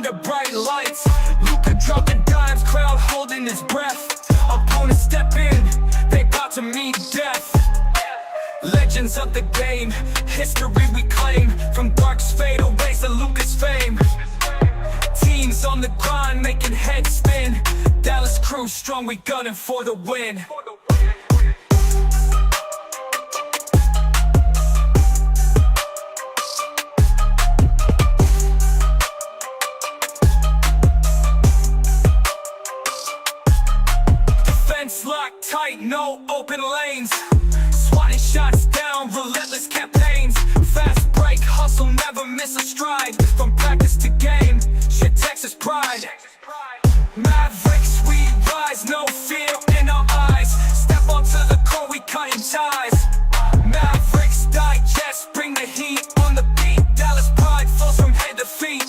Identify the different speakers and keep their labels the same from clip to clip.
Speaker 1: under bright lights. Luka dropping dimes, crowd holding his breath. Opponents step in, they about to meet death. Legends of the game, history we claim. From Dark's fatal rays to Luka's fame. Teams on the grind, making heads spin. Dallas crew strong, we gunning for the win. Defense locked tight, no open lanes. Swatting shots down, relentless campaigns. Fast break, hustle, never miss a stride. From practice to game, shit Texas pride. Mavericks, we rise, no fear in our eyes. Step onto the court, we cutting ties. Mavericks Digest, bring the heat on the beat. Dallas pride flows from head to feet.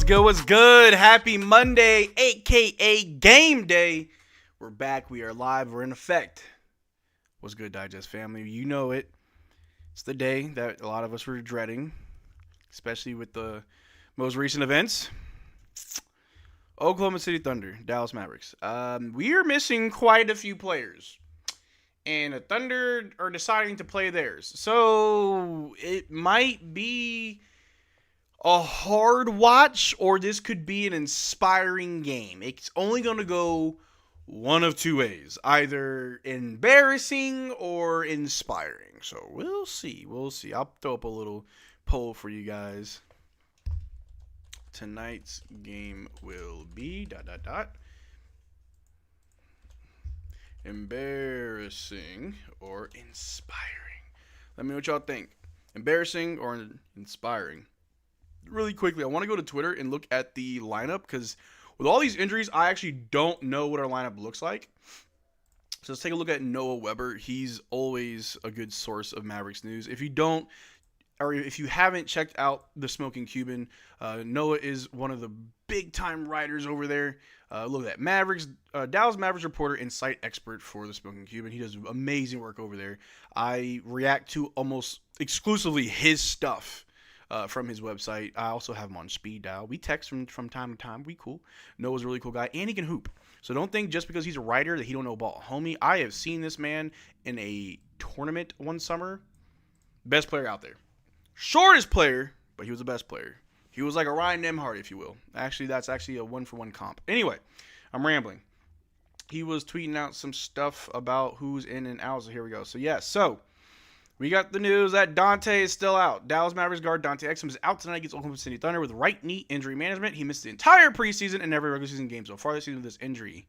Speaker 2: What's good? Happy Monday, aka game day. We're back. We are live. We're in effect. What's good, Digest family? You know it. It's the day that a lot of us were dreading, especially with the most recent events. Oklahoma City Thunder, Dallas Mavericks. We are missing quite a few players, and the Thunder are deciding to play theirs. So it might be a hard watch, or this could be an inspiring game. It's only going to go one of two ways, either embarrassing or inspiring. So we'll see. I'll throw up a little poll for you guys. Tonight's game will be ... embarrassing or inspiring. Let me know what y'all think. Embarrassing or inspiring? Really quickly, I want to go to Twitter and look at the lineup, because with all these injuries, I actually don't know what our lineup looks like. So let's take a look at Noah Weber. He's always a good source of Mavericks news. If you don't, or if you haven't checked out the Smoking Cuban, Noah is one of the big-time writers over there. Look at that. Mavericks, Dallas Mavericks reporter and site expert for the Smoking Cuban. He does amazing work over there. I react to almost exclusively his stuff from his website. I also have him on speed dial. We text from time to time. We cool. Noah's a really cool guy, and he can hoop. So don't think just because he's a writer that he don't know ball. Homie, I have seen this man in a tournament one summer. Best player out there. Shortest player, but he was the best player. He was like a Ryan Nembhard, if you will. Actually, that's actually a one-for-one comp. Anyway, I'm rambling. He was tweeting out some stuff about who's in and out. So here we go. So yeah, we got the news that Dante is still out. Dallas Mavericks guard Dante Exum is out tonight against Oklahoma City Thunder with right knee injury management. He missed the entire preseason and every regular season game so far this season with this injury.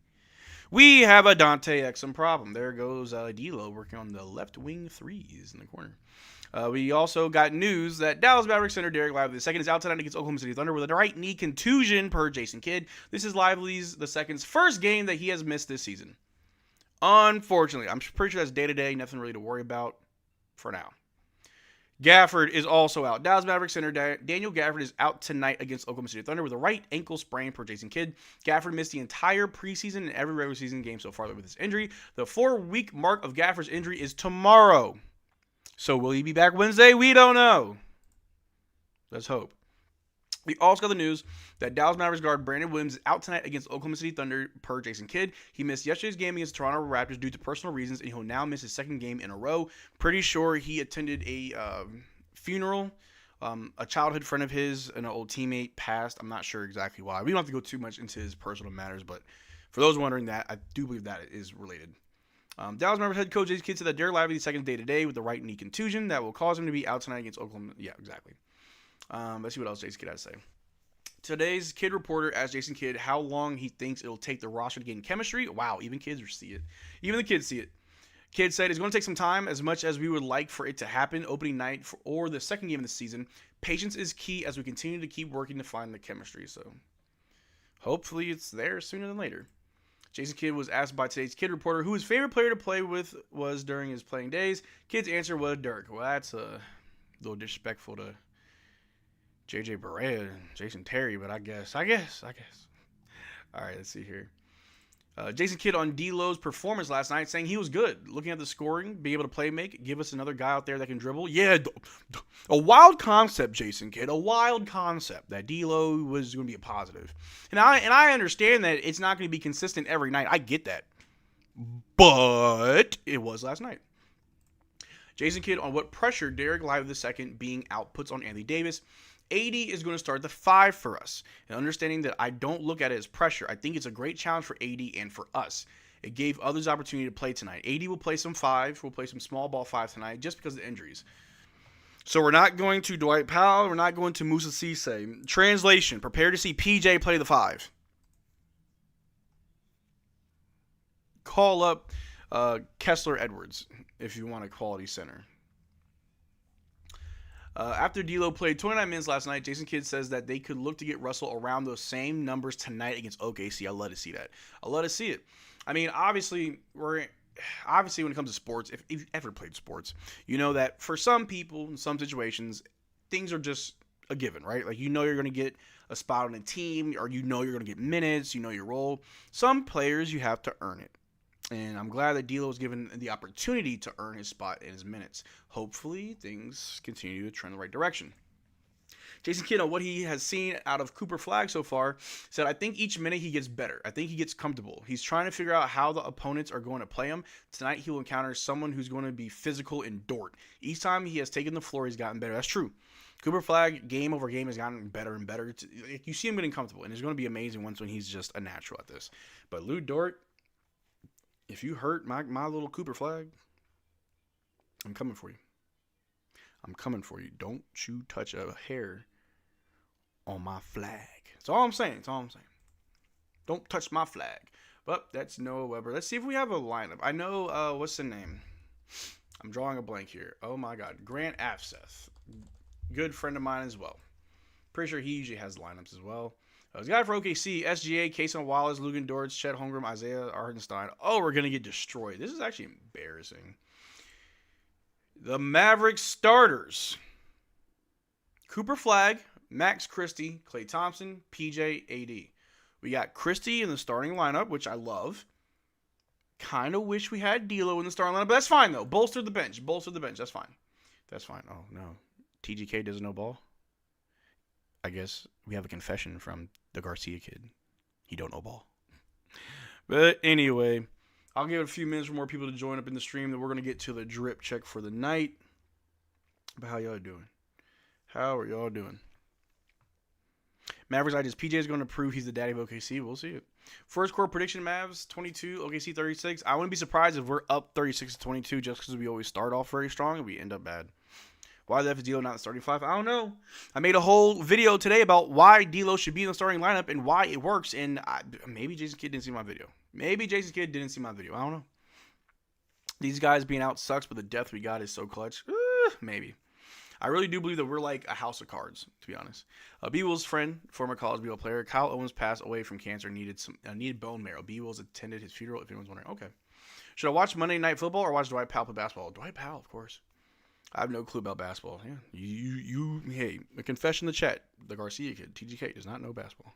Speaker 2: We have a Dante Exum problem. There goes D'Lo working on the left wing threes in the corner. We also got news that Dallas Mavericks center Derrick Lively II is out tonight against Oklahoma City Thunder with a right knee contusion per Jason Kidd. This is Lively's II's first game that he has missed this season. Unfortunately, I'm pretty sure that's day-to-day, nothing really to worry about for now. Gafford is also out. Dallas Mavericks center Daniel Gafford is out tonight against Oklahoma City Thunder with a right ankle sprain per Jason Kidd. Gafford missed the entire preseason and every regular season game so far with this injury. The 4-week mark of Gafford's injury is tomorrow. So will he be back Wednesday? We don't know. Let's hope. We also got the news that Dallas Mavericks guard Brandon Williams is out tonight against Oklahoma City Thunder per Jason Kidd. He missed yesterday's game against the Toronto Raptors due to personal reasons, and he'll now miss his second game in a row. Pretty sure he attended a funeral. A childhood friend of his, an old teammate, passed. I'm not sure exactly why. We don't have to go too much into his personal matters, but for those wondering that, I do believe that is related. Dallas Mavericks head coach Jason Kidd said that Derrick Lively II day-to-day with the right knee contusion that will cause him to be out tonight against Oklahoma. Yeah, exactly. Let's see what else Jason Kidd has to say. Today's Kidd reporter asked Jason Kidd how long he thinks it'll take the roster to gain chemistry. Wow, even kids see it. Even the kids see it. Kidd said it's going to take some time, as much as we would like for it to happen opening night or the second game of the season. Patience is key as we continue to keep working to find the chemistry. So hopefully it's there sooner than later. Jason Kidd was asked by today's Kid Reporter who his favorite player to play with was during his playing days. Kidd's answer was Dirk. Well, that's a little disrespectful to JJ Barea and Jason Terry, but I guess. All right, let's see here. Jason Kidd on D'Lo's performance last night, saying he was good. Looking at the scoring, being able to play make, give us another guy out there that can dribble. Yeah, a wild concept, Jason Kidd. A wild concept that D'Lo was going to be a positive. And I understand that it's not going to be consistent every night. I get that. But it was last night. Jason Kidd on what pressure Derrick Lively II being outputs on Anthony Davis. AD is going to start the 5 for us. And understanding that I don't look at it as pressure. I think it's a great challenge for AD and for us. It gave others opportunity to play tonight. AD will play some 5. We'll play some small ball 5 tonight just because of the injuries. So we're not going to Dwight Powell. We're not going to Musa Cisse. Translation, prepare to see PJ play the 5. Call up Kessler Edwards if you want a quality center. After D'Lo played 29 minutes last night, Jason Kidd says that they could look to get Russell around those same numbers tonight against OKC. I'd love to see that. I'd love to see it. I mean, obviously when it comes to sports, if you've ever played sports, you know that for some people, in some situations, things are just a given, right? Like, you know you're going to get a spot on a team, or you know you're going to get minutes, you know your role. Some players, you have to earn it. And I'm glad that D'Lo was given the opportunity to earn his spot and his minutes. Hopefully, things continue to trend in the right direction. Jason Kidd, on what he has seen out of Cooper Flagg so far, said, I think each minute he gets better. I think he gets comfortable. He's trying to figure out how the opponents are going to play him. Tonight, he will encounter someone who's going to be physical and Dort. Each time he has taken the floor, he's gotten better. That's true. Cooper Flagg, game over game, has gotten better and better. You see him getting comfortable, and it's going to be amazing when he's just a natural at this. But Lou Dort, if you hurt my little Cooper Flagg, I'm coming for you. I'm coming for you. Don't you touch a hair on my flag. That's all I'm saying. Don't touch my flag. But that's Noah Weber. Let's see if we have a lineup. I know, what's the name? I'm drawing a blank here. Oh, my God. Grant Afseth. Good friend of mine as well. Pretty sure he usually has lineups as well. There's a guy for OKC, SGA, Kayson Wallace, Lugan Dortz, Chet Holmgren, Isaiah Hartenstein. Oh, we're going to get destroyed. This is actually embarrassing. The Mavericks starters. Cooper Flagg, Max Christie, Klay Thompson, PJ, AD. We got Christie in the starting lineup, which I love. Kind of wish we had D'Lo in the starting lineup, but that's fine, though. Bolster the bench. That's fine. Oh, no. TGK doesn't know ball? I guess we have a confession from the Garcia kid. He don't know ball. But anyway, I'll give it a few minutes for more people to join up in the stream. Then we're going to get to the drip check for the night. But how y'all doing? How are y'all doing? Mavericks Digest. PJ is going to prove he's the daddy of OKC. We'll see it. First quarter prediction, Mavs 22, OKC 36. I wouldn't be surprised if we're up 36-22 just because we always start off very strong and we end up bad. Why the F is D'Lo not the starting 5? I don't know. I made a whole video today about why D'Lo should be in the starting lineup and why it works. And maybe Jason Kidd didn't see my video. I don't know. These guys being out sucks, but the depth we got is so clutch. Maybe. I really do believe that we're like a house of cards, to be honest. B-Will's friend, former college B-Will player, Kyle Owens passed away from cancer, needed bone marrow. B-Will's attended his funeral, if anyone's wondering. Okay. Should I watch Monday Night Football or watch Dwight Powell play basketball? Dwight Powell, of course. I have no clue about basketball. Yeah, hey, a confession in the chat. The Garcia kid, TGK, does not know basketball.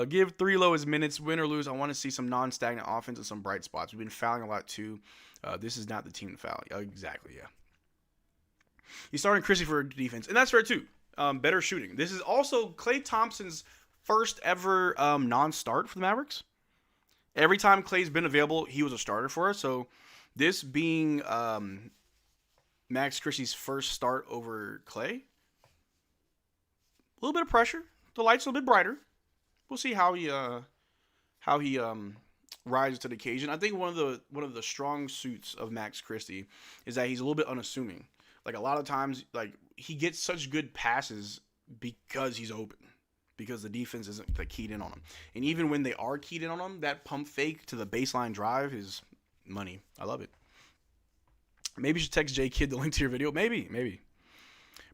Speaker 2: Give 3 low his minutes, win or lose. I want to see some non-stagnant offense and some bright spots. We've been fouling a lot too. This is not the team to foul. Exactly, yeah. He's starting Christie for defense, and that's fair too. Better shooting. This is also Klay Thompson's first ever non-start for the Mavericks. Every time Klay's been available, he was a starter for us. So this being Max Christie's first start over Klay, a little bit of pressure. The light's a little bit brighter. We'll see how he rises to the occasion. I think one of the strong suits of Max Christie is that he's a little bit unassuming. Like, a lot of times, like, he gets such good passes because he's open, because the defense isn't like keyed in on him. And even when they are keyed in on him, that pump fake to the baseline drive is money. I love it. Maybe you should text J Kidd the link to your video. Maybe.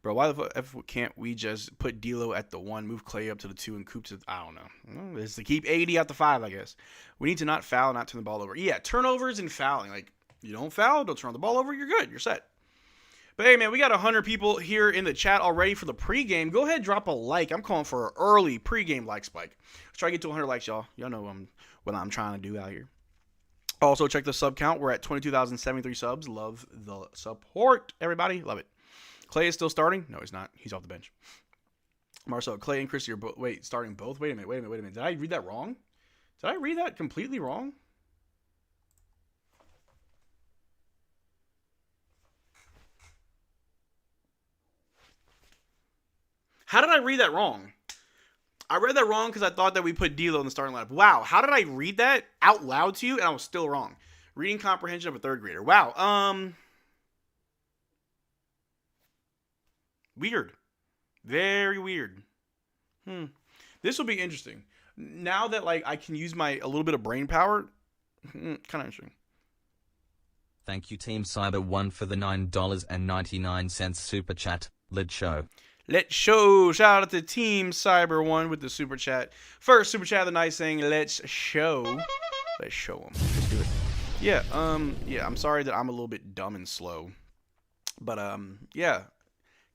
Speaker 2: Bro, why the fuck can't we just put D'Lo at the 1, move Clay up to the 2, and Coop to I don't know. It's to keep 80 out the 5, I guess. We need to not foul, not turn the ball over. Yeah, turnovers and fouling. Like, you don't foul, don't turn the ball over, you're good. You're set. But hey, man, we got 100 people here in the chat already for the pregame. Go ahead, drop a like. I'm calling for an early pregame like spike. Let's try to get to 100 likes, y'all. Y'all know what I'm trying to do out here. Also, check the sub count. We're at 22,073 subs. Love the support, everybody. Love it. Clay is still starting? No, he's not. He's off the bench. Marcel, Clay and Christie are starting both? Wait a minute. Did I read that wrong? Did I read that completely wrong? How did I read that wrong? I read that wrong because I thought that we put D'Lo in the starting lineup. Wow, how did I read that out loud to you and I was still wrong? Reading comprehension of a third grader. Wow. Weird. Very weird. This will be interesting. Now that like I can use a little bit of brain power, kind of interesting.
Speaker 3: Thank you Team Cyber 1 for the $9.99 super chat. Let's show.
Speaker 2: Let's show. Shout out to Team Cyber 1 with the super chat. First super chat of the night saying, let's show. Let's show them. Let's do it. Yeah, I'm sorry that I'm a little bit dumb and slow. But, yeah.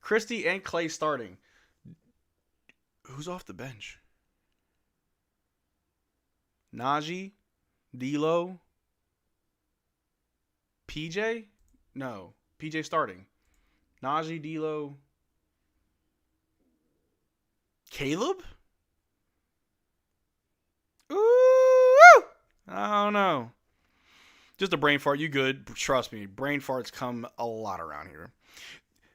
Speaker 2: Christie and Clay starting. Who's off the bench? Najee? D'Lo? PJ? No. PJ starting. Najee, D'Lo... Caleb? Ooh! I don't know. Just a brain fart. You good. Trust me. Brain farts come a lot around here.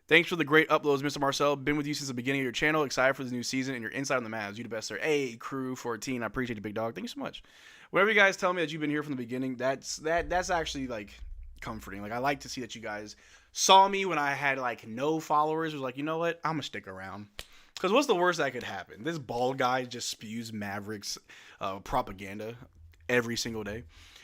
Speaker 2: Thanks for the great uploads, Mr. Marcel. Been with you since the beginning of your channel. Excited for this new season and your insight on the Mavs. You the best, sir. Hey, Crew 14. I appreciate you, big dog. Thank you so much. Whenever you guys tell me that you've been here from the beginning, that's actually, like, comforting. Like, I like to see that you guys saw me when I had, like, no followers. It was like, you know what? I'm going to stick around. Because what's the worst that could happen? This bald guy just spews Mavericks propaganda every single day.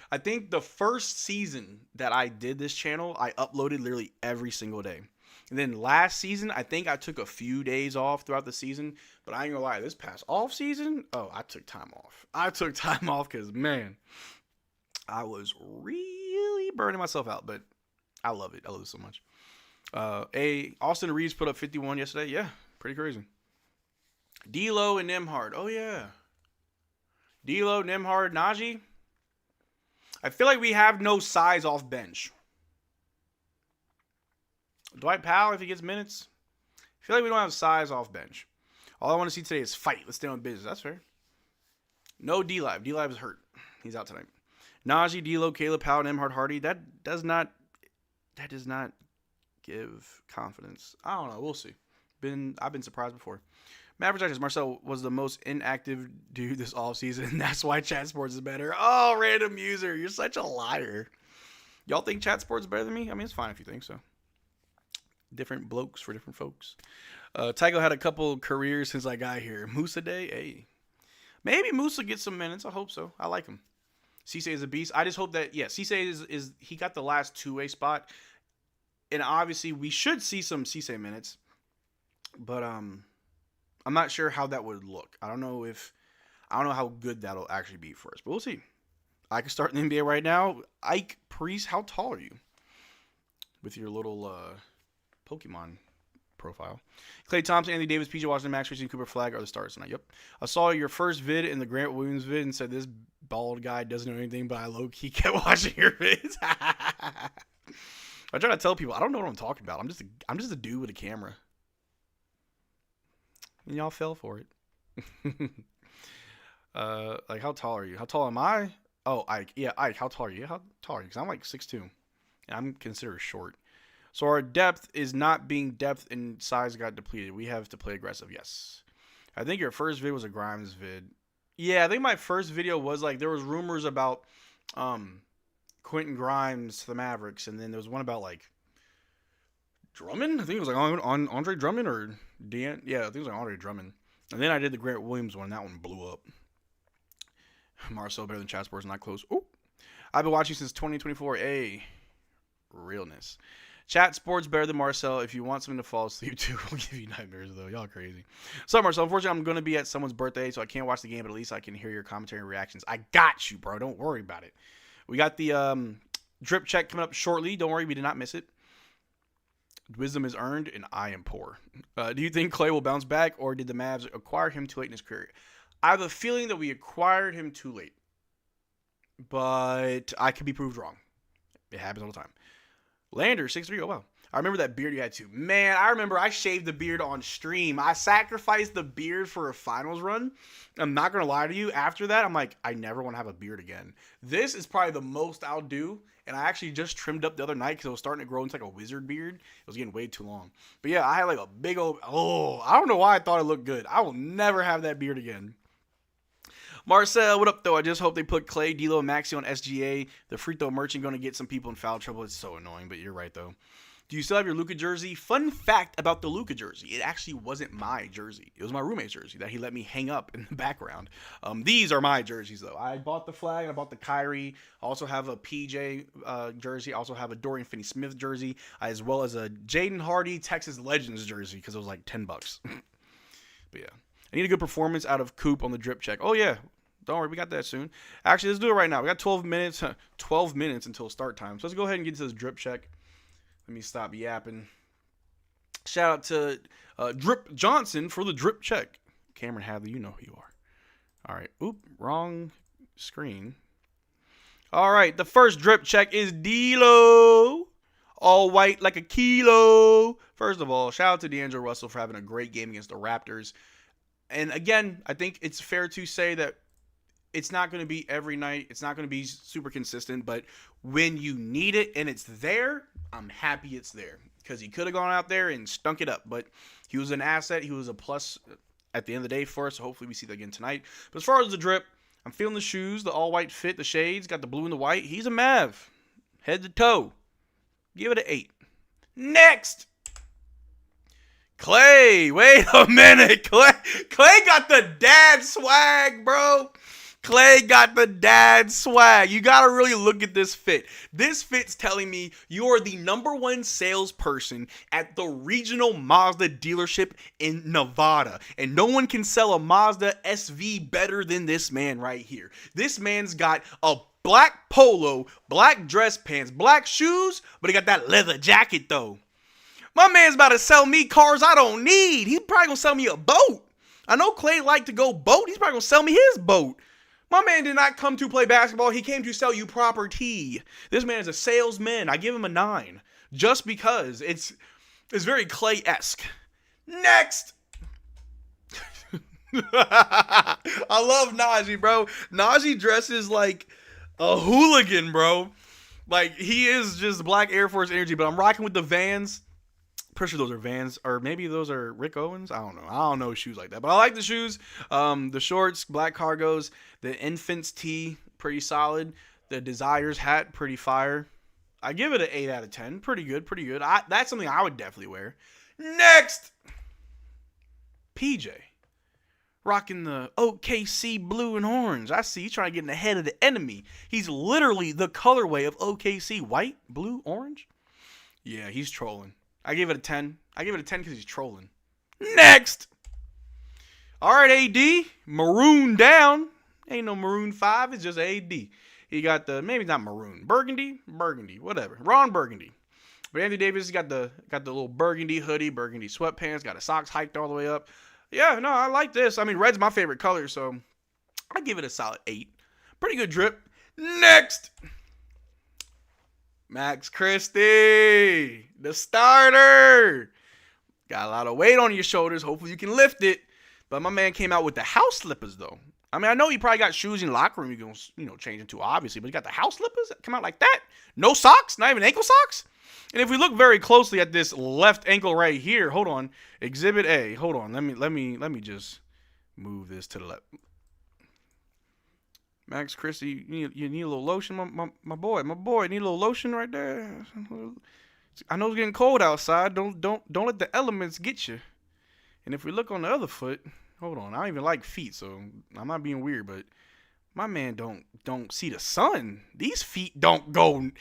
Speaker 2: I think the first season that I did this channel, I uploaded literally every single day. And then last season, I think I took a few days off throughout the season. But I ain't gonna lie, this past off season, I took time off. I took time off because, man, I was really burning myself out. But I love it. I love it so much. Austin Reeves put up 51 yesterday. Yeah, pretty crazy. D'Lo and Nembhard. Oh, yeah. D'Lo, Nembhard, Najee. I feel like we have no size off bench. Dwight Powell, if he gets minutes. I feel like we don't have size off bench. All I want to see today is fight. Let's stay on business. That's fair. No D-Live. D-Live is hurt. He's out tonight. Najee, D'Lo, Caleb Powell, Nembhard, Hardy. That does not give confidence. I don't know. We'll see. I've been surprised before. Mavs Digest, Marcel was the most inactive dude this offseason. That's why Chat Sports is better. Oh, random user. You're such a liar. Y'all think Chat Sports is better than me? I mean, it's fine if you think so. Different blokes for different folks. Tycho had a couple careers since I got here. Musa Day, hey. Maybe Musa gets some minutes. I hope so. I like him. Cisse is a beast. I just hope that, yeah, Cisse is he got the last two-way spot. And obviously, we should see some Cisse minutes. But, I'm not sure how that would look. I don't know how good that'll actually be for us, but we'll see. I can start in the NBA right now. Ike Priest, how tall are you? With your little Pokemon profile. Klay Thompson, Anthony Davis, PJ Washington, Max Christie, and Cooper Flagg are the stars tonight. Yep. I saw your first vid in the Grant Williams vid and said this bald guy doesn't know anything, but I low-key kept watching your vids. I try to tell people, I don't know what I'm talking about. I'm just a dude with a camera. And y'all fell for it. Like, how tall are you? How tall am I? Oh, Ike. Yeah, Ike, how tall are you? How tall are you? Because I'm like 6'2". And I'm considered short. So our depth is not being depth and size got depleted. We have to play aggressive, yes. I think your first vid was a Grimes vid. Yeah, I think my first video was like, there was rumors about Quentin Grimes to the Mavericks. And then there was one about like Drummond? I think it was like on Andre Drummond or Dan. Yeah, I think it was like Andre Drummond. And then I did the Grant Williams one. And that one blew up. Marcel better than Chat Sports, not close. Oh, I've been watching since 2024. Realness. Chat sports better than Marcel. If you want something to fall asleep to, we'll give you nightmares, though. Y'all crazy. So, Marcel, unfortunately, I'm going to be at someone's birthday, so I can't watch the game, but at least I can hear your commentary and reactions. I got you, bro. Don't worry about it. We got the drip check coming up shortly. Don't worry, we did not miss it. Wisdom is earned, and I am poor. Do you think Klay will bounce back, or did the Mavs acquire him too late in his career? I have a feeling that we acquired him too late, but I could be proved wrong. It happens all the time. Lander, 6'3", oh wow. I remember that beard you had too. Man, I remember I shaved the beard on stream. I sacrificed the beard for a finals run. I'm not going to lie to you. After that, I'm like, I never want to have a beard again. This is probably the most I'll do. And I actually just trimmed up the other night because it was starting to grow into like a wizard beard. It was getting way too long. But yeah, I had like a big old, I don't know why I thought it looked good. I will never have that beard again. Marcel, what up, though? I just hope they put Klay, D'Lo, and Maxey on SGA. The free throw merchant going to get some people in foul trouble. It's so annoying, but you're right, though. Do you still have your Luka jersey? Fun fact about the Luka jersey. It actually wasn't my jersey. It was my roommate's jersey that he let me hang up in the background. These are my jerseys, though. I bought the flag. I bought the Kyrie. I also have a PJ jersey. I also have a Dorian Finney-Smith jersey, as well as a Jaden Hardy Texas Legends jersey because it was like $10. But yeah. I need a good performance out of Coop on the drip check. Oh, yeah. Don't worry. We got that soon. Actually, let's do it right now. We got 12 minutes. 12 minutes until start time. So let's go ahead and get into this drip check. Let me stop yapping. Shout out to Drip Johnson for the drip check. Cameron Hadley, you know who you are. All right. Oop, wrong screen. All right. The first drip check is D'Lo. All white like a kilo. First of all, shout out to D'Angelo Russell for having a great game against the Raptors. And again, I think it's fair to say that it's not going to be every night. It's not going to be super consistent. But when you need it and it's there, I'm happy it's there. Because he could have gone out there and stunk it up. But he was an asset. He was a plus at the end of the day for us. So hopefully we see that again tonight. But as far as the drip, I'm feeling the shoes, the all-white fit, the shades. Got the blue and the white. He's a Mav. Head to toe. Give it an 8. Next. Klay. Wait a minute. Klay got the dad swag, bro. Klay got the dad swag. You got to really look at this fit. This fit's telling me you are the #1 salesperson at the regional Mazda dealership in Nevada. And no one can sell a Mazda SV better than this man right here. This man's got a black polo, black dress pants, black shoes, but he got that leather jacket though. My man's about to sell me cars I don't need. He's probably going to sell me a boat. I know Klay liked to go boat. He's probably going to sell me his boat. My man did not come to play basketball. He came to sell you property. This man is a salesman. I give him a 9. Just because. It's very Klay-esque. Next. I love Najee, bro. Najee dresses like a hooligan, bro. Like, he is just black Air Force energy. But I'm rocking with the Vans. Pretty sure those are Vans, or maybe those are Rick Owens. I don't know shoes like that, but I like the shoes. The shorts, black cargos, the Infants tee, pretty solid. The Desires hat, pretty fire. I give it an 8 out of 10. Pretty good. That's something I would definitely wear. Next, PJ, rocking the OKC blue and orange. I see you trying to get in the head of the enemy. He's literally the colorway of OKC: white, blue, orange. Yeah, he's trolling. I give it a 10. I give it a 10 because he's trolling. Next. All right, AD. Maroon down. Ain't no Maroon 5. It's just AD. He got the, maybe not maroon. Burgundy, whatever. Ron Burgundy. But Anthony Davis got the little burgundy hoodie, burgundy sweatpants, got his socks hiked all the way up. Yeah, no, I like this. I mean, red's my favorite color, so I give it a solid 8. Pretty good drip. Next. Max Christie, the starter. Got a lot of weight on your shoulders. Hopefully you can lift it. But my man came out with the house slippers, though. I mean, I know he probably got shoes in the locker room you can, change into, obviously. But he got the house slippers that come out like that. No socks, not even ankle socks. And if we look very closely at this left ankle right here, hold on, Exhibit A. Hold on, let me just move this to the left. Max Christie, you need a little lotion, my boy, need a little lotion right there. I know it's getting cold outside. Don't let the elements get you. And if we look on the other foot, hold on, I don't even like feet, so I'm not being weird, but my man don't see the sun. These feet don't go.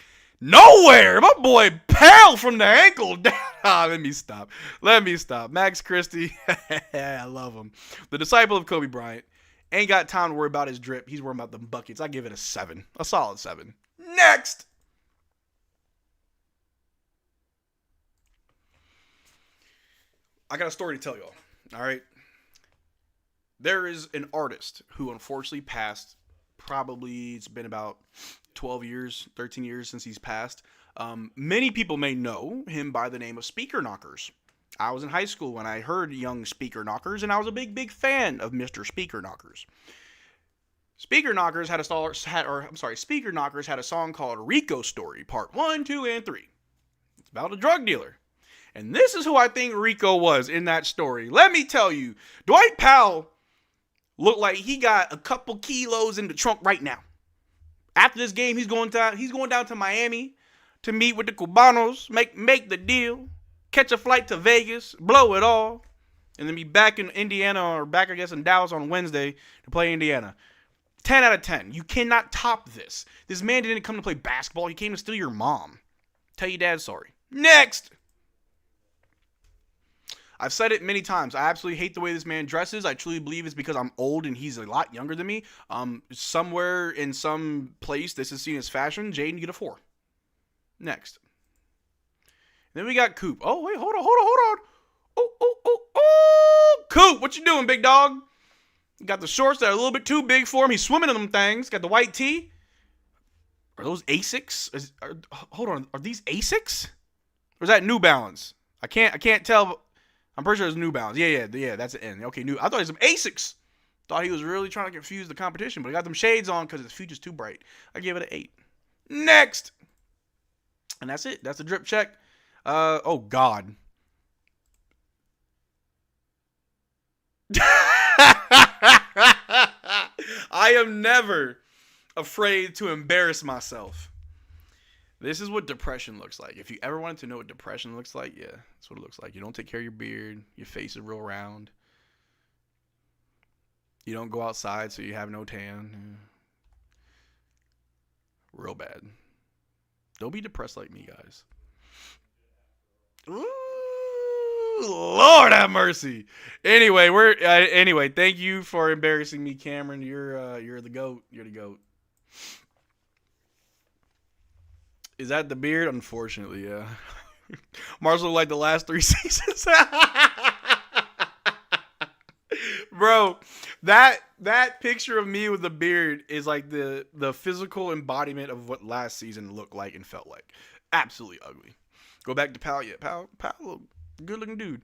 Speaker 2: Nowhere. My boy Pal from the ankle down. Let me stop. Max Christie. I love him. The disciple of Kobe Bryant. Ain't got time to worry about his drip. He's worrying about the buckets. I give it a 7. A solid 7. Next. I got a story to tell y'all. All right. There is an artist who unfortunately passed. Probably it's been about 12 years, 13 years since he's passed. Many people may know him by the name of Speaker Knockers. I was in high school when I heard young Speaker Knockers, and I was a big fan of Mr. Speaker Knockers. Speaker Knockers had a song called Rico Story, Part 1, 2, and 3. It's about a drug dealer. And this is who I think Rico was in that story. Let me tell you, Dwight Powell looked like he got a couple kilos in the trunk right now. After this game, he's going down to Miami to meet with the Cubanos, make the deal, catch a flight to Vegas, blow it all, and then be back in Indiana or back, I guess, in Dallas on Wednesday to play Indiana. 10 out of 10. You cannot top this. This man didn't come to play basketball. He came to steal your mom. Tell your dad sorry. Next. I've said it many times. I absolutely hate the way this man dresses. I truly believe it's because I'm old and he's a lot younger than me. Somewhere in some place this is seen as fashion. Jaden, you get a 4. Next. Then we got Coop. Oh, wait, hold on. Oh. Coop, what you doing, big dog? Got the shorts that are a little bit too big for him. He's swimming in them things. Got the white tee. Are those Asics? Hold on. Are these Asics? Or is that New Balance? I can't tell. I'm pretty sure it's New Balance. Yeah, that's an N. Okay, I thought it was some Asics. Thought he was really trying to confuse the competition, but he got them shades on because his future's too bright. I give it an 8. Next. And that's it. That's a drip check. Oh, God. I am never afraid to embarrass myself. This is what depression looks like. If you ever wanted to know what depression looks like, yeah, that's what it looks like. You don't take care of your beard. Your face is real round. You don't go outside, so you have no tan. Real bad. Don't be depressed like me, guys. Ooh, Lord have mercy. Anyway, thank you for embarrassing me, Cameron. You're the GOAT. You're the GOAT. Is that the beard? Unfortunately, yeah. Marcel like the last 3 seasons. Bro, that picture of me with the beard is like the physical embodiment of what last season looked like and felt like. Absolutely ugly. Go back to Pal. Yeah, Pal, good looking dude.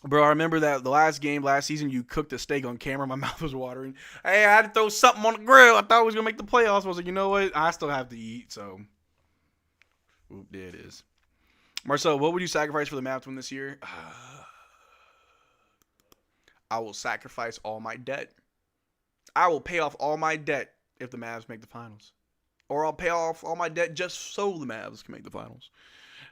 Speaker 2: Bro, I remember that the last season, you cooked a steak on camera. My mouth was watering. Hey, I had to throw something on the grill. I thought we was going to make the playoffs. I was like, you know what? I still have to eat, so. Oop, there it is. Marcel, what would you sacrifice for the Mavs to win this year? I will sacrifice all my debt. I will pay off all my debt if the Mavs make the finals. Or I'll pay off all my debt just so the Mavs can make the finals.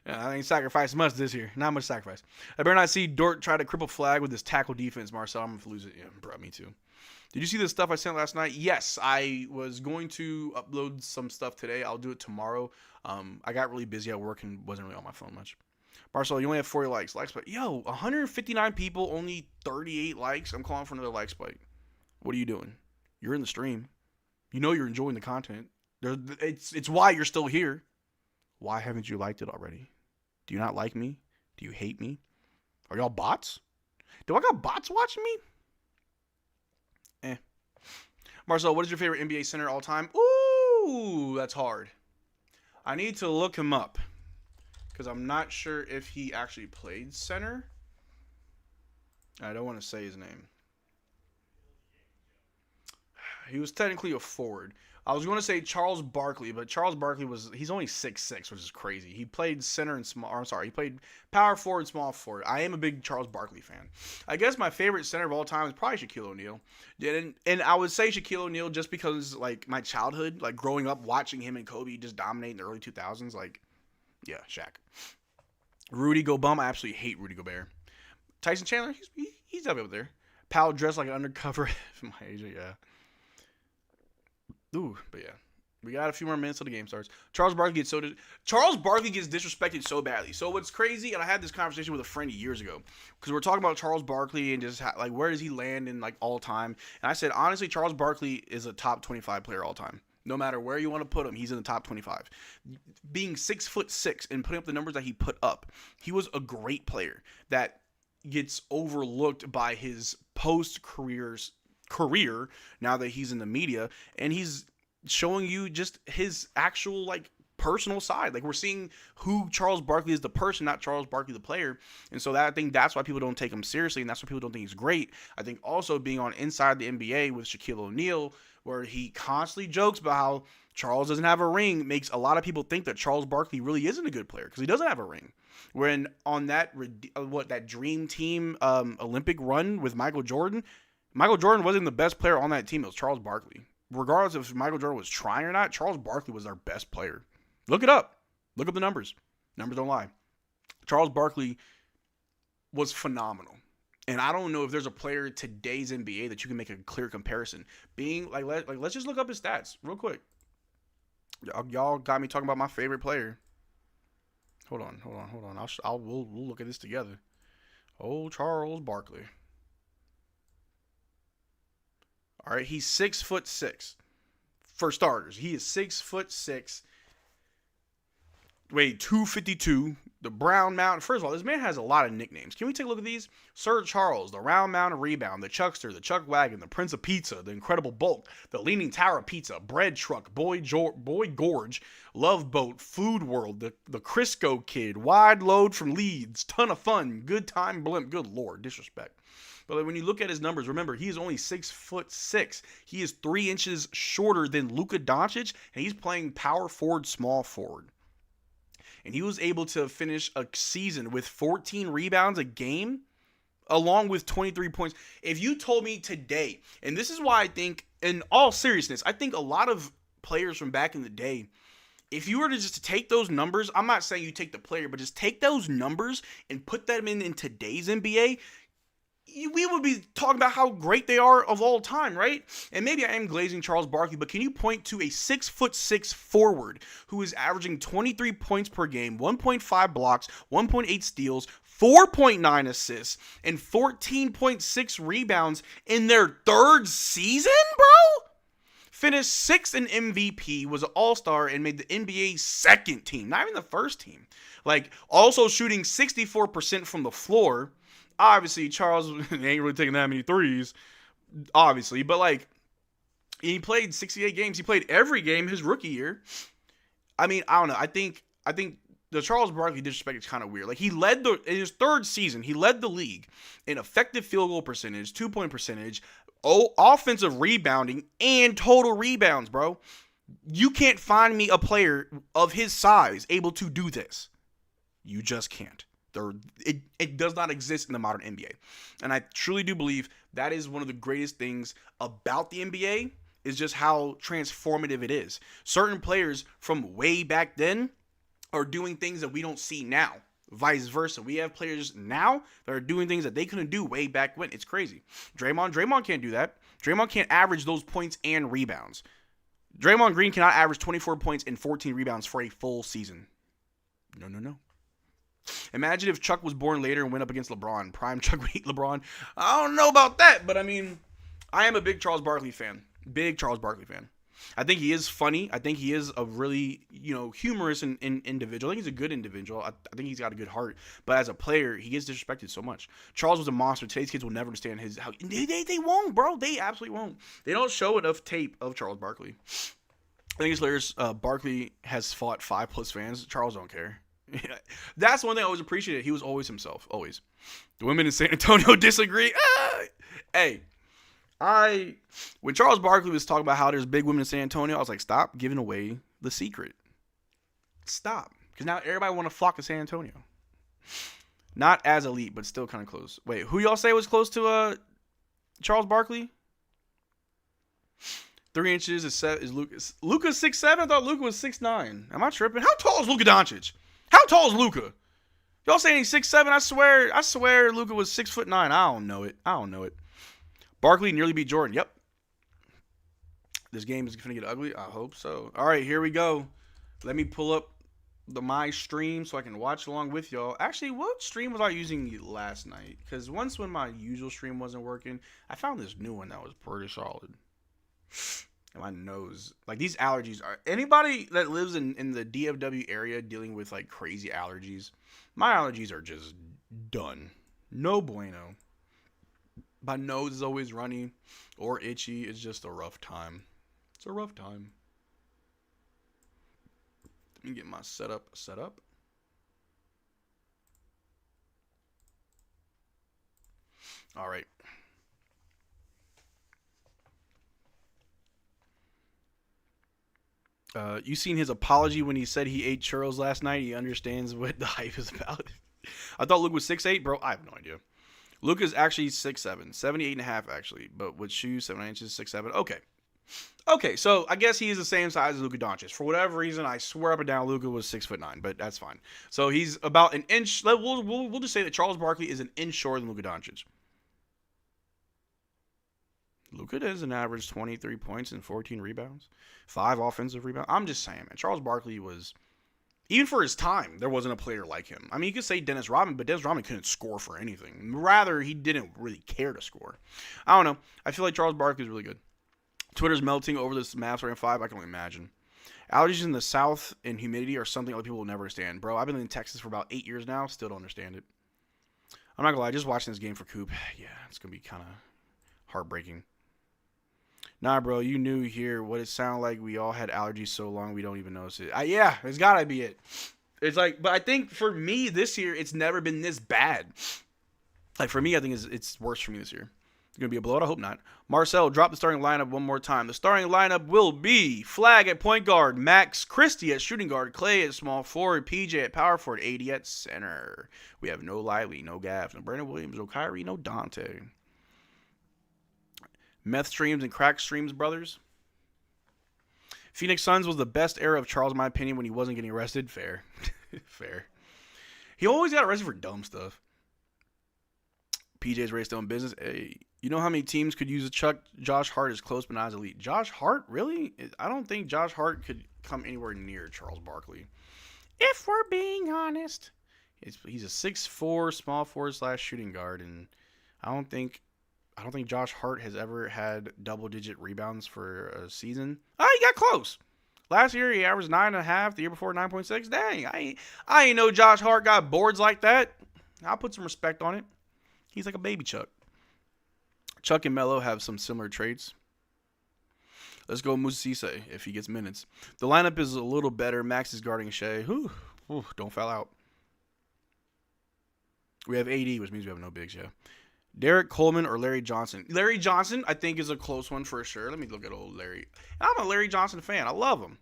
Speaker 2: I ain't sacrificed much this year. Not much sacrifice. I better not see Dort try to cripple Flagg with his tackle defense, Marcel. I'm going to lose it. Yeah, bro, me too. Did you see the stuff I sent last night? Yes, I was going to upload some stuff today. I'll do it tomorrow. I got really busy at work and wasn't really on my phone much. Marcel, you only have 40 likes. But 159 people, only 38 likes. I'm calling for another like spike. What are you doing? You're in the stream. You know you're enjoying the content. It's why you're still here. Why haven't you liked it already? Do you not like me? Do you hate me? Are y'all bots? Do I got bots watching me? Marcel, what is your favorite NBA center all time? Ooh, that's hard. I need to look him up because I'm not sure if he actually played center. I don't want to say his name. He was technically a forward. I was going to say Charles Barkley, but Charles Barkley he's only 6'6", which is crazy. He played center and he played power forward, small forward. I am a big Charles Barkley fan. I guess my favorite center of all time is probably Shaquille O'Neal. And I would say Shaquille O'Neal just because, like, my childhood, like, growing up watching him and Kobe just dominate in the early 2000s, like, yeah, Shaq. Rudy Gobert, I absolutely hate Rudy Gobert. Tyson Chandler, he's up there. Powell dressed like an undercover from my age, yeah. Ooh, but yeah. We got a few more minutes till the game starts. Charles Barkley gets disrespected so badly. So what's crazy, and I had this conversation with a friend years ago, because we're talking about Charles Barkley and just like where does he land in like all time. And I said honestly, Charles Barkley is a top 25 player all time. No matter where you want to put him, he's in the top 25. Being 6'6" and putting up the numbers that he put up, he was a great player that gets overlooked by his career now that he's in the media, and he's showing you just his actual like personal side. Like we're seeing who Charles Barkley is the person, not Charles Barkley the player. And so I think that's why people don't take him seriously, and that's why people don't think he's great. I think also being on Inside the NBA with Shaquille O'Neal, where he constantly jokes about how Charles doesn't have a ring, makes a lot of people think that Charles Barkley really isn't a good player because he doesn't have a ring. When on that dream team Olympic run with Michael Jordan wasn't the best player on that team. It was Charles Barkley. Regardless if Michael Jordan was trying or not, Charles Barkley was our best player. Look it up. Look up the numbers. Numbers don't lie. Charles Barkley was phenomenal. And I don't know if there's a player in today's NBA that you can make a clear comparison. Being like let's just look up his stats real quick. Y'all got me talking about my favorite player. Hold on. We'll look at this together. Oh, Charles Barkley. All right, he's 6'6". For starters, he is 6'6". Weighed 252. The Brown Mountain. First of all, this man has a lot of nicknames. Can we take a look at these? Sir Charles, the Round Mountain Rebound, the Chuckster, the Chuck Wagon, the Prince of Pizza, the Incredible Bulk, the Leaning Tower of Pizza, Bread Truck, Boy Gorge, Love Boat, Food World, the Crisco Kid, Wide Load from Leeds, Ton of Fun, Good Time Blimp. Good Lord, disrespect. But when you look at his numbers, remember, he is only 6'6". He is 3 inches shorter than Luka Doncic, and he's playing power forward, small forward. And he was able to finish a season with 14 rebounds a game, along with 23 points. If you told me today, and this is why I think, in all seriousness, I think a lot of players from back in the day, if you were to just take those numbers, I'm not saying you take the player, but just take those numbers and put them in today's NBA, we would be talking about how great they are of all time, right? And maybe I am glazing Charles Barkley, but can you point to a 6'6" forward who is averaging 23 points per game, 1.5 blocks, 1.8 steals, 4.9 assists, and 14.6 rebounds in their third season, bro? Finished 6th in MVP, was an all-star, and made the NBA's second team, not even the first team. Like, also shooting 64% from the floor. Obviously, Charles ain't really taking that many threes, obviously. But, like, he played 68 games. He played every game his rookie year. I mean, I don't know. I think the Charles Barkley disrespect is kind of weird. Like, in his third season, he led the league in effective field goal percentage, 2-point percentage, offensive rebounding, and total rebounds, bro. You can't find me a player of his size able to do this. You just can't. It does not exist in the modern NBA. And I truly do believe that is one of the greatest things about the NBA is just how transformative it is. Certain players from way back then are doing things that we don't see now. Vice versa. We have players now that are doing things that they couldn't do way back when. It's crazy. Draymond can't do that. Draymond can't average those points and rebounds. Draymond Green cannot average 24 points and 14 rebounds for a full season. No. Imagine if Chuck was born later and went up against LeBron. Prime Chuck would beat LeBron. I don't know about that, but I mean, I am a big Charles Barkley fan. Big Charles Barkley fan. I think he is funny. I think he is a really, humorous individual. I think he's a good individual. I think he's got a good heart. But as a player, he gets disrespected so much. Charles was a monster. Today's kids will never understand they won't, bro. They absolutely won't. They don't show enough tape of Charles Barkley. I think his players, Barkley has fought 5+ fans. Charles don't care. Yeah, that's one thing I always appreciated. He was always himself, always. The women in San Antonio disagree. Hey, when Charles Barkley was talking about how there's big women in San Antonio, I was like, stop giving away the secret. Stop, because now everybody want to flock to San Antonio. Not as elite, but still kind of close. Wait, who y'all say was close to Charles Barkley? 3 inches is Luka. Luka's 6'7". I thought Luka was 6'9". Am I tripping? How tall is Luka Doncic? How tall is Luka? Y'all saying he's 6'7"? I swear Luka was 6'9". I don't know it. Barkley nearly beat Jordan. Yep. This game is going to get ugly. I hope so. All right, here we go. Let me pull up my stream so I can watch along with y'all. Actually, what stream was I using last night? Because once when my usual stream wasn't working, I found this new one that was pretty solid. And my nose, like these allergies are. Anybody that lives in the DFW area dealing with like crazy allergies, my allergies are just done. No bueno. My nose is always runny or itchy. It's just a rough time. It's a rough time. Let me get my setup set up. All right. You seen his apology when he said he ate churros last night? He understands what the hype is about. I thought Luke was 6'8", bro. I have no idea. Luke is actually 6'7", 78.5 actually, but with shoes 7 inches, 6'7". Okay, so I guess he is the same size as Luka Doncic. For whatever reason, I swear up and down Luka was 6'9", but that's fine. So he's about an inch. We'll just say that Charles Barkley is an inch shorter than Luka Doncic. Luka does an average 23 points and 14 rebounds, 5 offensive rebounds. I'm just saying, man. Charles Barkley was, even for his time, there wasn't a player like him. I mean, you could say Dennis Rodman, but Dennis Rodman couldn't score for anything. Rather, he didn't really care to score. I don't know. I feel like Charles Barkley is really good. Twitter's melting over this Mavs starting 5. I can only imagine. Allergies in the South and humidity are something other people will never understand. Bro, I've been in Texas for about 8 years now. Still don't understand it. I'm not going to lie. Just watching this game for Coop, yeah, it's going to be kind of heartbreaking. Nah, bro, you knew here what it sounded like. We all had allergies so long we don't even notice it. Yeah, it's got to be it. It's like, but I think for me this year, it's never been this bad. Like for me, I think it's worse for me this year. It's going to be a blowout? I hope not. Marcel, drop the starting lineup one more time. The starting lineup will be Flagg at point guard, Max Christie at shooting guard, Clay at small forward, PJ at power forward, AD at center. We have no Lively, no Gaff, no Brandon Williams, no Kyrie, no Dante. Meth streams and crack streams, brothers. Phoenix Suns was the best era of Charles, in my opinion, when he wasn't getting arrested. Fair. Fair. He always got arrested for dumb stuff. PJ's race doing business. Hey, you know how many teams could use a Chuck? Josh Hart is close but not as elite. Josh Hart? Really? I don't think Josh Hart could come anywhere near Charles Barkley. If we're being honest. He's a 6'4", small forward / shooting guard, and I don't think Josh Hart has ever had double-digit rebounds for a season. He got close. Last year, he averaged 9.5. The year before, 9.6. Dang, I ain't know Josh Hart got boards like that. I'll put some respect on it. He's like a baby Chuck. Chuck and Melo have some similar traits. Let's go Musise if he gets minutes. The lineup is a little better. Max is guarding Shai. Don't foul out. We have AD, which means we have no bigs, yeah. Derek Coleman or Larry Johnson? Larry Johnson, I think, is a close one for sure. Let me look at old Larry. I'm a Larry Johnson fan. I love him.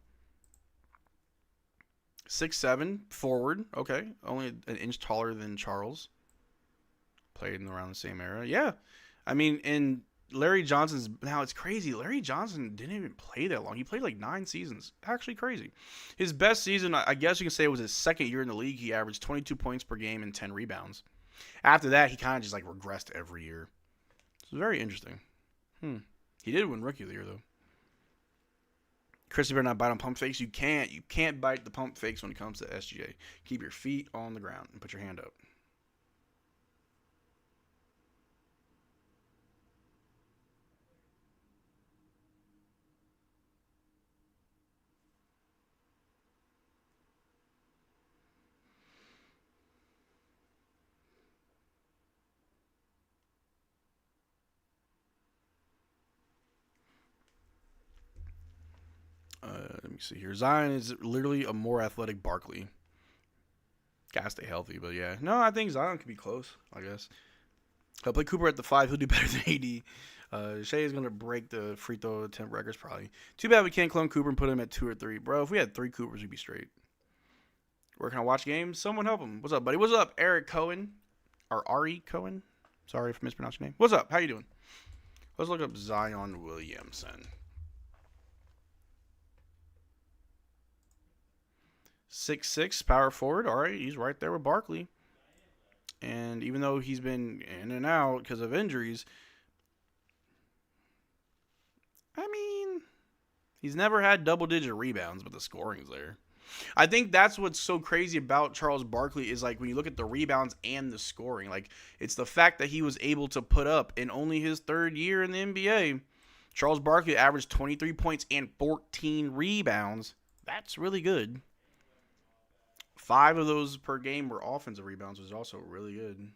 Speaker 2: 6'7", forward. Okay. Only an inch taller than Charles. Played in around the same era. Yeah. I mean, and Larry Johnson's... Now, it's crazy. Larry Johnson didn't even play that long. He played like 9 seasons. Actually crazy. His best season, I guess you can say, was his second year in the league. He averaged 22 points per game and 10 rebounds. After that, he kind of just like regressed every year. It's very interesting. He did win Rookie of the Year, though. Chris, you better not bite on pump fakes. You can't bite the pump fakes when it comes to SGA. Keep your feet on the ground and put your hand up. Let me see here. Zion is literally a more athletic Barkley. Gotta stay healthy, but yeah. No, I think Zion could be close, I guess. I'll play Cooper at the 5. He'll do better than AD. Shai is going to break the free throw attempt records probably. Too bad we can't clone Cooper and put him at 2 or 3. Bro, if we had 3 Coopers, we'd be straight. Where can I watch games? Someone help him. What's up, buddy? What's up, Eric Cohen? Or Ari Cohen? Sorry if I mispronounced your name. What's up? How you doing? Let's look up Zion Williamson. 6'6", power forward. All right, he's right there with Barkley. And even though he's been in and out because of injuries, I mean, He's never had double-digit rebounds, but the scoring's there. I think that's what's so crazy about Charles Barkley is like when you look at the rebounds and the scoring, like it's the fact that he was able to put up in only his 3rd year in the NBA. Charles Barkley averaged 23 points and 14 rebounds. That's really good. 5 of those per game were offensive rebounds, which is also really good.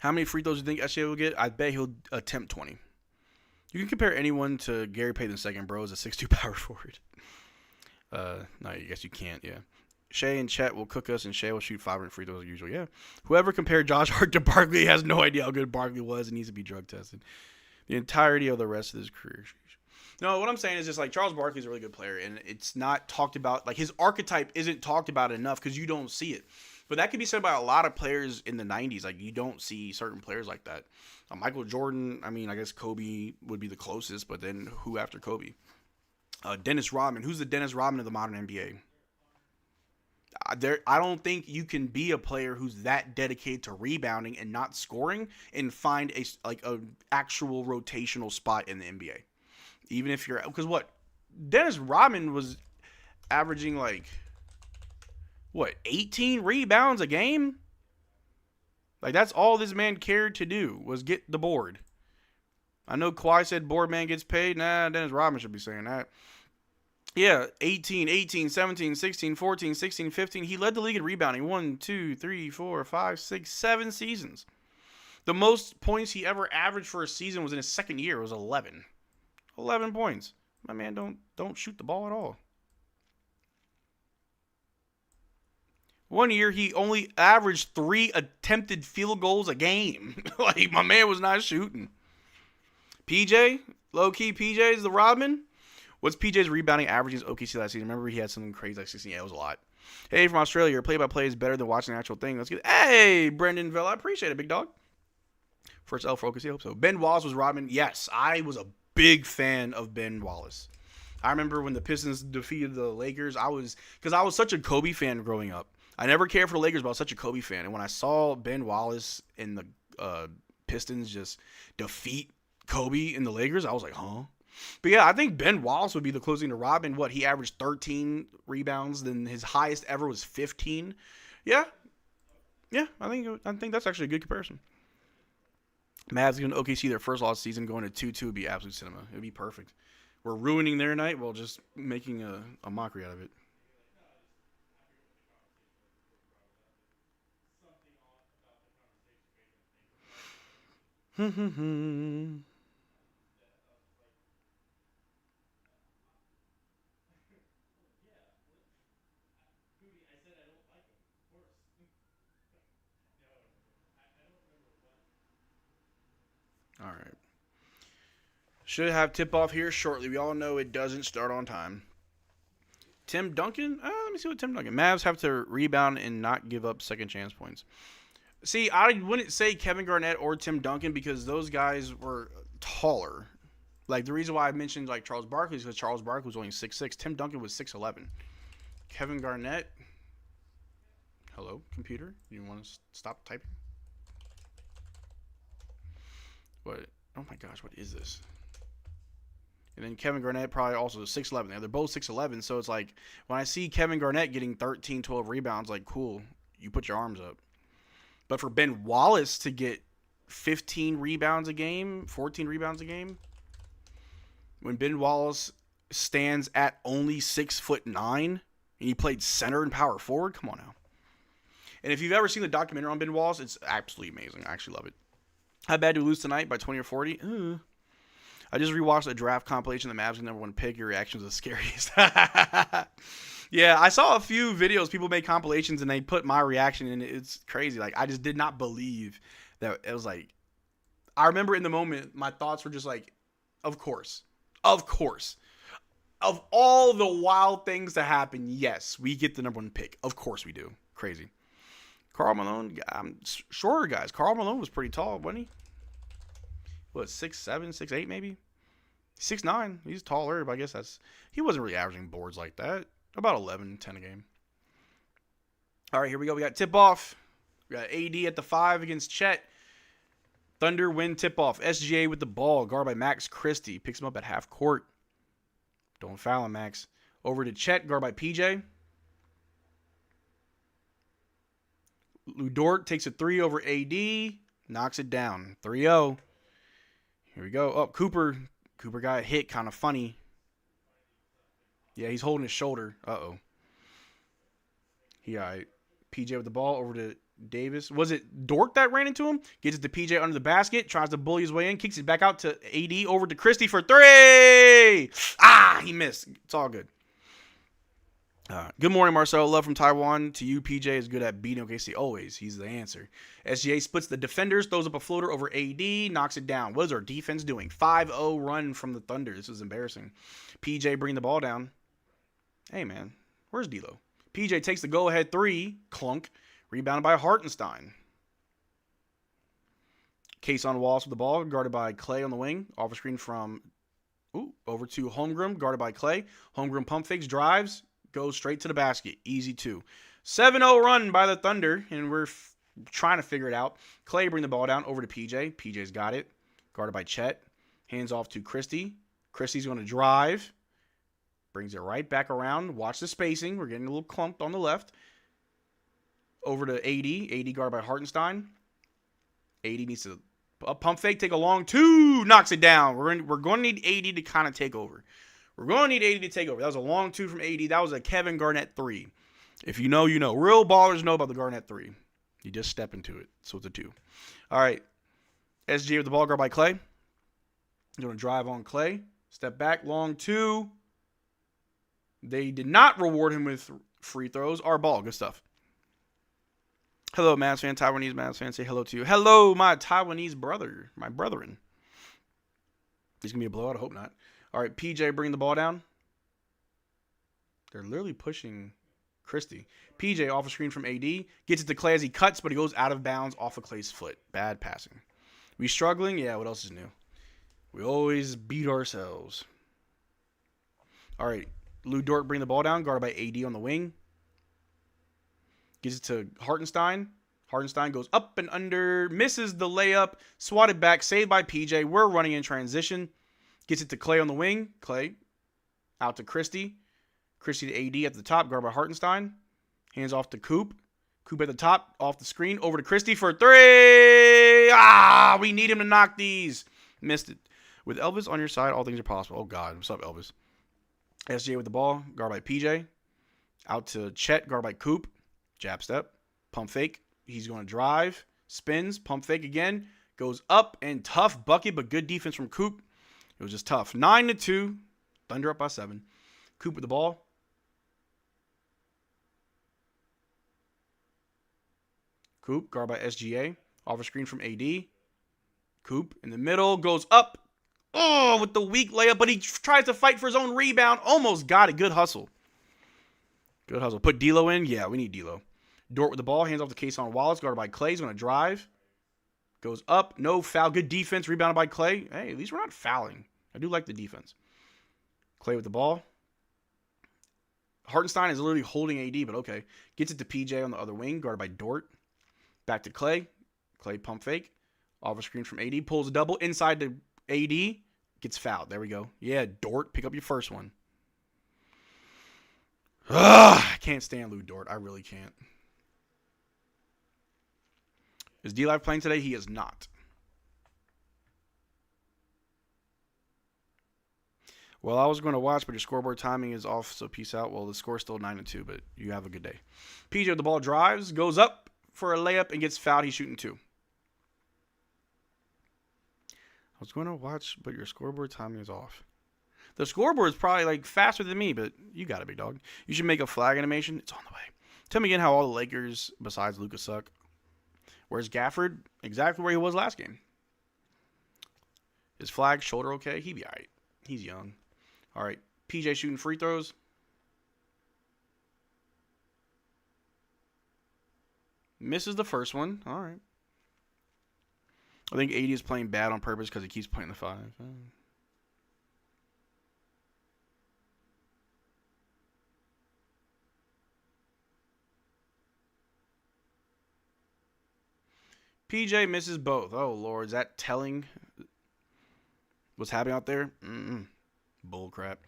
Speaker 2: How many free throws do you think SJ will get? I bet he'll attempt 20. You can compare anyone to Gary Payton II, bro, as a 6'2" power forward. No, I guess you can't, yeah. Shai and Chet will cook us, and Shai will shoot 500 free throws as usual, yeah. Whoever compared Josh Hart to Barkley has no idea how good Barkley was and needs to be drug tested. The entirety of the rest of his career. No, what I'm saying is just like Charles Barkley's a really good player, and it's not talked about. Like his archetype isn't talked about enough because you don't see it. But that could be said by a lot of players in the 90s. Like, you don't see certain players like that. Michael Jordan, I mean, I guess Kobe would be the closest, but then who after Kobe? Dennis Rodman. Who's the Dennis Rodman of the modern NBA? I don't think you can be a player who's that dedicated to rebounding and not scoring and find a actual rotational spot in the NBA. Even if you're... Because what? Dennis Rodman was averaging, 18 rebounds a game? Like, that's all this man cared to do, was get the board. I know Kawhi said board man gets paid. Nah, Dennis Rodman should be saying that. Yeah, 18, 17, 16, 14, 16, 15. He led the league in rebounding. 1, 2, 3, 4, 5, 6, 7 seasons. The most points he ever averaged for a season was in his 2nd year. It was 11. 11 points. My man don't shoot the ball at all. One year, he only averaged 3 attempted field goals a game. Like, my man was not shooting. PJ, low-key PJ is the Rodman. What's PJ's rebounding average in OKC last season? Remember, he had something crazy like 16. Yeah, it was a lot. Hey, from Australia, your play-by-play is better than watching the actual thing. Let's get. Hey, Brendan Villa, I appreciate it, big dog. First L for OKC, I hope so. Ben Wallace was Rodman. Yes, I was a big fan of Ben Wallace. I remember when the Pistons defeated the Lakers. Because I was such a Kobe fan growing up. I never cared for the Lakers, but I was such a Kobe fan. And when I saw Ben Wallace and the Pistons just defeat Kobe and the Lakers, I was like, huh? But yeah, I think Ben Wallace would be the closing to Rodman. What, he averaged 13 rebounds, then his highest ever was 15. Yeah, I think that's actually a good comparison. Mavs giving OKC their first loss season, going to 2-2 would be absolute cinema. It would be perfect. We're ruining their night while just making a mockery out of it. All right. Should have tip-off here shortly. We all know it doesn't start on time. Tim Duncan? Let me see what Tim Duncan. Mavs have to rebound and not give up second chance points. See, I wouldn't say Kevin Garnett or Tim Duncan because those guys were taller. Like, the reason why I mentioned, Charles Barkley is because Charles Barkley was only 6'6". Tim Duncan was 6'11". Kevin Garnett. Hello, computer? You want to stop typing? What? Oh my gosh, what is this? And then Kevin Garnett probably also 6'11". They're both 6'11", so it's like when I see Kevin Garnett getting 13, 12 rebounds, like, cool, you put your arms up. But for Ben Wallace to get 15 rebounds a game, 14 rebounds a game, when Ben Wallace stands at only 6'9", and he played center and power forward, come on now. And if you've ever seen the documentary on Ben Wallace, it's absolutely amazing. I actually love it. How bad do we lose tonight by 20 or 40? I just rewatched a draft compilation of the Mavs' number 1 pick. Your reactions are the scariest. Yeah, I saw a few videos. People make compilations and they put my reaction in. It's crazy. Like, I just did not believe that it was like. I remember in the moment, my thoughts were just like, of course. Of course. Of all the wild things to happen, yes, we get the number 1 pick. Of course we do. Crazy. Karl Malone, shorter guys. Karl Malone was pretty tall, wasn't he? What, 6'7", 6'8", maybe? 6'9". He's taller, but I guess he wasn't really averaging boards like that. About 11, 10 a game. All right, here we go. We got tip-off. We got AD at the 5 against Chet. Thunder win tip-off. SGA with the ball. Guard by Max Christie. Picks him up at half court. Don't foul him, Max. Over to Chet. Guard by PJ. Lu Dort takes a 3 over AD. Knocks it down. 3-0. Here we go. Oh, Cooper. Cooper got hit. Kind of funny. Yeah, he's holding his shoulder. Uh-oh. He all right. PJ with the ball over to Davis. Was it Dort that ran into him? Gets it to PJ under the basket. Tries to bully his way in. Kicks it back out to AD. Over to Christie for 3. Ah, he missed. It's all good. Good morning, Marcel. Love from Taiwan. To you, PJ is good at beating OKC. Always. He's the answer. SGA splits the defenders. Throws up a floater over AD. Knocks it down. What is our defense doing? 5-0 run from the Thunder. This is embarrassing. PJ bringing the ball down. Hey, man. Where's D'Lo? PJ takes the go-ahead 3. Clunk. Rebounded by Hartenstein. Case on Wallace with the ball. Guarded by Clay on the wing. Off a screen from... over to Holmgren. Guarded by Clay. Holmgren pump fakes. Drives. Goes straight to the basket. Easy 2. 7-0 run by the Thunder. And we're trying to figure it out. Clay bring the ball down over to PJ. PJ's got it. Guarded by Chet. Hands off to Christie. Christie's going to drive. Brings it right back around. Watch the spacing. We're getting a little clumped on the left. Over to AD. AD guarded by Hartenstein. AD needs to pump fake. Take a long 2. Knocks it down. We're going to need AD to kind of take over. We're going to need AD to take over. That was a long 2 from AD. That was a Kevin Garnett 3. If you know, you know. Real ballers know about the Garnett 3. You just step into it. So it's a 2. All right. SGA with the ball, guard by Clay. Going to drive on Clay. Step back. Long 2. They did not reward him with free throws. Our ball. Good stuff. Hello, Mavs fan. Taiwanese Mavs fan. Say hello to you. Hello, my Taiwanese brother. My brethren. He's going to be a blowout. I hope not. All right, PJ bringing the ball down. They're literally pushing Christie. PJ off a screen from AD. Gets it to Clay as he cuts, but he goes out of bounds off of Clay's foot. Bad passing. We struggling? Yeah, what else is new? We always beat ourselves. All right, Lu Dort bring the ball down. Guarded by AD on the wing. Gives it to Hartenstein. Hartenstein goes up and under. Misses the layup. Swatted back. Saved by PJ. We're running in transition. Gets it to Clay on the wing. Clay out to Christie. Christie to AD at the top. Guarded by Hartenstein. Hands off to Coop. Coop at the top. Off the screen. Over to Christie for 3. We need him to knock these. Missed it. With Elvis on your side, all things are possible. Oh, God. What's up, Elvis? SGA with the ball. Guarded by PJ. Out to Chet. Guarded by Coop. Jab step. Pump fake. He's going to drive. Spins. Pump fake again. Goes up and tough bucket, but good defense from Coop. It was just tough. 9-2. Thunder up by 7. Coop with the ball. Coop, guard by SGA. Off a screen from AD. Coop in the middle. Goes up. Oh, with the weak layup, but he tries to fight for his own rebound. Almost got it. Good hustle. Good hustle. Put D'Lo in. Yeah, we need D'Lo. Dort with the ball. Hands off the case on Wallace. Guarded by Clay. He's going to drive. Goes up. No foul. Good defense. Rebounded by Clay. Hey, at least we're not fouling. I do like the defense. Clay with the ball. Hartenstein is literally holding AD, but okay. Gets it to PJ on the other wing. Guarded by Dort. Back to Clay. Clay pump fake. Off a screen from AD. Pulls a double. Inside to AD. Gets fouled. There we go. Yeah, Dort. Pick up your first one. I can't stand Lu Dort. I really can't. Is D-Live playing today? He is not. Well, I was going to watch, but your scoreboard timing is off, so peace out. Well, the score's still 9-2, but you have a good day. PJ with the ball drives, goes up for a layup, and gets fouled. He's shooting 2. I was going to watch, but your scoreboard timing is off. The scoreboard is probably like faster than me, but you got it, big dog. You should make a flag animation. It's on the way. Tell me again how all the Lakers, besides Luka, suck. Where's Gafford? Exactly where he was last game. Is Flagg shoulder okay? He'd be all right. He's young. All right. PJ shooting free throws. Misses the first one. All right. I think AD is playing bad on purpose because he keeps playing the 5. PJ misses both. Oh, Lord. Is that telling what's happening out there? Bull crap.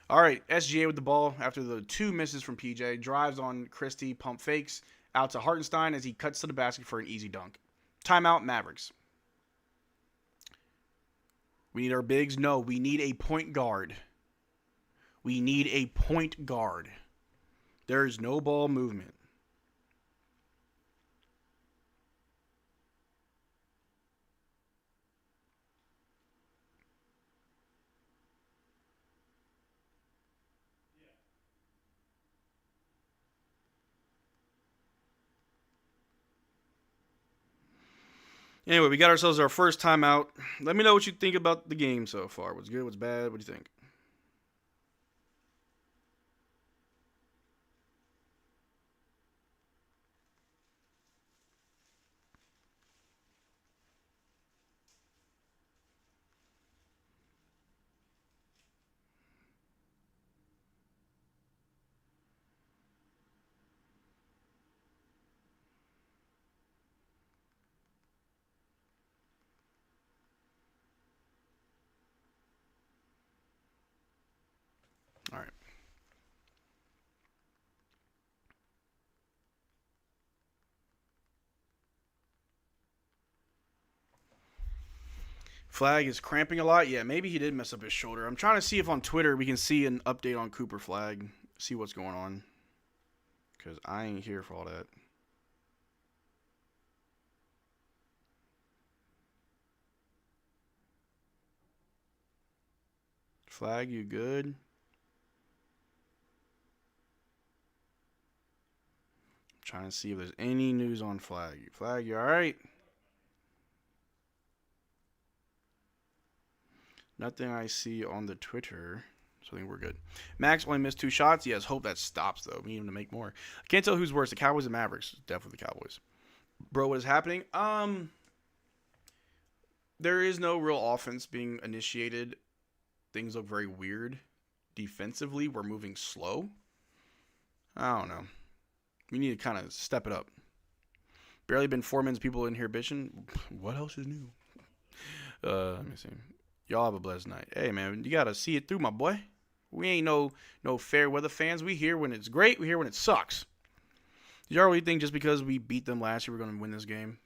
Speaker 2: All right. SGA with the ball after the 2 misses from PJ. Drives on Christie. Pump fakes. Out to Hartenstein as he cuts to the basket for an easy dunk. Timeout, Mavericks. We need our bigs? No, we need a point guard. We need a point guard. There is no ball movement. Anyway, we got ourselves our first timeout. Let me know what you think about the game so far. What's good? What's bad? What do you think? All right. Flagg is cramping a lot. Yeah, maybe he did mess up his shoulder. I'm trying to see if on Twitter we can see an update on Cooper Flagg. See what's going on. Because I ain't here for all that. Flagg, you good? Trying to see if there's any news on Flagg. Flagg, you all right? Nothing I see on the Twitter. So I think we're good. Max only missed 2 shots. Yes, hope that stops, though. We need him to make more. I can't tell who's worse, the Cowboys or Mavericks. Definitely the Cowboys. Bro, what is happening? There is no real offense being initiated. Things look very weird. Defensively, we're moving slow. I don't know. We need to kind of step it up. Barely been 4 minutes, people in here bitching. What else is new? Let me see. Y'all have a blessed night. Hey, man, you got to see it through, my boy. We ain't no fair weather fans. We here when it's great. We here when it sucks. Did y'all really think just because we beat them last year we're going to win this game?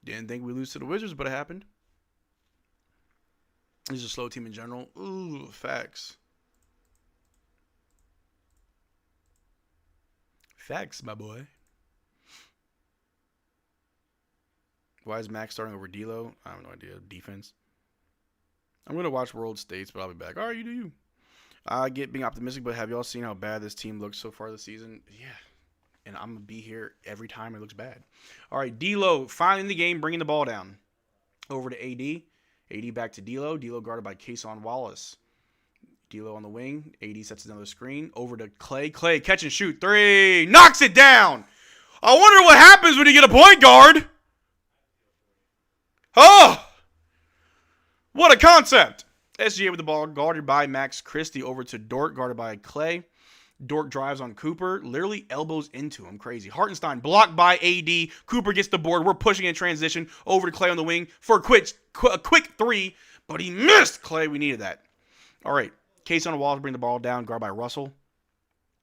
Speaker 2: Didn't think we lose to the Wizards, but it happened. This is a slow team in general. Ooh, facts. Facts, my boy. Why is Max starting over D'Lo? I have no idea. Defense. I'm going to watch World States, but I'll be back. All right, you do you. I get being optimistic, but have y'all seen how bad this team looks so far this season? Yeah. And I'm going to be here every time it looks bad. All right, D'Lo finally in the game, bringing the ball down. Over to AD. AD back to D'Lo. D'Lo guarded by Cason Wallace. D'Lo on the wing. AD sets another screen. Over to Clay. Clay, catch and shoot. 3. Knocks it down. I wonder what happens when you get a point guard. Oh! What a concept. SGA with the ball, guarded by Max Christie. Over to Dort, guarded by Clay. Dort drives on Cooper. Literally elbows into him. Crazy. Hartenstein blocked by AD. Cooper gets the board. We're pushing in transition. Over to Clay on the wing for a quick 3. But he missed. Clay, we needed that. All right. Case on the wall to bring the ball down. Guarded by Russell.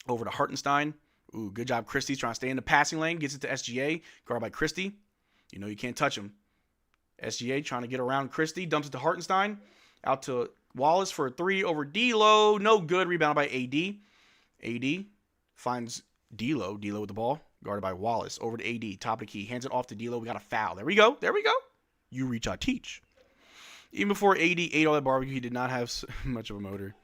Speaker 2: Over to Hartenstein. Ooh, good job. Christie's trying to stay in the passing lane. Gets it to SGA. Guarded by Christie. You know you can't touch him. SGA trying to get around Christie. Dumps it to Hartenstein. Out to Wallace for a 3 over D'Lo. No good. Rebounded by AD. AD finds D'Lo. D'Lo with the ball. Guarded by Wallace. Over to AD. Top of the key. Hands it off to D'Lo. We got a foul. There we go. There we go. You reach, I teach. Even before AD ate all that barbecue, he did not have much of a motor.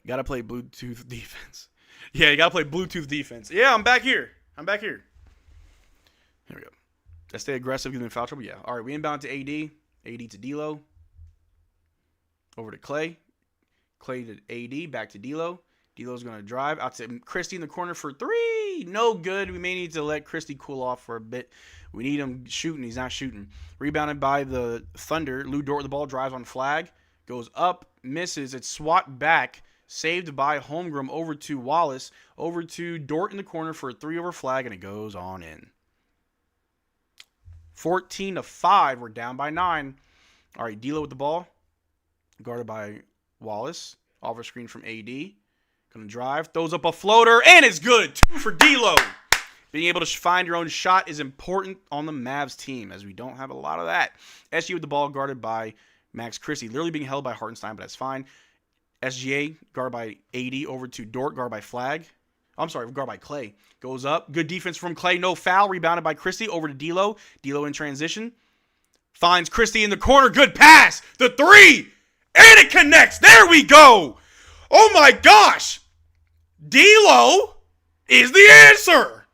Speaker 2: Got to play Bluetooth defense. Yeah, you got to play Bluetooth defense. Yeah, I'm back here. Here we go. I stay aggressive, give them foul trouble. Yeah. All right, we inbound to AD. AD to D'Lo. Over to Clay. Clay to AD. Back to D'Lo. D'Lo's going to drive. Out to Christie in the corner for 3. No good. We may need to let Christie cool off for a bit. We need him shooting. He's not shooting. Rebounded by the Thunder. Lou Dort with the ball. Drives on Flagg. Goes up. Misses. It's swat back. Saved by Holmgren. Over to Wallace. Over to Dort in the corner for a 3 over Flagg. And it goes on in. 14-5. We're down by 9. All right, D'Lo with the ball. Guarded by Wallace. Off a screen from AD. Going to drive. Throws up a floater. And it's good. 2 for D'Lo. Being able to find your own shot is important on the Mavs team, as we don't have a lot of that. SGA with the ball, guarded by Max Christie. Literally being held by Hartenstein, but that's fine. SGA, guarded by AD, over to Dort, guarded by Flagg. I'm sorry, guarded by Clay. Goes up. Good defense from Clay. No foul. Rebounded by Christie. Over to D'Lo. D'Lo in transition. Finds Christie in the corner. Good pass. The 3. And it connects. There we go. Oh my gosh. D'Lo is the answer.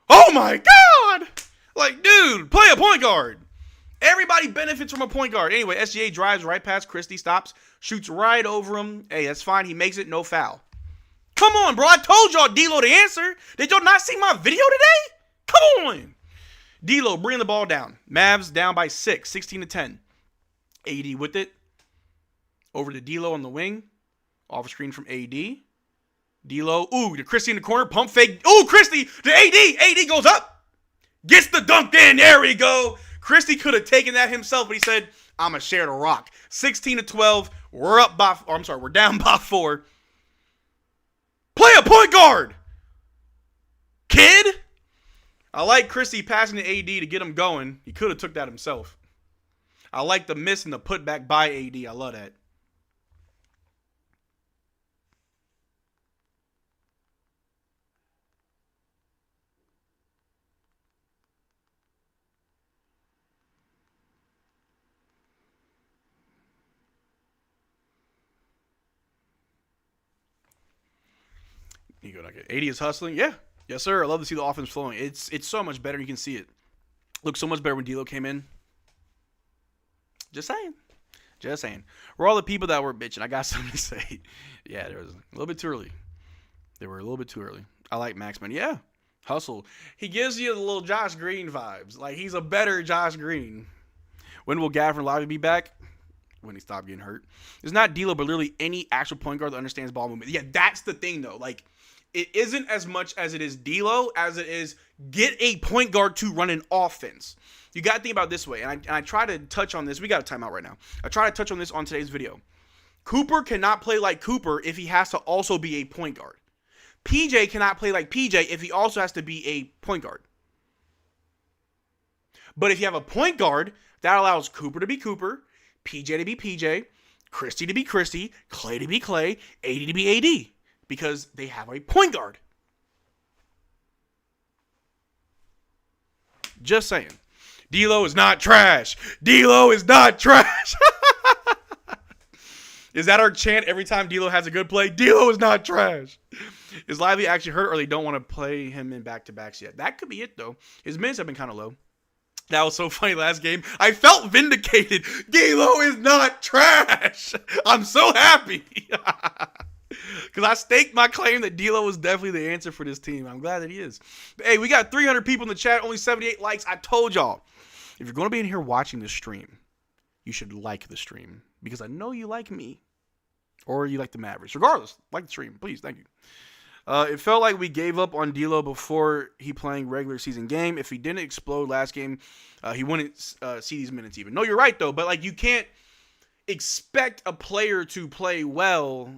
Speaker 2: Oh my God. Like, dude, play a point guard. Everybody benefits from a point guard. Anyway, SGA drives right past Christie, stops, shoots right over him. Hey, that's fine. He makes it, no foul. Come on, bro. I told y'all D'Lo the answer. Did y'all not see my video today? Come on. D'Lo bringing the ball down. Mavs down by 6, 16-10. AD with it. Over to D'Lo on the wing. Off a screen from AD. D'Lo. Ooh, to Christie in the corner. Pump fake. Ooh, Christie to AD. AD goes up. Gets the dunk in. There we go. Christie could have taken that himself, but he said, I'm going to share the rock. 16-12. We're up by, or I'm sorry, we're down by 4. Play a point guard, kid. I like Christie passing to AD to get him going. He could have took that himself. I like the miss and the putback by AD. I love that. You go like 80 is hustling. Yeah. Yes, sir. I love to see the offense flowing. It's so much better. You can see it. Looks so much better when D'Lo came in. Just saying. Just saying. We're all the people that were bitching. I got something to say. Yeah, there was a little bit too early. They were a little bit too early. I like Max, man. Yeah. Hustle. He gives you the little Josh Green vibes. Like, he's a better Josh Green. When will Gafford and Lively be back? When he stopped getting hurt. It's not D'Lo, but literally any actual point guard that understands ball movement. Yeah, that's the thing, though. Like, it isn't as much as it is D'Lo as it is get a point guard to run an offense. You got to think about it this way, and I try to touch on this. We got a timeout right now. I try to touch on this on today's video. Cooper cannot play like Cooper if he has to also be a point guard. PJ cannot play like PJ if he also has to be a point guard. But if you have a point guard, that allows Cooper to be Cooper, PJ to be PJ, Christie to be Christie, Clay to be Clay, AD to be AD. Because they have a point guard. Just saying. D'Lo is not trash. D'Lo is not trash. Is that our chant every time D'Lo has a good play? D'Lo is not trash. Is Lively actually hurt, or they don't want to play him in back-to-backs yet? That could be it, though. His minutes have been kind of low. That was so funny last game. I felt vindicated. D'Lo is not trash. I'm so happy. Because I staked my claim that D'Lo was definitely the answer for this team. I'm glad that he is. But hey, we got 300 people in the chat, only 78 likes. I told y'all, if you're going to be in here watching this stream, you should like the stream. Because I know you like me. Or you like the Mavericks. Regardless, like the stream. Please, thank you. It felt like we gave up on D'Lo before he playing regular season game. If he didn't explode last game, he wouldn't see these minutes even. No, you're right, though. But like, you can't expect a player to play well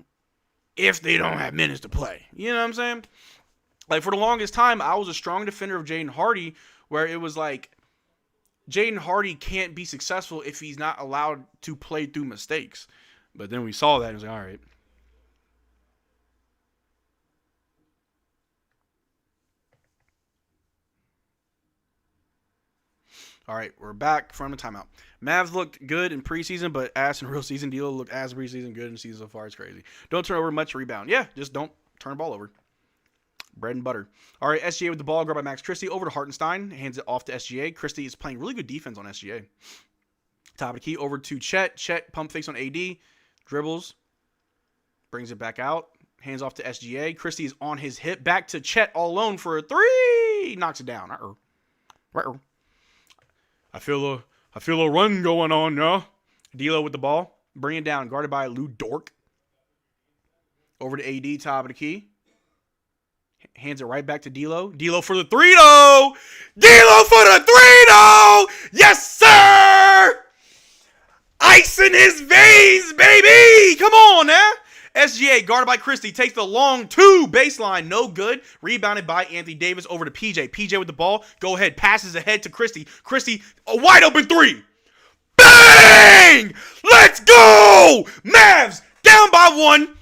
Speaker 2: if they don't have minutes to play. You know what I'm saying? Like, for the longest time, I was a strong defender of Jaden Hardy, where it was like, Jaden Hardy can't be successful if he's not allowed to play through mistakes. But then we saw that, and it was like, all right. All right, we're back from the timeout. Mavs looked good in preseason, but ass in real season. D'Lo looked as preseason, good in season so far. It's crazy. Don't turn over much, rebound. Yeah, just don't turn the ball over. Bread and butter. All right, SGA with the ball, grabbed by Max Christie. Over to Hartenstein. Hands it off to SGA. Christie is playing really good defense on SGA. Top of the key. Over to Chet. Chet pump fakes on AD. Dribbles. Brings it back out. Hands off to SGA. Christie is on his hip. Back to Chet all alone for a 3. Knocks it down. I feel a run going on, yeah. D'Lo with the ball. Bring it down. Guarded by Lou Dort. Over to AD, top of the key. Hands it right back to D'Lo. D'Lo for the 3, though. D'Lo for the 3-0. Yes, sir. Ice in his veins, baby. Come on, now. SGA guarded by Christie takes the long 2 baseline, no good. Rebounded by Anthony Davis over to PJ. PJ with the ball, go ahead, passes ahead to Christie. Christie, a wide open 3. Bang! Let's go! Mavs down by 1.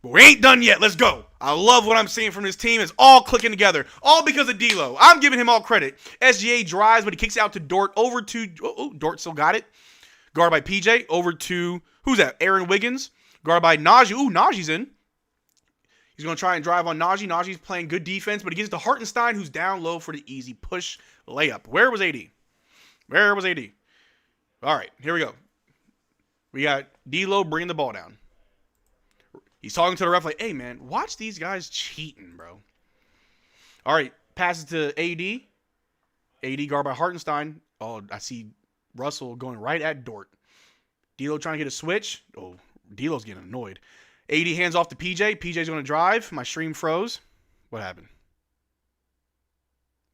Speaker 2: But we ain't done yet. Let's go. I love what I'm seeing from this team. It's all clicking together. All because of D'Lo. I'm giving him all credit. SGA drives, but he kicks out to Dort. Over to... Dort still got it. Guarded by PJ. Over to... Who's that? Aaron Wiggins. Guarded by Najee. Ooh, Najee's in. He's going to try and drive on Najee. Najee's playing good defense, but he gets to Hartenstein, who's down low for the easy push layup. Where was AD? Where was AD? All right, here we go. We got D'Lo bringing the ball down. He's talking to the ref like, hey, man, watch these guys cheating, bro. All right, passes to AD. AD guarded by Hartenstein. Oh, I see Russell going right at Dort. D'Lo trying to get a switch. Oh, D'Lo's getting annoyed. AD hands off to PJ. PJ's going to drive. My stream froze. What happened?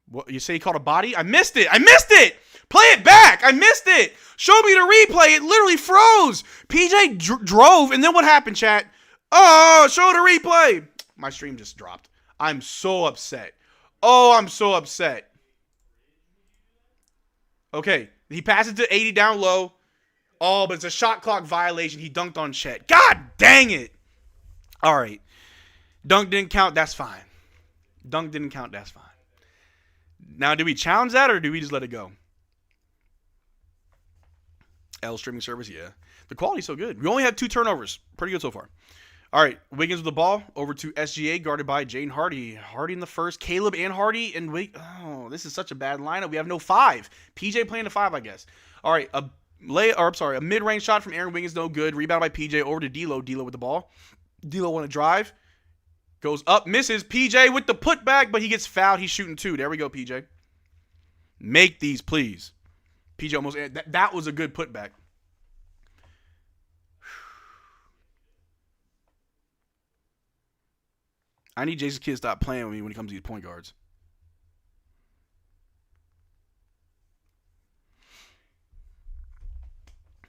Speaker 2: What, you say he caught a body? I missed it. I missed it. Play it back. I missed it. Show me the replay. It literally froze. PJ drove, and then what happened, chat? Oh, show the replay. My stream just dropped. I'm so upset. Oh, I'm so upset. Okay, he passes to 80 down low. Oh, but it's a shot clock violation. He dunked on Chet. God dang it. All right. Dunk didn't count. That's fine. Dunk didn't count. That's fine. Now, do we challenge that or do we just let it go? L streaming service, yeah. The quality's so good. We only have 2 turnovers. Pretty good so far. All right, Wiggins with the ball over to SGA, guarded by Jaden Hardy. Hardy in the first, Caleb and Hardy, and oh, this is such a bad lineup. We have no 5. PJ playing the 5, I guess. All right, a mid-range shot from Aaron Wiggins, no good. Rebound by PJ over to D'Lo. D'Lo with the ball. D'Lo want to drive. Goes up, misses. PJ with the putback, but he gets fouled. He's shooting 2. There we go, PJ. Make these, please. PJ almost... That was a good putback. I need Jason Kidd to stop playing with me when it comes to these point guards.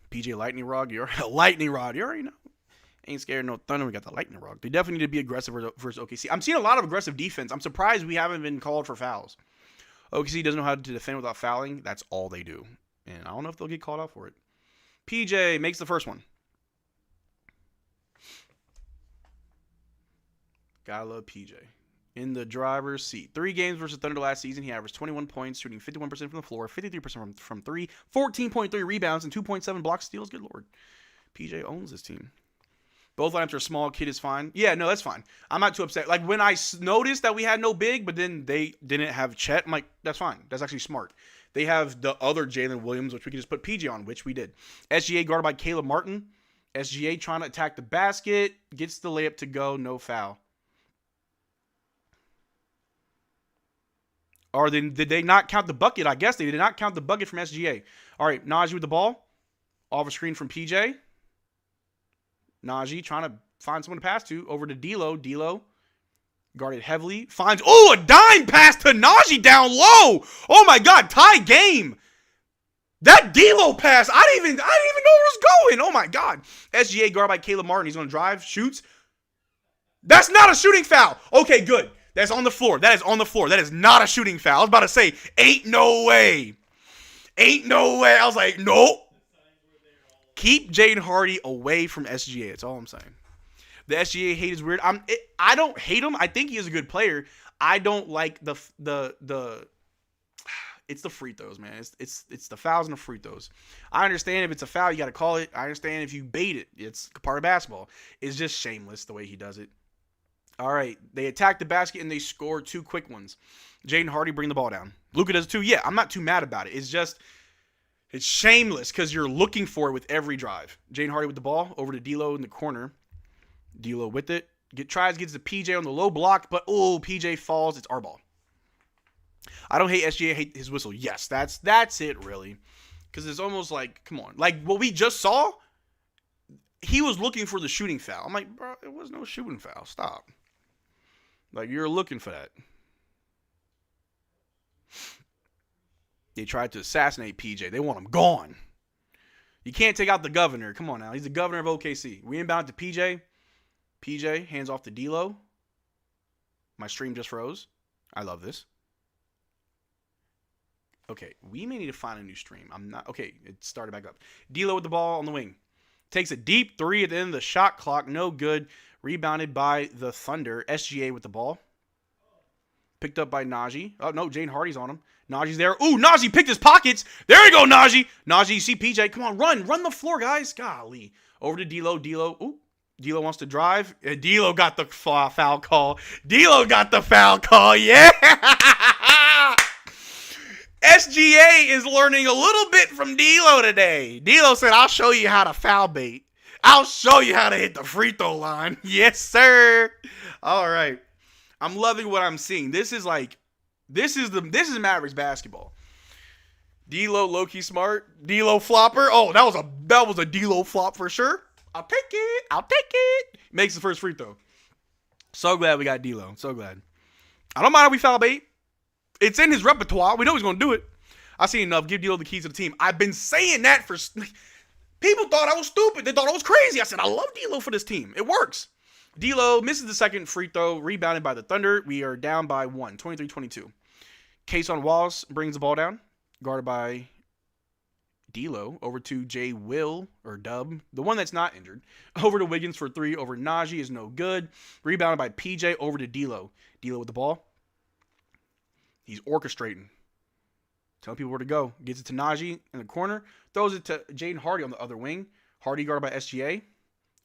Speaker 2: PJ Lightning Rod. You're a Lightning Rod. You already know. Ain't scared of no thunder. We got the Lightning Rod. They definitely need to be aggressive versus OKC. I'm seeing a lot of aggressive defense. I'm surprised we haven't been called for fouls. OKC doesn't know how to defend without fouling. That's all they do. And I don't know if they'll get called out for it. PJ makes the first one. Gotta love PJ. In the driver's seat. 3 games versus Thunder last season. He averaged 21 points, shooting 51% from the floor, 53% from 3, 14.3 rebounds, and 2.7 block steals. Good lord. PJ owns this team. Both lineups are small. Kid is fine. Yeah, no, that's fine. I'm not too upset. Like, when I noticed that we had no big, but then they didn't have Chet, I'm like, that's fine. That's actually smart. They have the other Jalen Williams, which we can just put PJ on, which we did. SGA guarded by Caleb Martin. SGA trying to attack the basket. Gets the layup to go. No foul. Or then did they not count the bucket? I guess they did not count the bucket from SGA. All right, Najee with the ball. Off a screen from PJ. Najee trying to find someone to pass to. Over to D'Lo. D'Lo guarded heavily. Finds, a dime pass to Najee down low. Oh my God, tie game. That D'Lo pass, I didn't even know where it was going. Oh my God. SGA guarded by Caleb Martin. He's going to drive, shoots. That's not a shooting foul. Okay, good. That's on the floor. That is on the floor. That is not a shooting foul. I was about to say, ain't no way. Ain't no way. I was like, nope. Keep Jaden Hardy away from SGA. That's all I'm saying. The SGA hate is weird. I don't hate him. I think he is a good player. I don't like the it's the free throws, man. It's the fouls and the free throws. I understand if it's a foul, you got to call it. I understand if you bait it. It's part of basketball. It's just shameless the way he does it. All right, they attack the basket and they score 2 quick ones. Jaden Hardy bring the ball down. Luka does too. Yeah, I'm not too mad about it. It's shameless because you're looking for it with every drive. Jaden Hardy with the ball over to D'Lo in the corner. D'Lo with it. Gets the PJ on the low block, but PJ falls. It's our ball. I don't hate SGA. I hate his whistle. Yes, that's it really, because it's almost like, come on, like what we just saw. He was looking for the shooting foul. I'm like, bro, it was no shooting foul. Stop. Like, you're looking for that. They tried to assassinate PJ. They want him gone. You can't take out the governor. Come on now. He's the governor of OKC. We inbound to PJ. PJ hands off to D'Lo. My stream just froze. I love this. Okay, we may need to find a new stream. I'm not. Okay, it started back up. D'Lo with the ball on the wing. Takes a deep three at the end of the shot clock. No good. Rebounded by the Thunder. SGA with the ball. Picked up by Najee. Oh, no, Jane Hardy's on him. Najee's there. Ooh, Najee picked his pockets. There you go, Najee. Najee, you see PJ. Come on, run. Run the floor, guys. Golly. Over to D'Lo. D'Lo. Ooh. D'Lo wants to drive. D'Lo got the foul call. D'Lo got the foul call. Yeah. SGA is learning a little bit from D'Lo today. D'Lo said, I'll show you how to foul bait. I'll show you how to hit the free throw line. Yes, sir. All right. I'm loving what I'm seeing. This is Mavericks basketball. D'Lo low-key smart. D'Lo flopper. Oh, that was a D'Lo flop for sure. I'll take it. Makes the first free throw. So glad we got D'Lo. So glad. I don't mind if we foul bait. It's in his repertoire. We know he's going to do it. I seen enough. Give D'Lo the keys to the team. I've been saying that for... People thought I was stupid. They thought I was crazy. I said, I love D'Lo for this team. It works. D'Lo misses the second free throw. Rebounded by the Thunder. We are down by 23-22. Case on Walls brings the ball down. Guarded by D'Lo. Over to J. Will, or Dub. The one that's not injured. Over to Wiggins for three. Over Najee is no good. Rebounded by PJ. Over to D'Lo. D'Lo with the ball. He's orchestrating. Telling people where to go. Gets it to Najee in the corner. Throws it to Jaden Hardy on the other wing. Hardy guarded by SGA.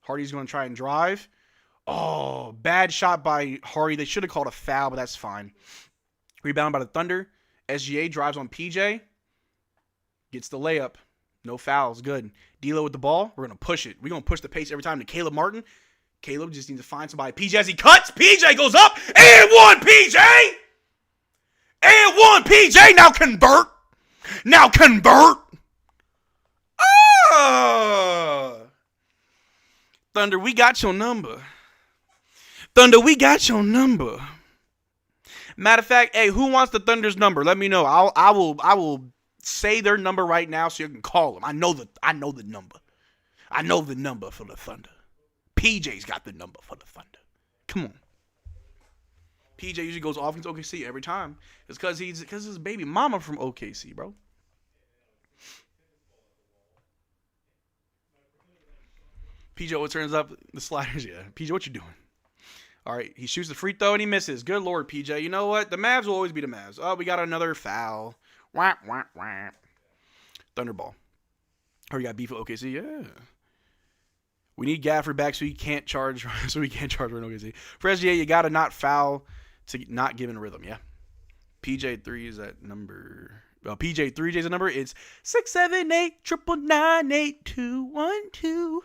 Speaker 2: Hardy's going to try and drive. Oh, bad shot by Hardy. They should have called a foul, but that's fine. Rebounded by the Thunder. SGA drives on PJ. Gets the layup. No fouls. Good. D'Lo with the ball. We're going to push it. We're going to push the pace every time to Caleb Martin. Caleb just needs to find somebody. PJ as he cuts. PJ goes up. And one, PJ! And one, PJ. Now convert. Thunder, we got your number. Matter of fact, hey, who wants the Thunder's number? Let me know. I will say their number right now so you can call them. I know the number. I know the number for the Thunder. PJ's got the number for the Thunder. Come on. PJ usually goes off against OKC every time. It's because his baby mama from OKC, bro. PJ always turns up the sliders. Yeah. PJ, what you doing? All right. He shoots the free throw and he misses. Good Lord, PJ. You know what? The Mavs will always be the Mavs. Oh, we got another foul. Wah, wah, wah. Thunderball. Oh, you got beef with OKC? Yeah. We need Gafford back so he can't charge. Run OKC. For SGA, you got to not foul to not give in rhythm. Yeah. PJ3 is that number. Well, PJ3J is the number. It's 678-999-8212.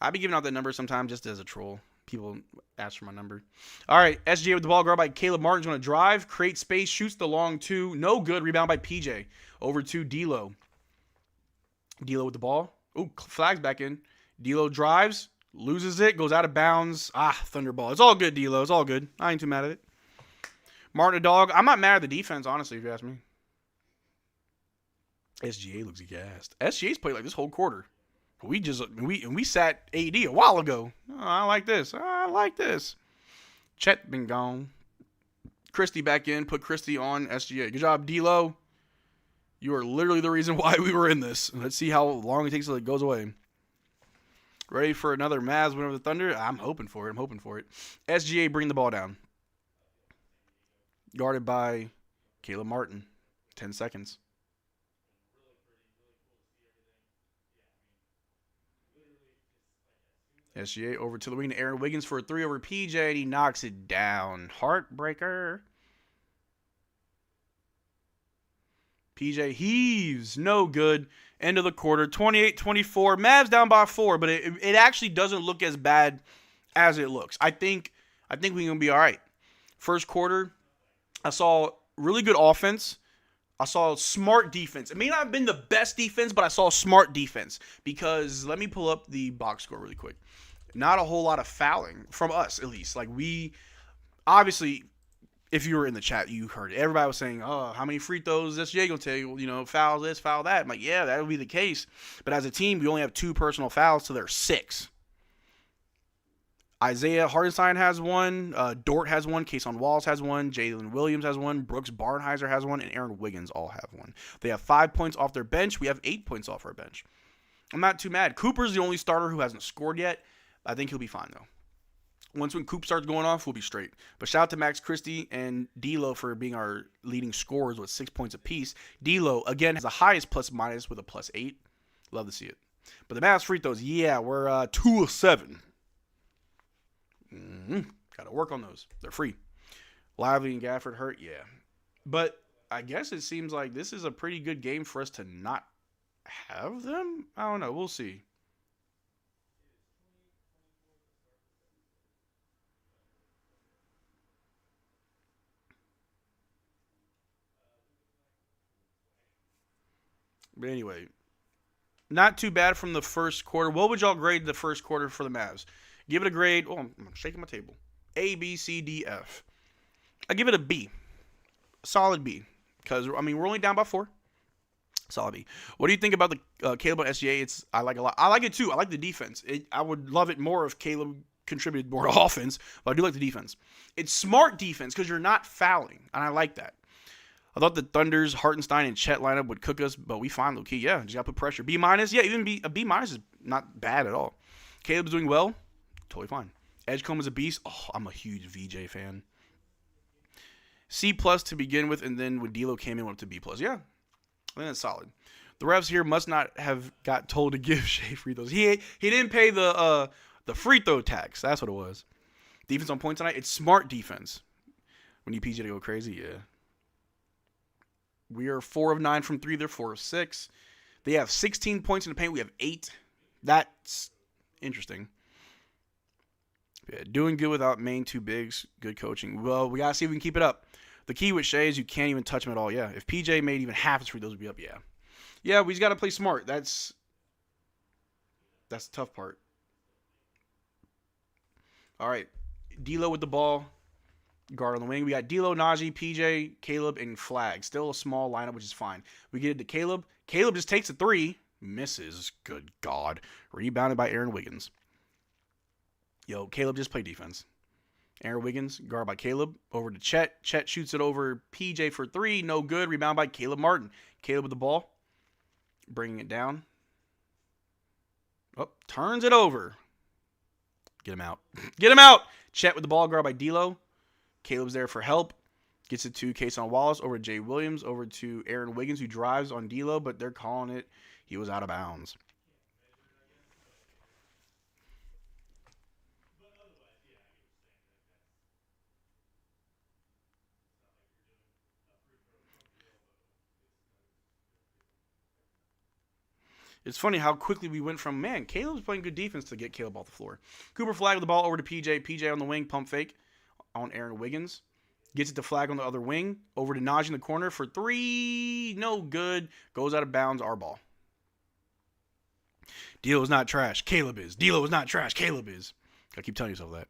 Speaker 2: I be giving out that number sometimes just as a troll. People ask for my number. All right, SGA with the ball, guard by Caleb Martin's going to drive, create space, shoots the long two. No good. Rebound by PJ. Over to D'Lo. D'Lo with the ball. Ooh, Flagg's back in. D'Lo drives, loses it, goes out of bounds. Thunderball. It's all good, D'Lo. It's all good. I ain't too mad at it. Martin a dog. I'm not mad at the defense, honestly, if you ask me. SGA looks gassed. SGA's played like this whole quarter. We sat AD a while ago. Oh, I like this. Chet been gone. Christie back in. Put Christie on SGA. Good job, D'Lo. You are literally the reason why we were in this. Let's see how long it takes till it goes away. Ready for another Mavs win over the Thunder? I'm hoping for it. SGA bring the ball down. Guarded by Caleb Martin. 10 seconds. SGA over to the wing to Aaron Wiggins for a three over PJ, and he knocks it down. Heartbreaker. PJ heaves. No good. End of the quarter. 28-24. Mavs down by 4, but it actually doesn't look as bad as it looks. I think we're going to be all right. First quarter, I saw really good offense. I saw smart defense. It may not have been the best defense, but I saw smart defense. Because, let me pull up the box score really quick. Not a whole lot of fouling, from us at least. Like, we, obviously, If you were in the chat, you heard it. Everybody was saying, oh, how many free throws is SJ going to take? You know, foul this, foul that. I'm like, yeah, that would be the case. But as a team, we only have 2 personal fouls, so there's 6. Isaiah Hartenstein has 1. Dort has 1. Kason Wallace has 1. Jalen Williams has 1. Brooks Barnheiser has 1. And Aaron Wiggins all have 1. They have 5 points off their bench. We have 8 points off our bench. I'm not too mad. Cooper's the only starter who hasn't scored yet. I think he'll be fine, though. Once when Coop starts going off, we'll be straight. But shout out to Max Christie and D'Lo for being our leading scorers with 6 points apiece. D'Lo, again, has the highest plus-minus with a +8. Love to see it. But the Mavs free throws, yeah, we're 2 of 7. Got to work on those. They're free. Lively and Gafford hurt, yeah. But I guess it seems like this is a pretty good game for us to not have them. I don't know. We'll see. But anyway, not too bad from the first quarter. What would y'all grade the first quarter for the Mavs? Give it a grade. Oh, I'm shaking my table. A, B, C, D, F. I give it a B. A solid B. Because, I mean, we're only down by 4. Solid B. What do you think about the Caleb on SGA? I like it a lot. I like it too. I like the defense. I would love it more if Caleb contributed more to offense, but I do like the defense. It's smart defense because you're not fouling, and I like that. I thought the Thunder's Hartenstein and Chet lineup would cook us, but we fine, low-key. Yeah, just got to put pressure. B-, yeah, even a B- is not bad at all. Caleb's doing well. Totally fine. Edgecombe is a beast. Oh, I'm a huge VJ fan. C+ to begin with, and then when D'Lo came in, went up to B+. Yeah, I think that's solid. The refs here must not have got told to give Shai free throws. He didn't pay the free throw tax. That's what it was. Defense on point tonight. It's smart defense. When you PJ to go crazy, yeah. We are 4 of 9 from 3. They're 4 of 6. They have 16 points in the paint. We have 8. That's interesting. Yeah, doing good without main 2 bigs. Good coaching. Well, we got to see if we can keep it up. The key with Shai is you can't even touch him at all. Yeah, if PJ made even half his free throws, would be up. Yeah. Yeah, we just got to play smart. That's the tough part. All right. D'Lo with the ball. Guard on the wing. We got D'Lo, Najee, PJ, Caleb, and Flagg. Still a small lineup, which is fine. We get it to Caleb. Caleb just takes a 3. Misses. Good God. Rebounded by Aaron Wiggins. Yo, Caleb just played defense. Aaron Wiggins, guard by Caleb. Over to Chet. Chet shoots it over PJ for 3. No good. Rebound by Caleb Martin. Caleb with the ball. Bringing it down. Oh, turns it over. Get him out. Get him out. Chet with the ball, guard by D'Lo. Caleb's there for help. Gets it to Kason Wallace. Over to Jay Williams. Over to Aaron Wiggins, who drives on D'Lo, but they're calling it. He was out of bounds. It's funny how quickly we went from, man, Caleb's playing good defense to get Caleb off the floor. Cooper Flagg with the ball over to PJ. PJ on the wing, pump fake on Aaron Wiggins. Gets it to Flagg on the other wing. Over to Najee in the corner for 3. No good. Goes out of bounds. Our ball. D'Lo is not trash. Caleb is. D'Lo is not trash. Caleb is. I keep telling yourself that.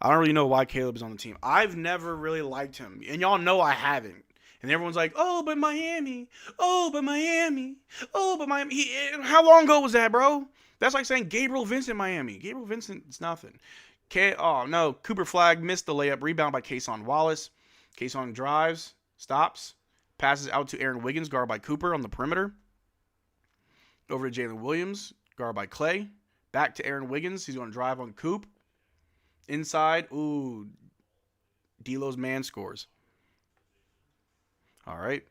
Speaker 2: I don't really know why Caleb is on the team. I've never really liked him. And y'all know I haven't. And everyone's like, oh, but Miami. Oh, but Miami. Oh, but Miami. How long ago was that, bro? That's like saying Gabriel Vincent, Miami. Gabriel Vincent, it's nothing. Oh, no. Cooper Flagg missed the layup. Rebound by Kason Wallace. Kason drives. Stops. Passes out to Aaron Wiggins, guard by Cooper on the perimeter. Over to Jalen Williams, guard by Clay. Back to Aaron Wiggins. He's going to drive on Coop. Inside. Ooh. D'Lo's man scores. All right.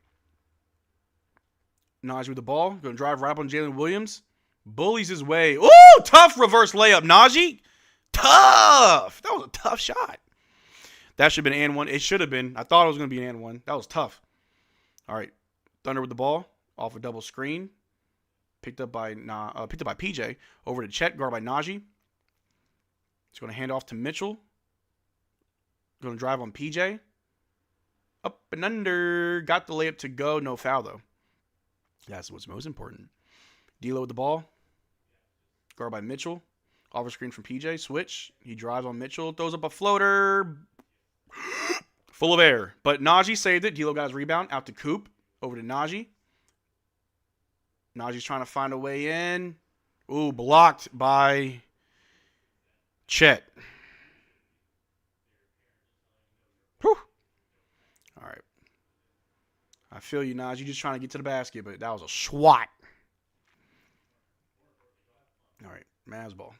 Speaker 2: Najee with the ball. Going to drive right up on Jalen Williams. Bullies his way. Ooh, tough reverse layup. Najee. Tough. That was a tough shot. That should have been an and one. It should have been. I thought it was going to be an and one. That was tough. All right. Thunder with the ball. Off a double screen. Picked up by PJ. Over to Chet. Guard by Najee. He's going to hand off to Mitchell. Going to drive on PJ. Up and under. Got the layup to go. No foul, though. That's what's most important. D'Lo with the ball. Guard by Mitchell. Off a screen from PJ. Switch. He drives on Mitchell. Throws up a floater. Full of air. But Najee saved it. D'Lo got his rebound. Out to Coop. Over to Najee. Najee's trying to find a way in. Ooh, blocked by Chet. Whew. All right. I feel you, Najee. Just trying to get to the basket, but that was a swat. All right. Mavs ball.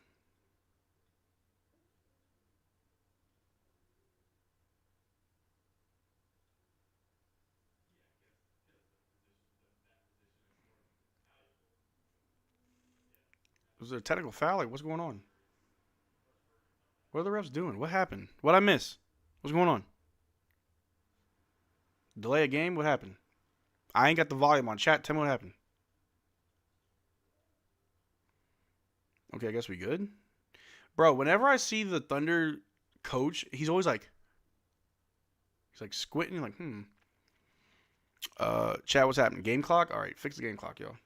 Speaker 2: Was there a technical foul? Like, what's going on? What are the refs doing? What happened? What'd I miss? What's going on? Delay a game? What happened? I ain't got the volume on. Chat, tell me what happened. Okay, I guess we good. Bro, whenever I see the Thunder coach, he's always like, squinting, like, Chat, what's happening? Game clock? All right, fix the game clock, y'all.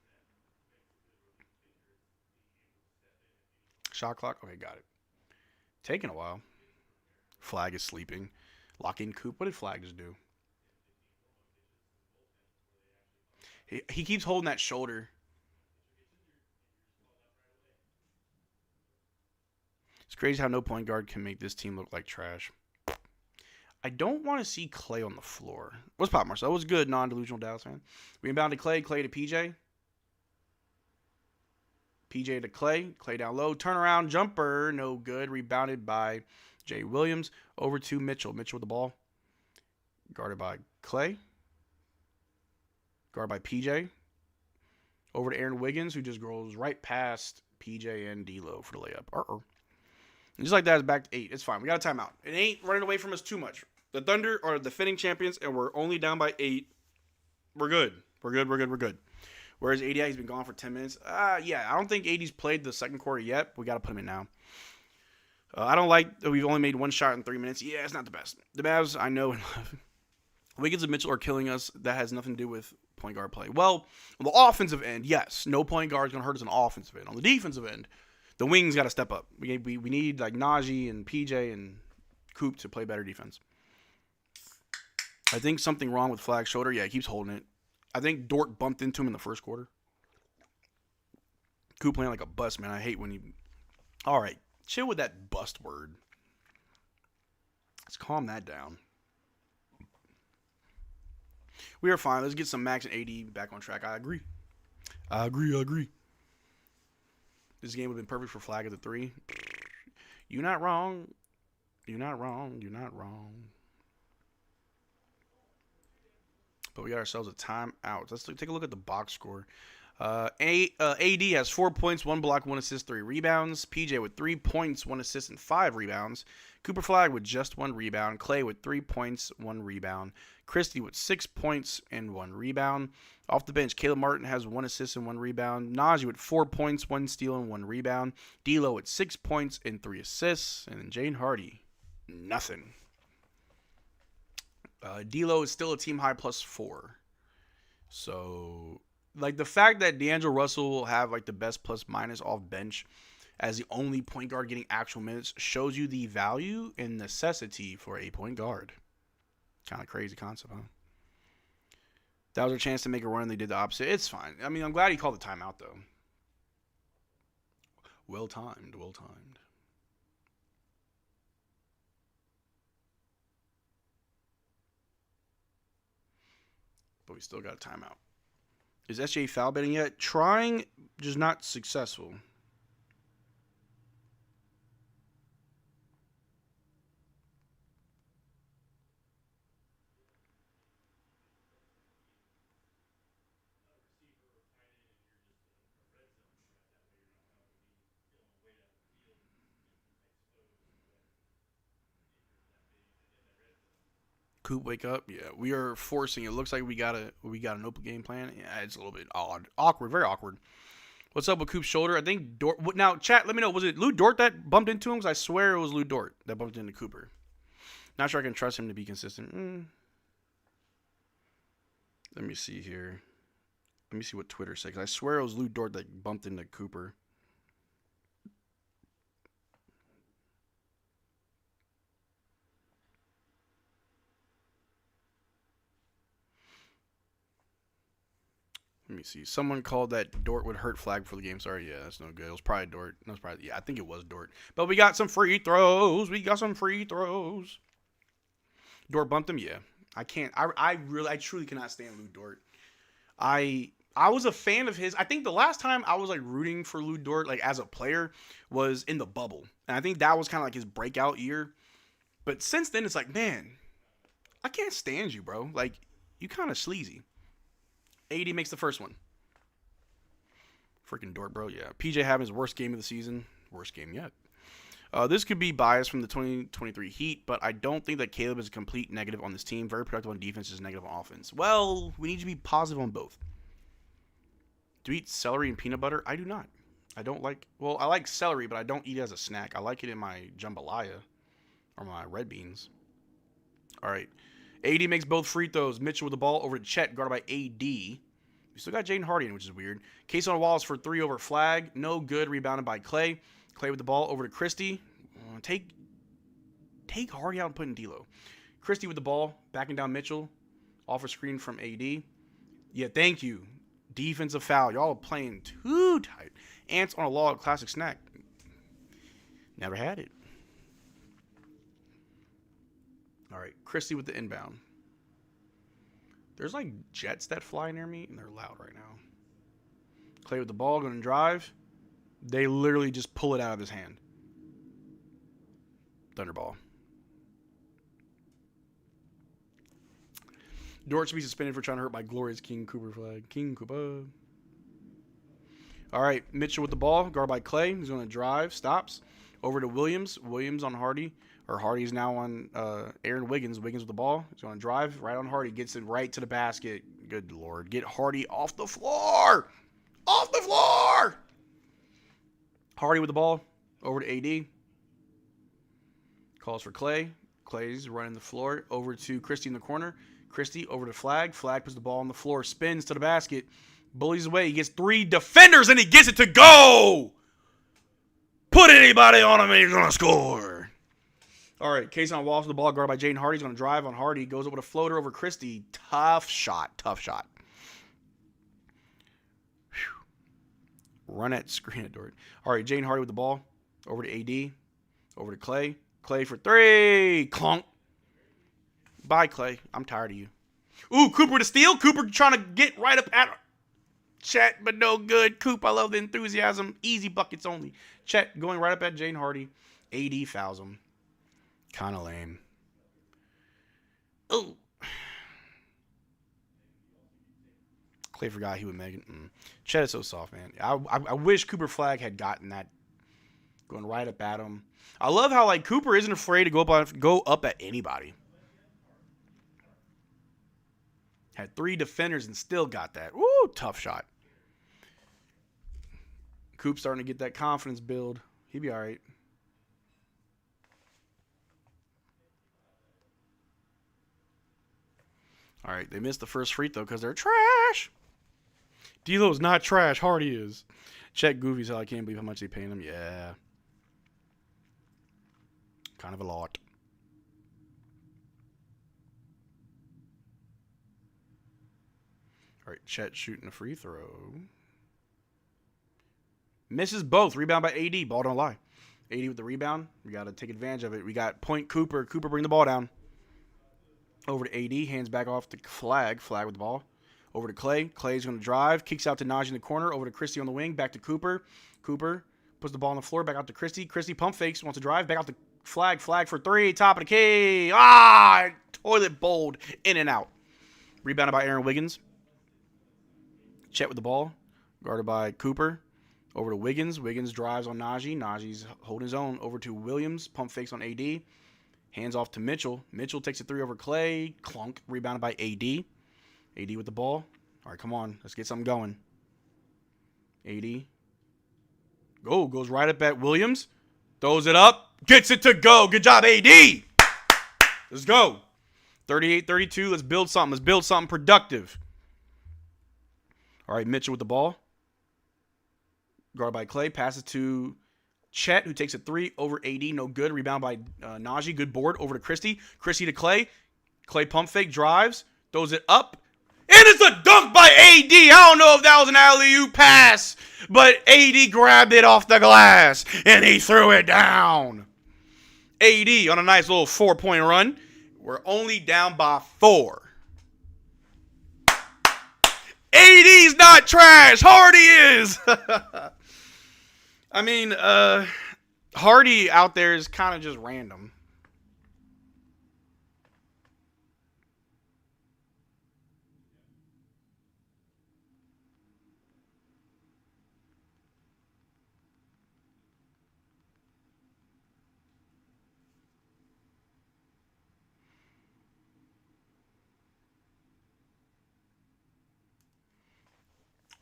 Speaker 2: Shot clock? Okay, got it. Taking a while. Flagg is sleeping. Lock in Coop. What did Flagg just do? He keeps holding that shoulder. It's crazy how no point guard can make this team look like trash. I don't want to see Clay on the floor. What's pop, Marcel? What's good, non-delusional Dallas fan? Rebound to Clay. Clay to PJ. PJ to Clay. Clay down low. Turnaround jumper. No good. Rebounded by Jay Williams. Over to Mitchell. Mitchell with the ball. Guarded by Clay. Guarded by PJ. Over to Aaron Wiggins, who just goes right past PJ and D'Lo for the layup. Just like that, it's back to 8. It's fine. We got a timeout. It ain't running away from us too much. The Thunder are the defending champions, and we're only down by 8. We're good. We're good. Whereas AD, he's been gone for 10 minutes. Yeah, I don't think AD's played the second quarter yet. But we got to put him in now. I don't like that we've only made one shot in 3 minutes. Yeah, it's not the best. The Mavs, I know, Wiggins and Mitchell are killing us. That has nothing to do with point guard play. Well, on the offensive end, yes, no point guard is going to hurt us on the offensive end. On the defensive end, the wings got to step up. We need like Najee and PJ and Coop to play better defense. I think something wrong with Flagg's shoulder. Yeah, he keeps holding it. I think Dort bumped into him in the first quarter. Coop playing like a bust, man. I hate when you... All right, chill with that bust word. Let's calm that down. We are fine. Let's get some Max and AD back on track. I agree. This game would have been perfect for Flagg at the 3. You're not wrong. But we got ourselves a timeout. Let's take a look at the box score. AD has 4 points, 1 block, 1 assist, 3 rebounds. PJ with 3 points, 1 assist, and 5 rebounds. Cooper Flagg with just 1 rebound. Clay with 3 points, 1 rebound. Christie with 6 points and 1 rebound. Off the bench, Caleb Martin has 1 assist and 1 rebound. Najee with 4 points, 1 steal, and 1 rebound. D'Lo with 6 points and 3 assists. And then Jane Hardy, nothing. D'Lo is still a team high +4. So, like, the fact that D'Angelo Russell will have, like, the best plus-minus off bench as the only point guard getting actual minutes shows you the value and necessity for a point guard. Kind of crazy concept, huh? That was their chance to make a run, and they did the opposite. It's fine. I mean, I'm glad he called the timeout, though. Well timed. But we still got a timeout. Is SJ foul betting yet? Trying, just not successful. Coop, wake up. Yeah, we are forcing. It looks like we got an open game plan. Yeah, it's a little bit awkward, very awkward. What's up with Coop's shoulder? I think Dort. Now, chat, let me know. Was it Lou Dort that bumped into him? Because I swear it was Lou Dort that bumped into Cooper. Not sure I can trust him to be consistent. Let me see here. Let me see what Twitter said. Because I swear it was Lou Dort that bumped into Cooper. Let me see. Someone called that Dort would hurt Flagg for the game. Sorry, yeah, that's no good. It was probably Dort. No, it was probably, yeah, I think it was Dort. But we got some free throws. Dort bumped him, yeah. I can't. I truly cannot stand Lou Dort. I was a fan of his. I think the last time I was like rooting for Lou Dort, like as a player, was in the bubble, and I think that was kind of like his breakout year. But since then, it's like, man, I can't stand you, bro. Like, you kind of sleazy. AD makes the first one. Freaking Dort, bro. Yeah. PJ having his worst game of the season. Worst game yet. This could be biased from the 2023 Heat, but I don't think that Caleb is a complete negative on this team. Very productive on defense, just negative on offense. Well, we need to be positive on both. Do you eat celery and peanut butter? I do not. I don't like... Well, I like celery, but I don't eat it as a snack. I like it in my jambalaya or my red beans. All right. AD makes both free throws. Mitchell with the ball over to Chet, guarded by AD. We still got Jaden Hardy in, which is weird. Case on Wallace for 3 over Flagg. No good. Rebounded by Clay. Clay with the ball over to Christie. Take Hardy out and put in D'Lo. Christie with the ball. Backing down Mitchell. Off a screen from AD. Yeah, thank you. Defensive foul. Y'all are playing too tight. Ants on a log. Classic snack. Never had it. All right, Christie with the inbound. There's like jets that fly near me, and they're loud right now. Clay with the ball, going to drive. They literally just pull it out of his hand. Thunderball. Dort should be suspended for trying to hurt my glorious King Cooper Flagg. King Cooper. All right, Mitchell with the ball, guarded by Clay. He's going to drive, stops. Over to Williams. Williams on Hardy. Or Hardy's now on Aaron Wiggins. Wiggins with the ball. He's going to drive right on Hardy. Gets it right to the basket. Good Lord. Get Hardy off the floor. Off the floor. Hardy with the ball. Over to AD. Calls for Clay. Clay's running the floor. Over to Christie in the corner. Christie over to Flagg. Flagg puts the ball on the floor. Spins to the basket. Bullies away. He gets 3 defenders and he gets it to go. Put anybody on him and he's going to score. All right, Case on Wallace with the ball, guarded by Jaden Hardy. He's going to drive on Hardy. Goes up with a floater over Christie. Tough shot. Tough shot. Whew. Run at screen at Dort. All right, Jaden Hardy with the ball. Over to AD. Over to Clay. Clay for 3. Clunk. Bye, Clay. I'm tired of you. Ooh, Cooper to steal. Cooper trying to get right up at Chet, but no good. Coop, I love the enthusiasm. Easy buckets only. Chet going right up at Jaden Hardy. AD fouls him. Kind of lame. Oh. Clay forgot he would make it. Chet is so soft, man. I wish Cooper Flagg had gotten that. Going right up at him. I love how like Cooper isn't afraid to go up at anybody. Had 3 defenders and still got that. Woo, tough shot. Coop's starting to get that confidence build. He'll be all right. All right, they missed the first free throw because they're trash. D'Lo's not trash. Hardy is. Check Goofy's how I can't believe how much they paying him. Yeah. Kind of a lot. All right, Chet shooting a free throw. Misses both. Rebound by AD. Ball don't lie. AD with the rebound. We got to take advantage of it. We got point Cooper. Cooper bring the ball down. Over to AD. Hands back off to Flagg. Flagg with the ball. Over to Clay. Clay's going to drive. Kicks out to Najee in the corner. Over to Christie on the wing. Back to Cooper. Cooper puts the ball on the floor. Back out to Christie. Christie pump fakes. Wants to drive. Back out to Flagg. Flagg for 3. Top of the key. Toilet bowled. In and out. Rebounded by Aaron Wiggins. Chet with the ball. Guarded by Cooper. Over to Wiggins. Wiggins drives on Najee. Najee's holding his own. Over to Williams. Pump fakes on AD. Hands off to Mitchell. Mitchell takes a 3 over Clay. Clunk. Rebounded by AD. AD with the ball. All right, come on. Let's get something going. AD. Go. Goes right up at Williams. Throws it up. Gets it to go. Good job, AD. Let's go. 38-32. Let's build something. Let's build something productive. All right, Mitchell with the ball. Guarded by Clay. Passes to Chet, who takes a 3 over AD. No good. Rebound by Najee. Good board. Over to Christie. Christie to Clay. Clay pump fake. Drives. Throws it up. And it's a dunk by AD, I don't know if that was an alley-oop pass, but AD grabbed it off the glass, and he threw it down. AD on a nice little 4-point run. We're only down by 4. AD's not trash. Hardy is. I mean, Hardy out there is kind of just random.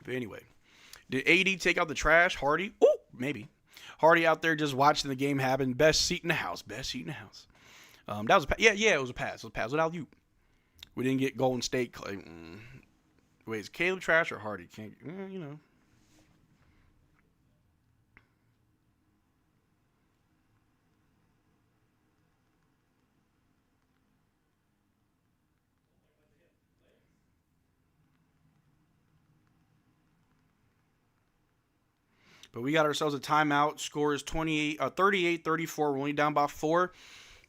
Speaker 2: But anyway, did AD take out the trash? Hardy? Ooh, maybe. Hardy out there just watching the game happen. Best seat in the house. Best seat in the house. That was a pass. Yeah, it was a pass. It was a pass without you. We didn't get Golden State. Wait, is Caleb trash or Hardy? Can't you know? But we got ourselves a timeout. Score is 38-34. We're only down by 4.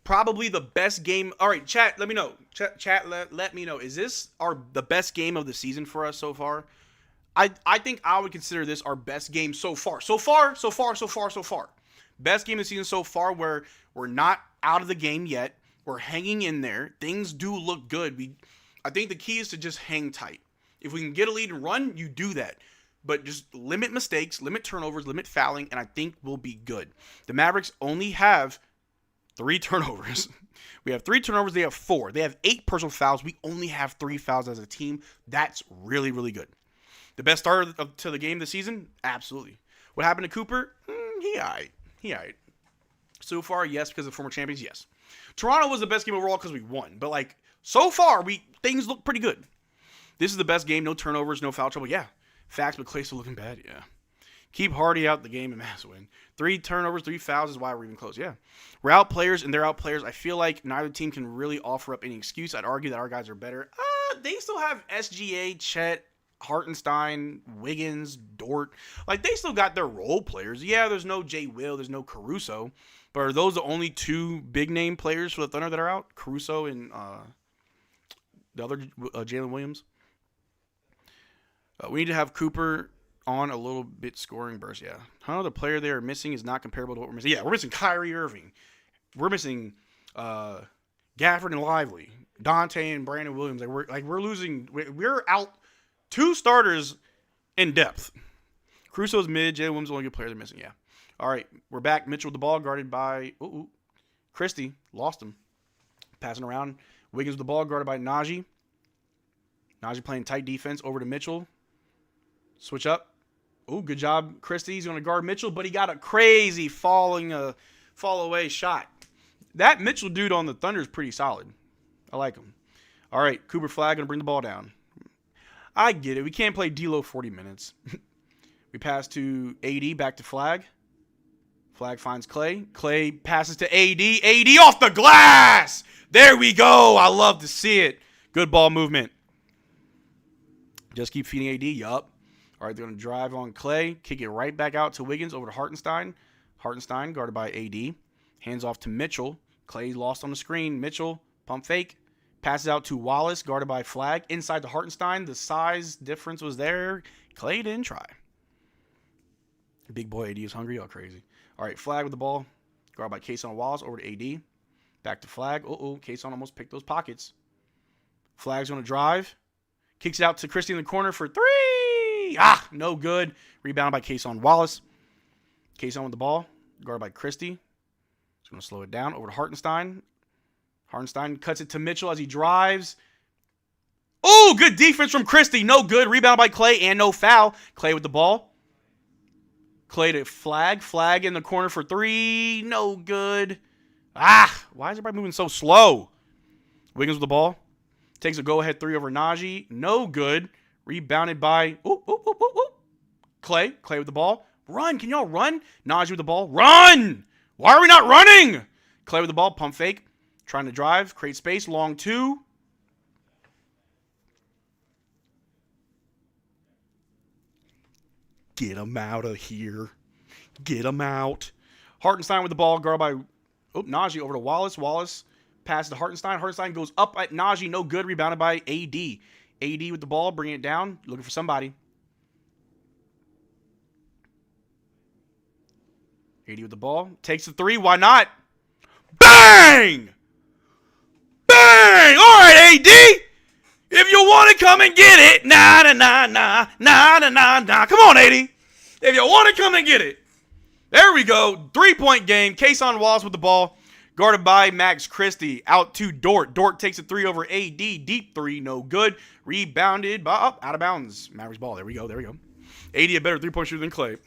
Speaker 2: Probably the best game. All right, chat, let me know. Chat, let me know. Is this the best game of the season for us so far? I think I would consider this our best game so far. So far. Best game of the season so far, where we're not out of the game yet. We're hanging in there. Things do look good. I think the key is to just hang tight. If we can get a lead and run, you do that. But just limit mistakes, limit turnovers, limit fouling, and I think we'll be good. The Mavericks only have 3 turnovers. We have 3 turnovers. They have 4. They have 8 personal fouls. We only have 3 fouls as a team. That's really, really good. The best starter to the game this season? Absolutely. What happened to Cooper? He all right. So far, yes, because of former champions, yes. Toronto was the best game overall because we won. But, so far, things look pretty good. This is the best game. No turnovers, no foul trouble. Yeah. Facts, but Clay's still looking bad. Yeah. Keep Hardy out the game and Mavs win. 3 turnovers, 3 fouls is why we're even close. Yeah. We're out players and they're out players. I feel like neither team can really offer up any excuse. I'd argue that our guys are better. They still have SGA, Chet, Hartenstein, Wiggins, Dort. They still got their role players. Yeah, there's no Jay Will, there's no Caruso. But are those the only 2 big name players for the Thunder that are out? Caruso and the other Jalen Williams? We need to have Cooper on a little bit scoring burst. Yeah. The player they are missing is not comparable to what we're missing. Yeah, we're missing Kyrie Irving. We're missing Gafford and Lively. Dante and Brandon Williams. We're losing. We're out 2 starters in depth. Crusoe's mid. Jalen Williams is the only good player they're missing. Yeah. All right. We're back. Mitchell with the ball guarded by Christie. Lost him. Passing around. Wiggins with the ball guarded by Najee. Najee playing tight defense over to Mitchell. Switch up. Oh, good job, Christie. He's going to guard Mitchell, but he got a crazy fall away shot. That Mitchell dude on the Thunder is pretty solid. I like him. All right, Cooper Flagg going to bring the ball down. I get it. We can't play D-Lo 40 minutes. We pass to AD, back to Flagg. Flagg finds Clay. Clay passes to AD. AD off the glass! There we go. I love to see it. Good ball movement. Just keep feeding AD. Yup. All right, they're going to drive on Clay. Kick it right back out to Wiggins over to Hartenstein. Hartenstein guarded by AD. Hands off to Mitchell. Clay lost on the screen. Mitchell, pump fake. Passes out to Wallace, guarded by Flagg. Inside to Hartenstein. The size difference was there. Clay didn't try. Big boy AD is hungry. Oh, crazy. All right, Flagg with the ball. Guarded by Kayson Wallace over to AD. Back to Flagg. Kayson almost picked those pockets. Flagg's going to drive. Kicks it out to Christie in the corner for 3. No good. Rebounded by Kayson Wallace. Kayson with the ball. Guarded by Christie. He's going to slow it down. Over to Hartenstein. Hartenstein cuts it to Mitchell as he drives. Oh, good defense from Christie. No good. Rebounded by Clay and no foul. Clay with the ball. Clay to Flagg. Flagg in the corner for 3. No good. Why is everybody moving so slow? Wiggins with the ball. Takes a go-ahead 3 over Najee. No good. Rebounded by Clay. Clay with the ball. Run. Can y'all run? Najee with the ball. Run! Why are we not running? Clay with the ball. Pump fake. Trying to drive. Create space. Long 2. Get him out of here. Get him out. Hartenstein with the ball, guarded by Najee over to Wallace. Wallace passes to Hartenstein. Hartenstein goes up at Najee, no good. Rebounded by AD. AD with the ball, bringing it down, looking for somebody. AD with the ball, takes the three. Why not? Bang! Bang! All right, AD. If you want to come and get it, nah. Come on, AD. If you want to come and get it. There we go. 3-point game. Kason Wallace with the ball. Guarded by Max Christie. Out to Dort. Dort takes a three over AD. Deep three. No good. Rebounded by out of bounds. Mavericks ball. There we go. AD a better 3-point shooter than Clay.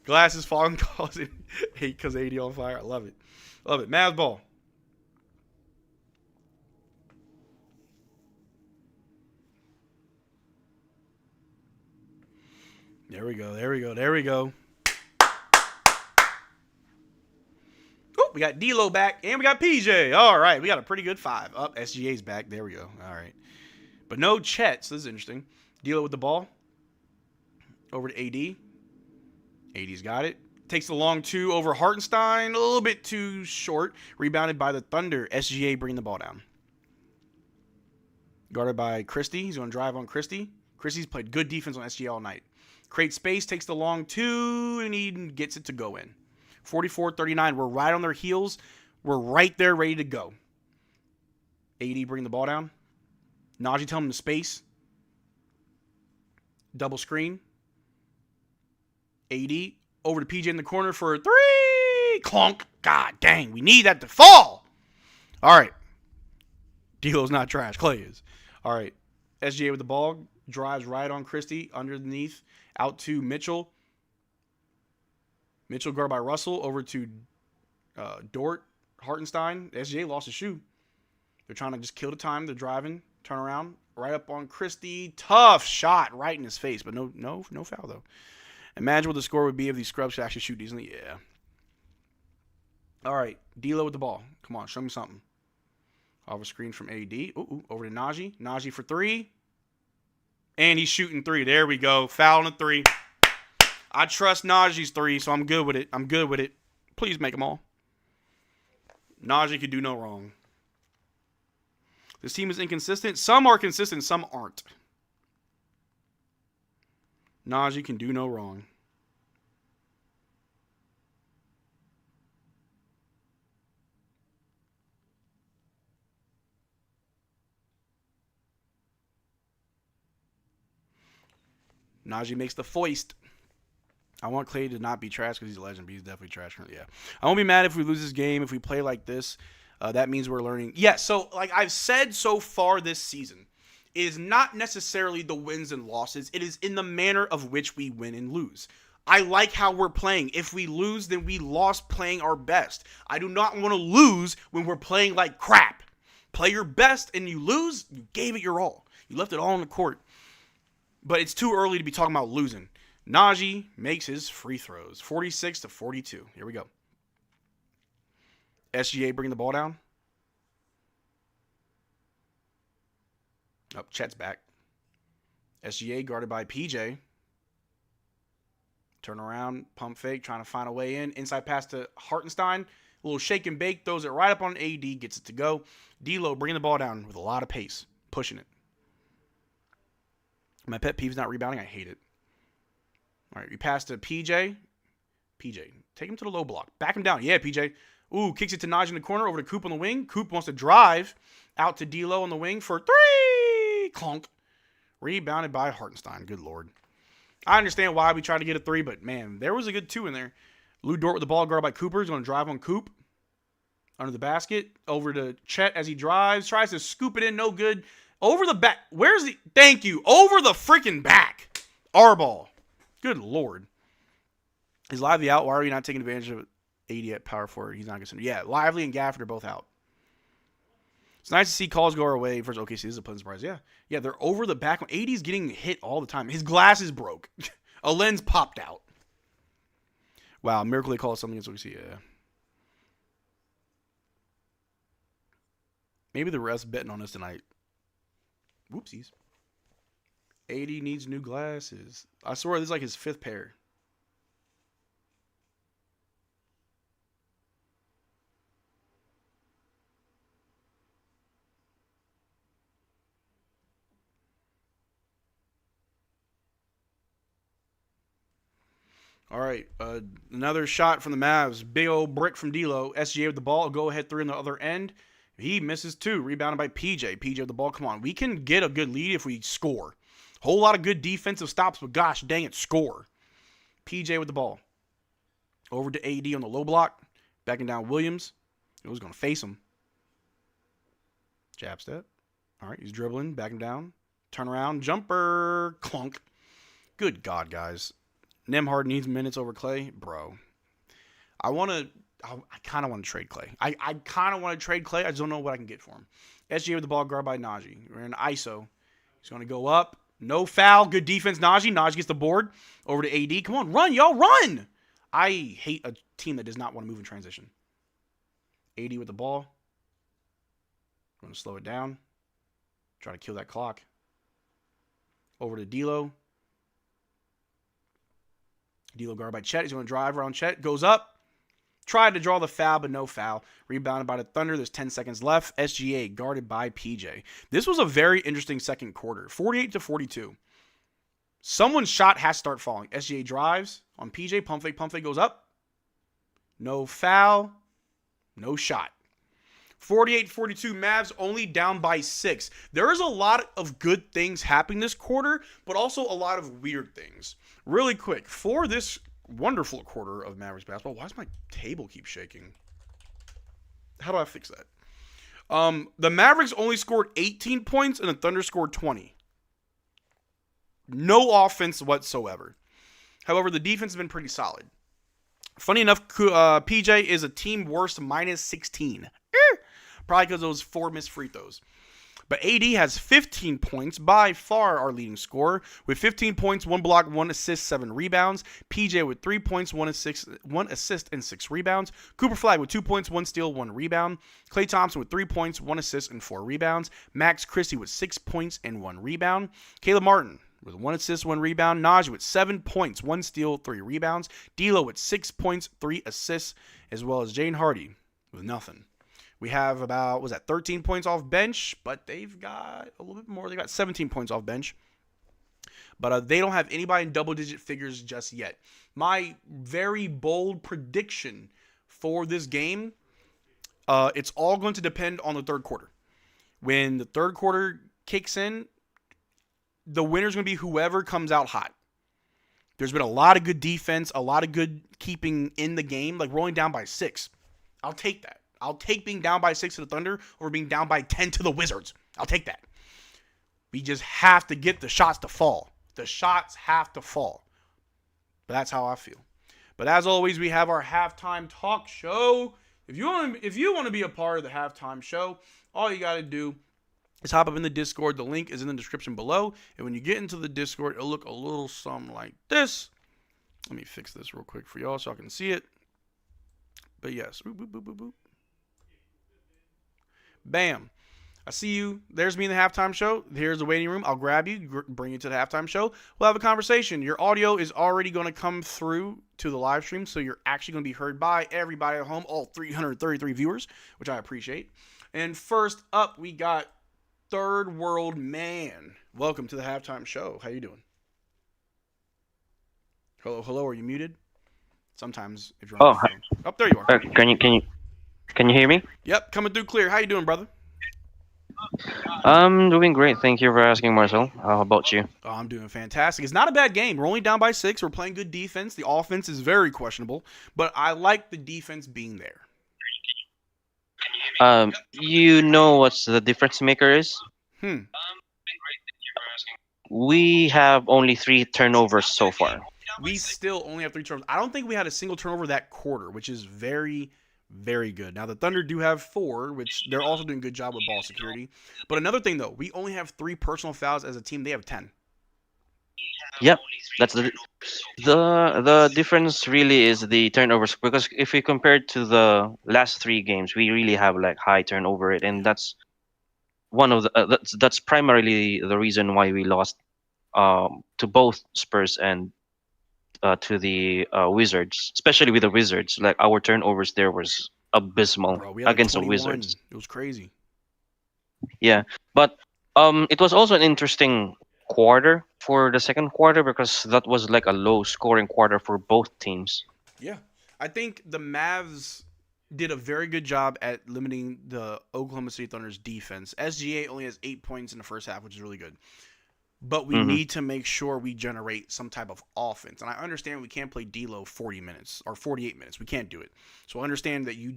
Speaker 2: Glasses falling. Calls it 8 because AD on fire. I love it. Mavs ball. There we go. Oh, we got D'Lo back, and we got PJ. All right, we got a pretty good 5. SGA's back. There we go. All right. But no Chet, so this is interesting. D'Lo with the ball. Over to AD. AD's got it. Takes the long 2 over Hartenstein. A little bit too short. Rebounded by the Thunder. SGA bringing the ball down. Guarded by Christie. He's going to drive on Christie. Christie's played good defense on SGA all night. Creates space, takes the long 2, and he gets it to go in. 44-39. We're right on their heels. We're right there ready to go. AD bring the ball down. Najee tell him to space. Double screen. AD over to PJ in the corner for a 3. Clunk. God dang, we need that to fall. All right. D'Lo's not trash. Clay is. All right. SGA with the ball. Drives right on Christie. Underneath. Out to Mitchell. Mitchell guarded by Russell. Over to Dort. Hartenstein. SGA lost his shoe. They're trying to just kill the time. They're driving. Turn around. Right up on Christie. Tough shot right in his face. But no foul, though. Imagine what the score would be if these scrubs could actually shoot decently. Yeah. All right. D'Lo with the ball. Come on. Show me something. Off a screen from AD. Over to Najee. Najee for 3. And he's shooting 3. There we go. Foul on a 3. I trust Najee's 3, so I'm good with it. Please make them all. Najee could do no wrong. This team is inconsistent. Some are consistent, some aren't. Najee can do no wrong. Najee makes the foist. I want Clay to not be trash because he's a legend, but he's definitely trash. Yeah. I won't be mad if we lose this game. If we play like this, that means we're learning. Yeah, so like I've said so far this season, it is not necessarily the wins and losses. It is in the manner of which we win and lose. I like how we're playing. If we lose, then we lost playing our best. I do not want to lose when we're playing like crap. Play your best and you lose, you gave it your all. You left it all on the court. But it's too early to be talking about losing. Najee makes his free throws. 46-42. Here we go. SGA bringing the ball down. Chet's back. SGA guarded by PJ. Turn around, pump fake, trying to find a way in. Inside pass to Hartenstein. A little shake and bake, throws it right up on AD, gets it to go. D'Lo bringing the ball down with a lot of pace, pushing it. My pet peeve is not rebounding. I hate it. All right, we pass to PJ. PJ, take him to the low block. Back him down. Yeah, PJ. Ooh, kicks it to Najee in the corner, over to Coop on the wing. Coop wants to drive out to D'Lo on the wing for 3. Clunk. Rebounded by Hartenstein. Good Lord. I understand why we tried to get a 3, but man, there was a good 2 in there. Lou Dort with the ball, guarded by Cooper. He's going to drive on Coop. Under the basket. Over to Chet as he drives. Tries to scoop it in. No good. Over the back. Where's the... Thank you. Over the freaking back. Our ball. Good Lord. Is Lively out? Why are we not taking advantage of 80 at power forward? He's not going to... Yeah, Lively and Gafford are both out. It's nice to see calls go our way versus OKC. This is a pleasant surprise. Yeah, they're over the back. 80's getting hit all the time. His glasses broke. A lens popped out. Wow, miracle they call it something against OKC. Yeah. Maybe the refs betting on us tonight. Whoopsies. AD needs new glasses. I swear this is like his 5th pair. All right, another shot from the Mavs. Big old brick from D'Lo. SGA with the ball. Go ahead 3 on the other end. He misses 2. Rebounded by PJ. PJ with the ball. Come on. We can get a good lead if we score. Whole lot of good defensive stops, but gosh dang it, score. PJ with the ball. Over to AD on the low block. Backing down Williams. He was going to face him. Jab step. All right, he's dribbling. Backing down. Turn around. Jumper. Clunk. Good God, guys. Nembhard needs minutes over Clay. Bro. I kind of want to trade Clay. I kind of want to trade Clay. I just don't know what I can get for him. SGA with the ball, guard by Najee. We're in ISO. He's going to go up. No foul. Good defense, Najee. Najee gets the board. Over to AD. Come on, run, y'all, run! I hate a team that does not want to move in transition. AD with the ball. Going to slow it down. Try to kill that clock. Over to D'Lo. D'Lo guard by Chet. He's going to drive around Chet. Goes up. Tried to draw the foul, but no foul. Rebounded by the Thunder. There's 10 seconds left. SGA guarded by PJ. This was a very interesting second quarter. 48-42. Someone's shot has to start falling. SGA drives on PJ. Pump fake goes up. No foul. No shot. 48-42. Mavs only down by 6. There is a lot of good things happening this quarter, but also a lot of weird things. Really quick, for this wonderful quarter of Mavericks basketball, why does my table keep shaking? How do I fix that? The Mavericks only scored 18 points and the Thunder scored 20. No offense whatsoever. However, the defense has been pretty solid. Funny enough, PJ is a team worst minus 16. Probably because of those 4 missed free throws. But AD has 15 points, by far our leading scorer, with 15 points, 1 block, 1 assist, 7 rebounds. PJ with 3 points, 1 assist, and 6 rebounds. Cooper Flagg with 2 points, 1 steal, 1 rebound. Klay Thompson with 3 points, 1 assist, and 4 rebounds. Max Christie with 6 points and 1 rebound. Caleb Martin with 1 assist, 1 rebound. Najee with 7 points, 1 steal, 3 rebounds. D'Lo with 6 points, 3 assists, as well as Jane Hardy with nothing. We have about, 13 points off bench, but they've got a little bit more. They got 17 points off bench. But they don't have anybody in double-digit figures just yet. My very bold prediction for this game, it's all going to depend on the third quarter. When the third quarter kicks in, the winner's going to be whoever comes out hot. There's been a lot of good defense, a lot of good keeping in the game, like rolling down by 6. I'll take that. I'll take being down by 6 to the Thunder over being down by 10 to the Wizards. I'll take that. We just have to get the shots to fall. The shots have to fall. But that's how I feel. But as always, we have our halftime talk show. If you want to be a part of the halftime show, all you got to do is hop up in the Discord. The link is in the description below. And when you get into the Discord, it'll look a little something like this. Let me fix this real quick for y'all so I can see it. But yes. Boop, boop, boop, boop, boop. Bam. I see you. There's me in the halftime show. Here's the waiting room. I'll grab you, bring you to the halftime show. We'll have a conversation. Your audio is already going to come through to the live stream, so you're actually going to be heard by everybody at home, all 333 viewers, which I appreciate. And first up, we got Third World Man. Welcome to the halftime show. How you doing? Hello. Are you muted? Sometimes if you're on the phone. Oh, there you are.
Speaker 4: Can you hear me?
Speaker 2: Yep, coming through clear. How you doing, brother?
Speaker 4: I'm doing great. Thank you for asking, Marcel. How about you?
Speaker 2: Oh, I'm doing fantastic. It's not a bad game. We're only down by 6. We're playing good defense. The offense is very questionable, but I like the defense being there.
Speaker 4: You know what the difference maker is? We have only 3 turnovers so far.
Speaker 2: We still only have 3 turnovers. I don't think we had a single turnover that quarter, which is very, very good. Now, the Thunder do have 4, which they're also doing a good job with ball security. But another thing, though, we only have 3 personal fouls as a team. They have 10.
Speaker 4: Yep, that's the difference. Really, is the turnovers, because if we compare it to the last 3 games, we really have like high turnover rate, and that's one of the that's primarily the reason why we lost to both Spurs and to the Wizards, especially with the Wizards. Like our turnovers there was abysmal
Speaker 2: Bro, we had like
Speaker 4: against the
Speaker 2: 21.
Speaker 4: Wizards.
Speaker 2: It was crazy.
Speaker 4: Yeah, but it was also an interesting quarter for the second quarter because that was like a low scoring quarter for both teams.
Speaker 2: Yeah. I think the Mavs did a very good job at limiting the Oklahoma City Thunder's defense. SGA only has 8 points in the first half, which is really good. But we
Speaker 4: Hmm.
Speaker 2: need to make sure we generate some type of offense. And I understand we can't play D'Lo 40 minutes or 48 minutes. We can't do it. So I understand that you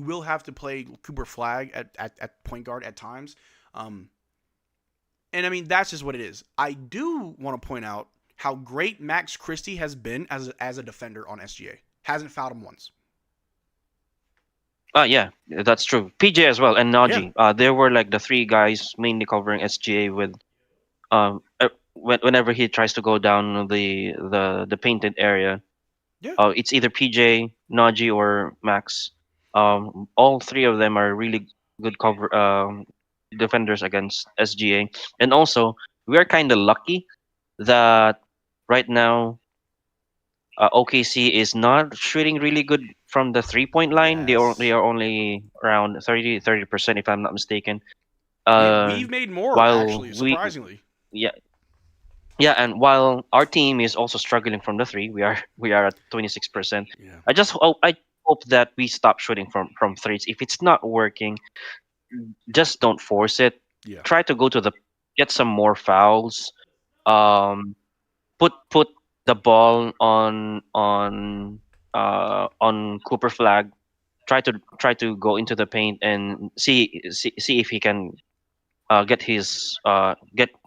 Speaker 2: will have to play Cooper Flagg at point guard at times. And I mean, that's just what it is. I do want to point out how great Max Christie has been as a defender on SGA. Hasn't fouled him once.
Speaker 4: Yeah, that's true. PJ as well and
Speaker 2: Yeah.
Speaker 4: Naji. They were like the three guys mainly covering SGA with whenever he tries to go down the painted area.
Speaker 2: Yeah.
Speaker 4: It's either PJ, Naji, or Max. All three of them are really good cover defenders against SGA, and also we are kind of lucky that right now OKC is not shooting really good from the 3-point line. They
Speaker 2: Yes.
Speaker 4: are only around 30% if I'm not mistaken.
Speaker 2: We've made more
Speaker 4: While
Speaker 2: actually,
Speaker 4: we
Speaker 2: surprisingly.
Speaker 4: yeah yeah, and while our team is also struggling from the three, we are at 26%.
Speaker 2: Yeah.
Speaker 4: I hope that we stop shooting from threes. If it's not working, just don't force it.
Speaker 2: Yeah.
Speaker 4: Try to go to the get some more fouls. Um, put the ball on Cooper Flag. Try to go into the paint and see if he can get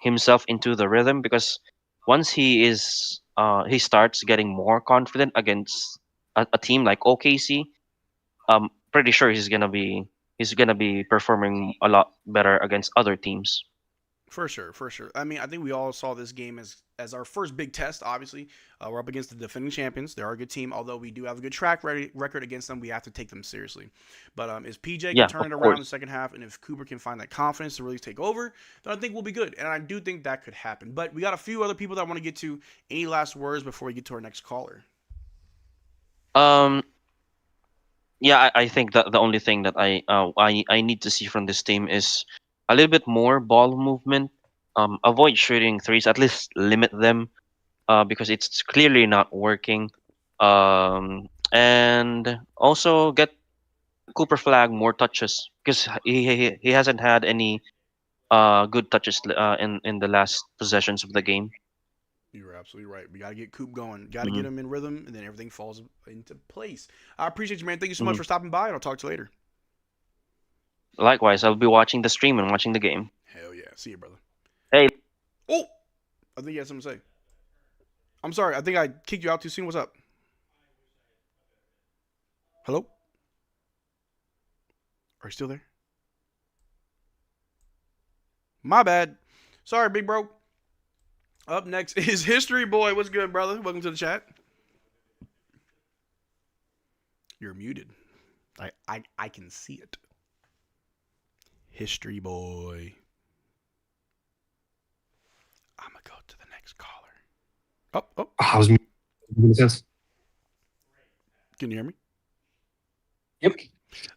Speaker 4: himself into the rhythm because once he starts getting more confident against a team like OKC, pretty sure he's gonna be performing a lot better against other teams.
Speaker 2: For sure, for sure. I mean, I think we all saw this game as our first big test. Obviously, we're up against the defending champions. They're a good team, although we do have a good record against them. We have to take them seriously. But if PJ can
Speaker 4: Yeah,
Speaker 2: turn
Speaker 4: of
Speaker 2: it around in the
Speaker 4: course.
Speaker 2: second half, and if Cooper can find that confidence to really take over, then I think we'll be good. And I do think that could happen. But we got a few other people that I want to get to. Any last words before we get to our next caller?
Speaker 4: Um, yeah, I think that the only thing that I need to see from this team is a little bit more ball movement. Avoid shooting threes. At least limit them. Because it's clearly not working. And also get Cooper Flag more touches because he hasn't had any good touches in the last possessions of the game.
Speaker 2: You're absolutely right. We got to get Coop going. Got to get
Speaker 4: Hmm.
Speaker 2: him in rhythm, and then everything falls into place. I appreciate you, man. Thank you so much
Speaker 4: Hmm.
Speaker 2: for stopping by, and I'll talk to you later.
Speaker 4: Likewise, I'll be watching the stream and watching the game.
Speaker 2: Hell yeah. See you, brother.
Speaker 4: Hey,
Speaker 2: Oh, I think you had something to say. I'm sorry. I think I kicked you out too soon. What's up? Hello? Are you still there? My bad. Sorry, big bro. Up next is History Boy. What's good, brother? Welcome to the chat. You're muted. I can see it. History Boy. I'm going to go to the next caller. Oh,
Speaker 5: How's making sense?
Speaker 2: can you hear me?
Speaker 5: Yep.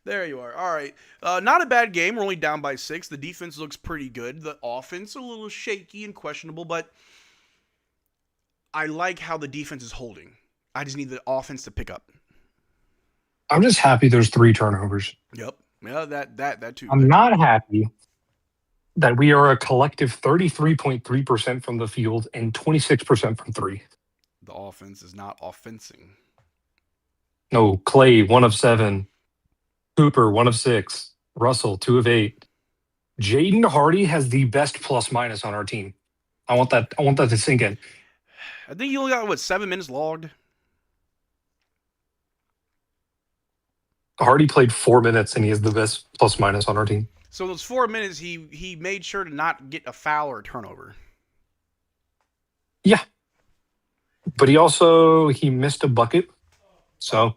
Speaker 2: There you are. All right. Not a bad game. We're only down by 6. The defense looks pretty good. The offense a little shaky and questionable, but I like how the defense is holding. I just need the offense to pick up.
Speaker 5: I'm just happy there's 3 turnovers.
Speaker 2: Yep. Yeah, that too.
Speaker 5: I'm not happy that we are a collective 33.3% from the field and 26% from 3.
Speaker 2: The offense is not offensing.
Speaker 5: No, Clay, 1 of 7. Cooper, 1 of 6. Russell, 2 of 8. Jaden Hardy has the best plus minus on our team. I want that to sink in.
Speaker 2: I think you only got 7 minutes logged.
Speaker 5: Hardy played 4 minutes and he has the best plus minus on our team.
Speaker 2: So those 4 minutes, he made sure to not get a foul or a turnover.
Speaker 5: Yeah. But he missed a bucket. So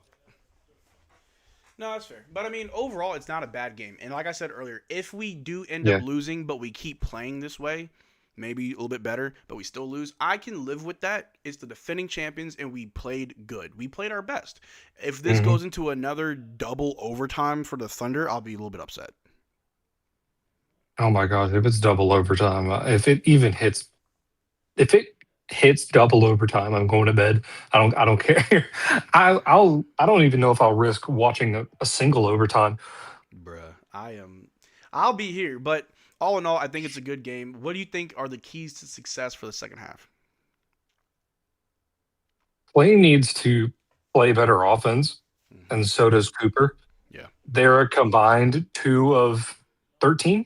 Speaker 2: No, that's fair. But I mean, overall, it's not a bad game. And like I said earlier, if we do end
Speaker 5: Yeah.
Speaker 2: up losing, but we keep playing this way, maybe a little bit better, but we still lose. I can live with that. It's the defending champions, and we played good. We played our best. If this goes into another double overtime for the Thunder, I'll be a little bit upset.
Speaker 5: Oh my gosh, if it's double overtime, if it hits double overtime, I'm going to bed. I don't care. I don't even know if I'll risk watching a single overtime.
Speaker 2: Bruh, I'll be here, but all in all, I think it's a good game. What do you think are the keys to success for the second half?
Speaker 5: Clay needs to play better offense, and so does Cooper.
Speaker 2: Yeah.
Speaker 5: They're a combined 2 of 13.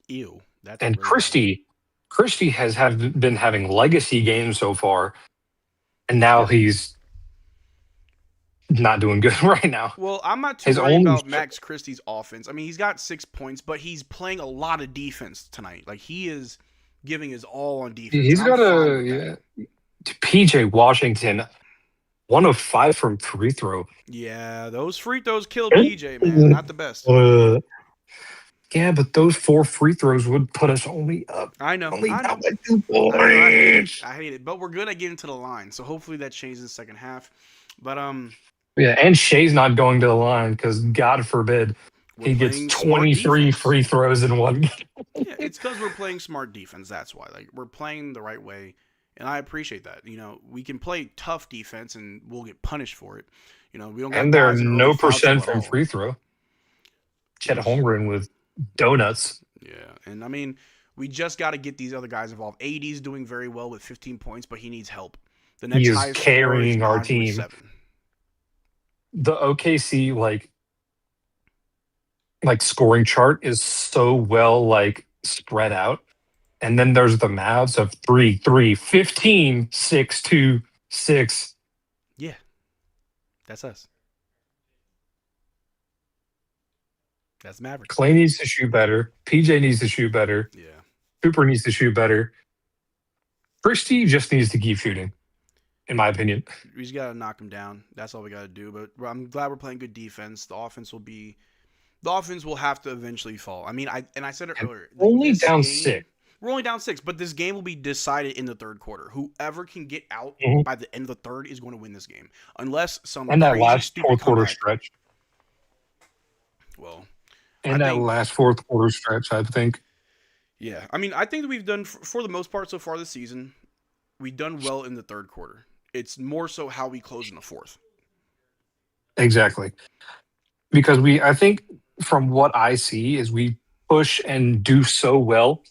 Speaker 2: Ew. That's
Speaker 5: And
Speaker 2: really
Speaker 5: Christie has been having legacy games so far, and now he's not doing good right now.
Speaker 2: Well, I'm not too worried about Max Christie's offense. I mean, he's got 6 points, but he's playing a lot of defense tonight. Like, he is giving his all on defense.
Speaker 5: He's got PJ Washington, 1 of 5 from free throw.
Speaker 2: Yeah, those free throws killed PJ, man. Not the best.
Speaker 5: Yeah, but those 4 free throws would put us only up.
Speaker 2: I know.
Speaker 5: Only
Speaker 2: I know.
Speaker 5: down by 2 points.
Speaker 2: I hate it. But we're good at getting to the line. So hopefully that changes in the second half. But
Speaker 5: yeah, and Shai's not going to the line because God forbid he gets 23 free throws in one game.
Speaker 2: Yeah, it's because we're playing smart defense. That's why. Like, we're playing the right way. And I appreciate that. You know, we can play tough defense and we'll get punished for it. You know, we don't got
Speaker 5: And they're
Speaker 2: guys that
Speaker 5: no
Speaker 2: really foul
Speaker 5: percent
Speaker 2: trouble
Speaker 5: from
Speaker 2: at all.
Speaker 5: free throw. Chet Holmgren with donuts.
Speaker 2: Yeah, and I mean, we just got to get these other guys involved. AD's doing very well with 15 points, but he needs help. The next
Speaker 5: He is
Speaker 2: highest scorer
Speaker 5: carrying our
Speaker 2: 9
Speaker 5: team.
Speaker 2: 7.
Speaker 5: The OKC like scoring chart is so well spread out. And then there's the Mavs of 3, 3, 15, 6, 2, 6.
Speaker 2: Yeah. That's us. That's Mavericks.
Speaker 5: Clay needs to shoot better. PJ needs to shoot better.
Speaker 2: Yeah.
Speaker 5: Cooper needs to shoot better. Christie just needs to keep shooting, in my opinion.
Speaker 2: We just got to knock him down. That's all we got to do. But I'm glad we're playing good defense. The offense will have to eventually fall. I mean, I said it earlier.
Speaker 5: Only down 6.
Speaker 2: We're only down 6, but this game will be decided in the third quarter. Whoever can get out by the end of the third is going to win this game, unless some
Speaker 5: And that
Speaker 2: crazy,
Speaker 5: last
Speaker 2: stupid
Speaker 5: fourth quarter
Speaker 2: comeback.
Speaker 5: stretch.
Speaker 2: Well,
Speaker 5: And that last fourth quarter stretch, I think.
Speaker 2: Yeah, I mean, I think that we've done for the most part so far this season. We've done well in the third quarter. It's more so how we close in the fourth.
Speaker 5: Exactly. Because I think from what I see is we push and do so well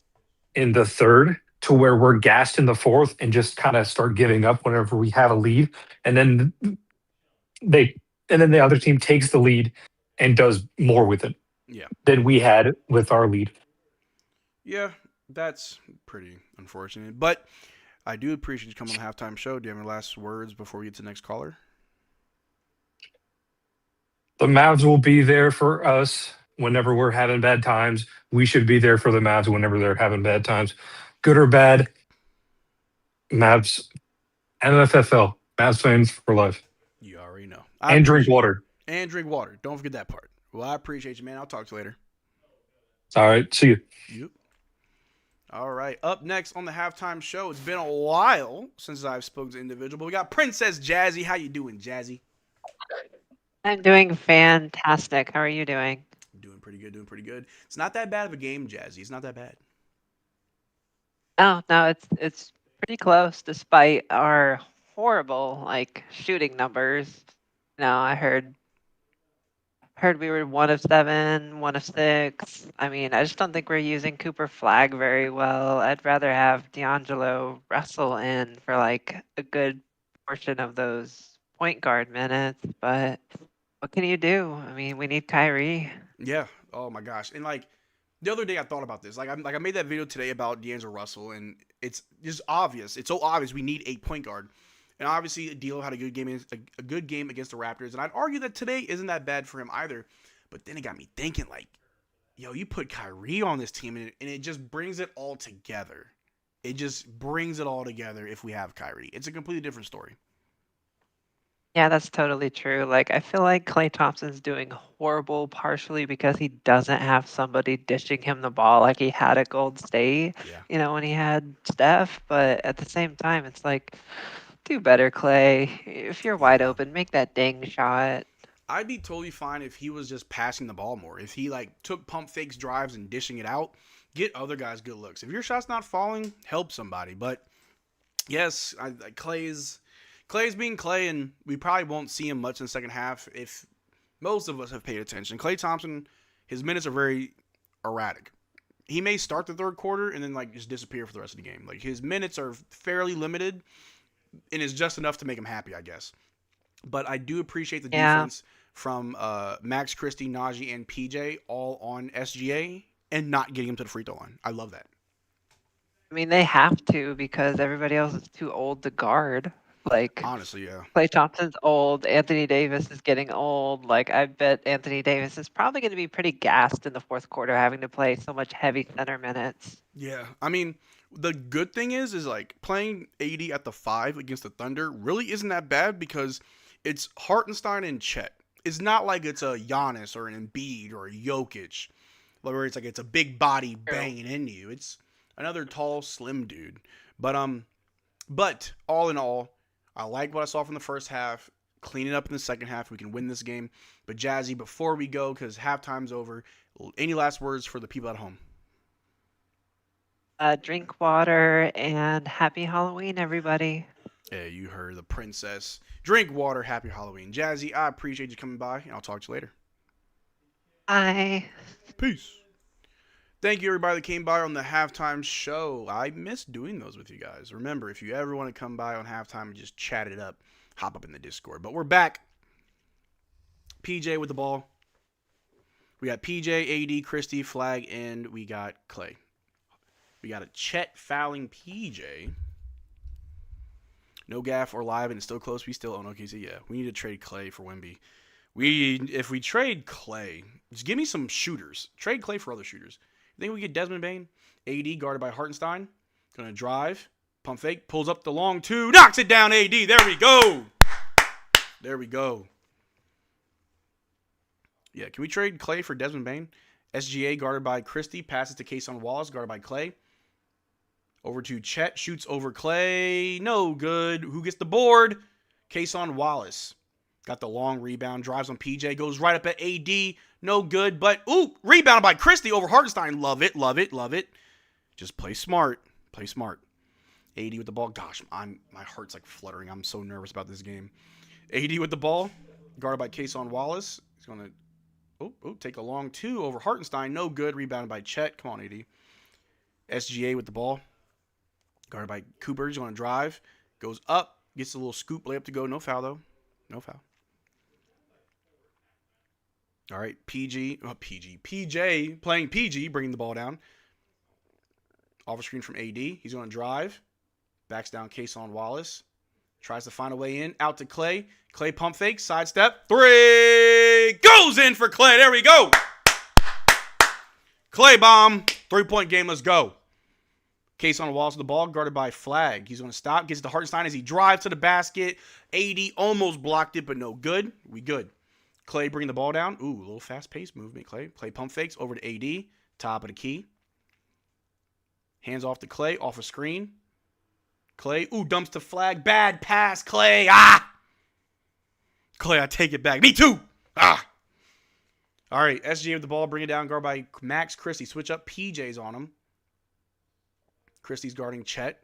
Speaker 5: in the third to where we're gassed in the fourth and just kind of start giving up whenever we have a lead. And then the other team takes the lead and does more with it than we had with our lead.
Speaker 2: Yeah, that's pretty unfortunate. But I do appreciate you coming on the halftime show. Do you have any last words before we get to the next caller?
Speaker 5: The Mavs will be there for us whenever we're having bad times. We should be there for the Mavs whenever they're having bad times. Good or bad, Mavs, MFFL, Mavs fans for life.
Speaker 2: You already know.
Speaker 5: And drink water.
Speaker 2: And drink water. Don't forget that part. Well, I appreciate you, man. I'll talk to you later.
Speaker 5: All right. See you.
Speaker 2: Yep. All right. Up next on the halftime show. It's been a while since I've spoken to an individual, but we got Princess Jazzy. How you doing, Jazzy?
Speaker 6: I'm doing fantastic. How are you doing?
Speaker 2: Doing pretty good. It's not that bad of a game, Jazzy. It's not that bad.
Speaker 6: No, it's pretty close despite our horrible shooting numbers. I heard we were 1 of 7, 1 of 6. I mean, I just don't think we're using Cooper Flagg very well. I'd rather have D'Angelo Russell in for a good portion of those point guard minutes, but what can you do? I mean, we need Kyrie.
Speaker 2: Yeah. Oh my gosh. And the other day I thought about this. I made that video today about D'Angelo Russell, and it's just obvious. It's so obvious we need a point guard. And obviously, D'Lo had a good game against the Raptors, and I'd argue that today isn't that bad for him either. But then it got me thinking, yo, you put Kyrie on this team, and it just brings it all together. It just brings it all together if we have Kyrie. It's a completely different story.
Speaker 6: Yeah, that's totally true. Like, I feel like Klay Thompson's doing horrible partially because he doesn't have somebody dishing him the ball like he had at Gold State,
Speaker 2: Yeah.
Speaker 6: when he had Steph. But at the same time, it's like, do better, Clay. If you're wide
Speaker 2: Yeah.
Speaker 6: open, make that dang shot.
Speaker 2: I'd be totally fine if he was just passing the ball more. If he like took pump fakes, drives, and dishing it out, get other guys good looks. If your shot's not falling, help somebody. But yes, Clay's being Clay, and we probably won't see him much in the second half if most of us have paid attention. Klay Thompson, his minutes are very erratic. He may start the third quarter and then like just disappear for the rest of the game. Like his minutes are fairly limited, and it's just enough to make him happy, I guess. But I do appreciate the
Speaker 6: Yeah.
Speaker 2: defense from Max Christie, Najee, and PJ all on SGA and not getting him to the free throw line. I love that.
Speaker 6: I mean, they have to because everybody else is too old to guard. Like,
Speaker 2: Honestly, yeah.
Speaker 6: Klay Thompson's old. Anthony Davis is getting old. Like, I bet Anthony Davis is probably going to be pretty gassed in the fourth quarter having to play so much heavy center minutes.
Speaker 2: Yeah. I mean, the good thing is like playing 80 at the 5 against the Thunder really isn't that bad because it's Hartenstein and Chet. It's not like it's a Giannis or an Embiid or a Jokic, where it's like it's a big body
Speaker 6: True.
Speaker 2: banging into you. It's another tall, slim dude. But all in all, I like what I saw from the first half. Clean it up in the second half. We can win this game. But Jazzy, before we go, because halftime's over, any last words for the people at home?
Speaker 6: Drink water and happy Halloween, everybody.
Speaker 2: Yeah, you heard the princess. Drink water. Happy Halloween. Jazzy, I appreciate you coming by, and I'll talk to you later.
Speaker 6: Bye.
Speaker 2: Peace. Thank you, everybody that came by on the halftime show. I miss doing those with you guys. Remember, if you ever want to come by on halftime and just chat it up, hop up in the Discord. But we're back. PJ with the ball. We got PJ, AD, Christie, Flagg, and we got Klay. We got a Chet fouling PJ. No gaff or live, and it's still close. We still own OKC. Yeah, we need to trade Klay for Wemby. If we trade Klay, just give me some shooters. Trade Klay for other shooters. You think we get Desmond Bane? AD guarded by Hartenstein. Gonna drive. Pump fake. Pulls up the long two. Knocks it down, AD. There we go. There we go. Yeah, can we trade Klay for Desmond Bane? SGA guarded by Christie. Passes to Kason Wallace guarded by Klay. Over to Chet. Shoots over Klay. No good. Who gets the board? Kason Wallace. Got the long rebound. Drives on PJ. Goes right up at AD. No good. But, ooh, rebounded by Christie over Hartenstein. Love it. Love it. Love it. Just play smart. Play smart. AD with the ball. Gosh, my heart's like fluttering. I'm so nervous about this game. AD with the ball. Guarded by Kason Wallace. He's going to take a long two over Hartenstein. No good. Rebounded by Chet. Come on, AD. SGA with the ball. Guarded by Cooper. He's going to drive. Goes up. Gets a little scoop layup to go. No foul, though. No foul. All right. PJ playing PG, bringing the ball down. Off a screen from AD. He's going to drive. Backs down Kason Wallace. Tries to find a way in. Out to Klay. Klay pump fake. Sidestep. Three. Goes in for Klay. There we go. Klay bomb. 3-point game. Let's go. Kason Wallace with the ball. Guarded by Flagg. He's going to stop. Gets it to Hartenstein as he drives to the basket. AD almost blocked it, but no good. We good. Klay bringing the ball down. Ooh, a little fast-paced movement, Klay. Klay pump fakes over to AD. Top of the key. Hands off to Klay. Off a screen. Klay. Ooh, dumps to Flagg. Bad pass, Klay. Ah! Klay, I take it back. Me too. Ah! All right, SGA with the ball. Bring it down. Guard by Max Christie. Switch up. PJ's on him. Christie's guarding Chet.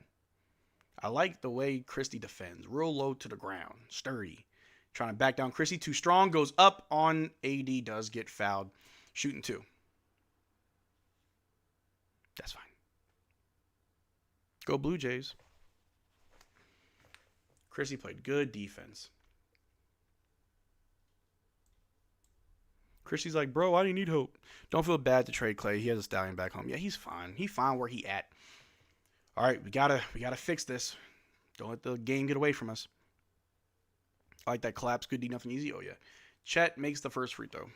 Speaker 2: I like the way Christie defends. Real low to the ground. Sturdy. Trying to back down Christie. Too strong. Goes up on AD. Does get fouled. Shooting two. That's fine. Go Blue Jays. Christie played good defense. Christie's like, bro, why do you need hope? Don't feel bad to trade Klay. He has a stallion back home. Yeah, he's fine. He's fine where he at. All right, we gotta fix this. Don't let the game get away from us. I like that collapse. Good D, nothing easy. Oh yeah. Chet makes the first free throw.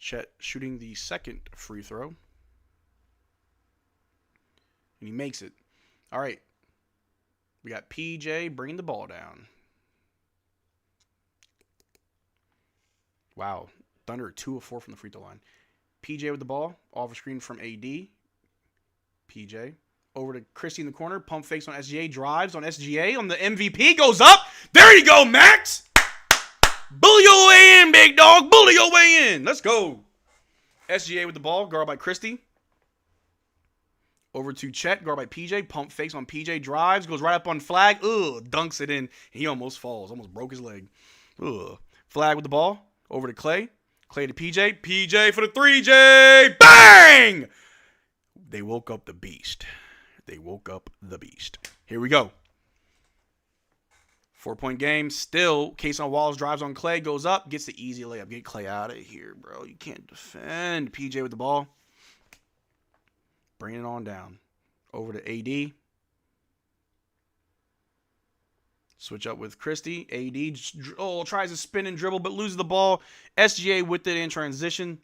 Speaker 2: Chet shooting the second free throw. And he makes it. All right. We got PJ bringing the ball down. Wow. Thunder 2 of 4 from the free throw line. PJ with the ball. Off a screen from AD. PJ. Over to Christie in the corner. Pump fakes on SGA. Drives on SGA. On the MVP. Goes up. There you go, Max. Bully your way in, big dog. Bully your way in. Let's go. SGA with the ball. Guarded by Christie. Over to Chet. Guarded by PJ. Pump fakes on PJ. Drives. Goes right up on Flagg. Ugh. Dunks it in. He almost falls. Almost broke his leg. Ugh. Flagg with the ball. Over to Clay. Clay to PJ. PJ for the 3J. Bang! They woke up the beast. They woke up the beast. Here we go. 4-point game. Still, Case on Walls drives on Clay. Goes up. Gets the easy layup. Get Clay out of here, bro. You can't defend. PJ with the ball. Bring it on down. Over to AD. Switch up with Christie. AD tries to spin and dribble, but loses the ball. SGA with it in transition.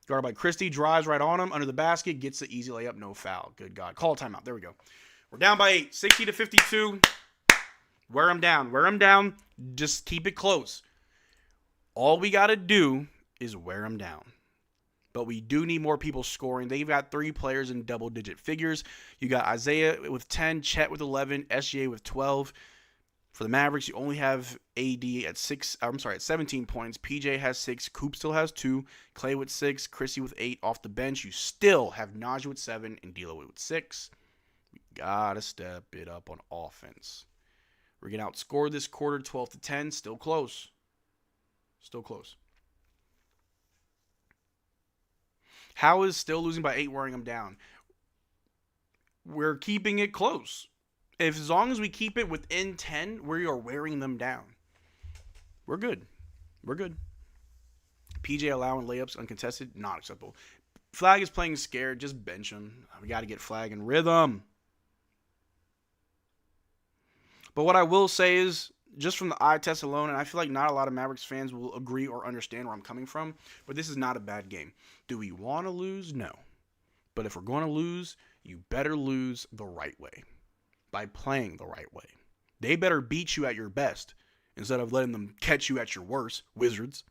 Speaker 2: Guarded by Christie. Drives right on him. Under the basket. Gets the easy layup. No foul. Good God. Call a timeout. There we go. We're down by 8. 60-52. Wear them down. Wear them down. Just keep it close. All we got to do is wear them down. But we do need more people scoring. They've got 3 players in double-digit figures. You got Isaiah with 10, Chet with 11, SGA with 12. For the Mavericks, you only have AD at 17 points. PJ has 6. Coop still has 2. Clay with 6. Chrissy with 8 off the bench. You still have Najee with 7 and D'Lo with 6. We got to step it up on offense. We're going to outscore this quarter 12-10. Still close. Still close. How is still losing by 8 wearing them down? We're keeping it close. As long as we keep it within 10, we are wearing them down. We're good. We're good. PJ allowing layups uncontested, not acceptable. Flagg is playing scared. Just bench him. We got to get Flagg in rhythm. But what I will say is, just from the eye test alone, and I feel like not a lot of Mavericks fans will agree or understand where I'm coming from, but this is not a bad game. Do we want to lose? No. But if we're going to lose, you better lose the right way. By playing the right way. They better beat you at your best instead of letting them catch you at your worst, Wizards.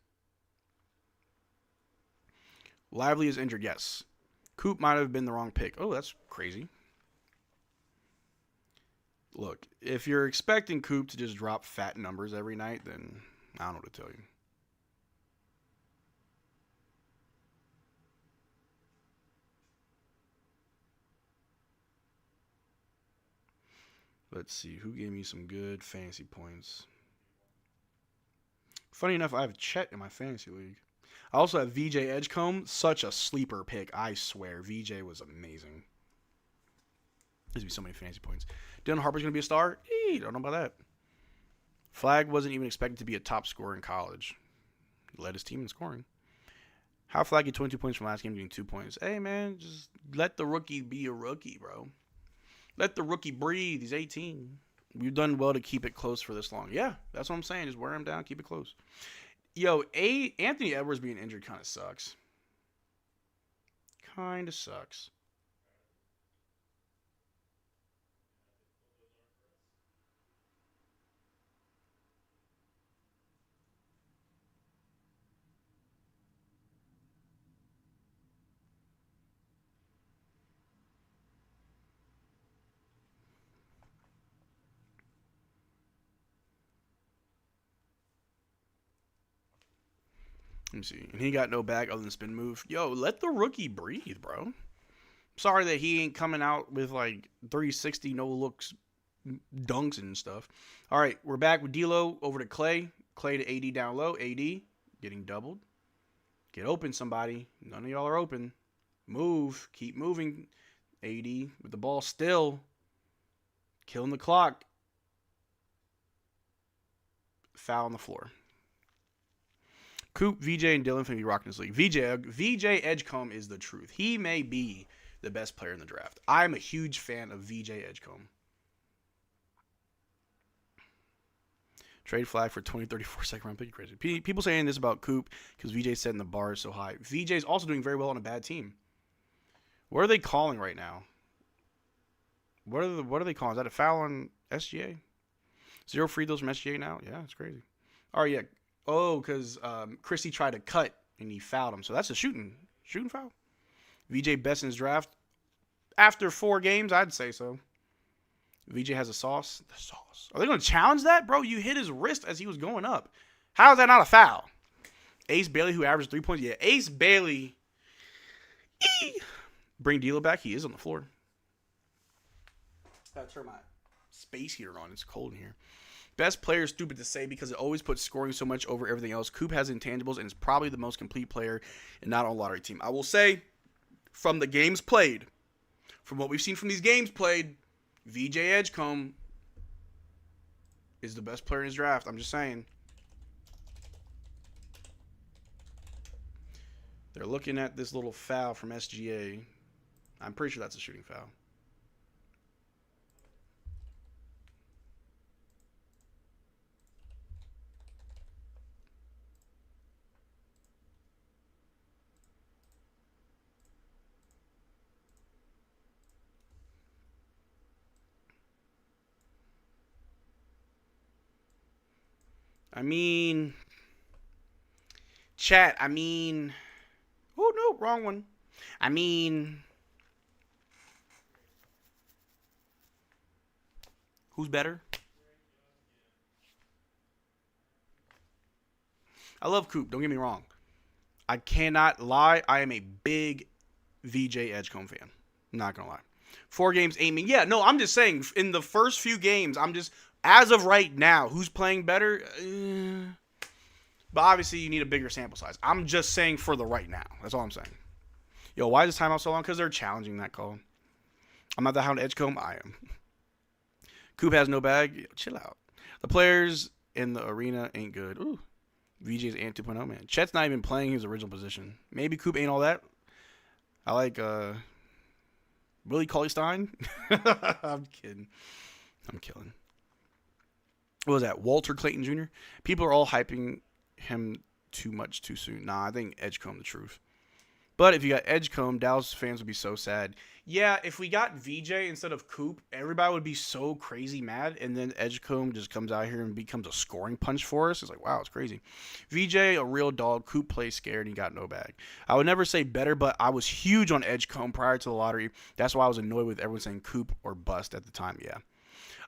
Speaker 2: Lively is injured, yes. Coop might have been the wrong pick. Oh, that's crazy. Look, if you're expecting Coop to just drop fat numbers every night, then I don't know what to tell you. Let's see, who gave me some good fantasy points? Funny enough, I have Chet in my fantasy league. I also have VJ Edgecombe, such a sleeper pick. I swear, VJ was amazing. There's be so many fantasy points. Dylan Harper's going to be a star? Don't know about that. Flagg wasn't even expected to be a top scorer in college. He led his team in scoring. How Flagg get 22 points from last game, getting 2 points? Hey, man, just let the rookie be a rookie, bro. Let the rookie breathe. He's 18. We've done well to keep it close for this long. Yeah, that's what I'm saying. Just wear him down, keep it close. Yo, Anthony Edwards being injured kind of sucks. Kind of sucks. Let me see. And he got no bag other than spin move. Yo, let the rookie breathe, bro. Sorry that he ain't coming out with like 360 no looks dunks and stuff. All right, we're back with D'Lo over to Clay. Clay to AD down low. AD getting doubled. Get open, somebody. None of y'all are open. Move. Keep moving. AD with the ball still. Killing the clock. Foul on the floor. Coop, VJ, and Dylan finna be rocking this league. VJ Edgecombe is the truth. He may be the best player in the draft. I'm a huge fan of VJ Edgecombe. Trade Flagg for 2034 second round pick. Crazy. People saying this about Coop because VJ's setting the bar so high. VJ's also doing very well on a bad team. What are they calling right now? What are they calling? Is that a foul on SGA? 0 free throws from SGA now? Yeah, it's crazy. All right, yeah. Oh, because Christie tried to cut and he fouled him. So that's a shooting foul. VJ best in his draft. After 4 games, I'd say so. VJ has a sauce. The sauce. Are they going to challenge that? Bro, you hit his wrist as he was going up. How is that not a foul? Ace Bailey, who averaged 3 points. Yeah, Ace Bailey. Bring D'Lo back. He is on the floor. Gotta turn my space heater on. It's cold in here. Best player is stupid to say because it always puts scoring so much over everything else. Coop has intangibles and is probably the most complete player and not on a lottery team. I will say, from the games played, from what we've seen from these games played, VJ Edgecombe is the best player in his draft. I'm just saying. They're looking at this little foul from SGA. I'm pretty sure that's a shooting foul. Chat, oh no, wrong one. Who's better? I love Coop, don't get me wrong. I cannot lie, I am a big VJ Edgecombe fan. I'm not gonna lie. 4 games, aiming. Yeah, no, I'm just saying, in the first few games, as of right now, who's playing better? But obviously, you need a bigger sample size. I'm just saying for the right now. That's all I'm saying. Yo, why is this timeout so long? Because they're challenging that call. I'm not the Hound Edgecombe. I am. Coop has no bag. Yo, chill out. The players in the arena ain't good. Ooh. VJ's Ant 2.0, man. Chet's not even playing his original position. Maybe Coop ain't all that. I like Willie Cauley-Stein. I'm kidding. I'm killing. What was that? Walter Clayton Jr.? People are all hyping him too much too soon. Nah, I think Edgecombe the truth. But if you got Edgecombe, Dallas fans would be so sad. Yeah, if we got VJ instead of Coop, everybody would be so crazy mad. And then Edgecombe just comes out here and becomes a scoring punch for us. It's like, wow, it's crazy. VJ, a real dog. Coop plays scared and he got no bag. I would never say better, but I was huge on Edgecombe prior to the lottery. That's why I was annoyed with everyone saying Coop or bust at the time. Yeah.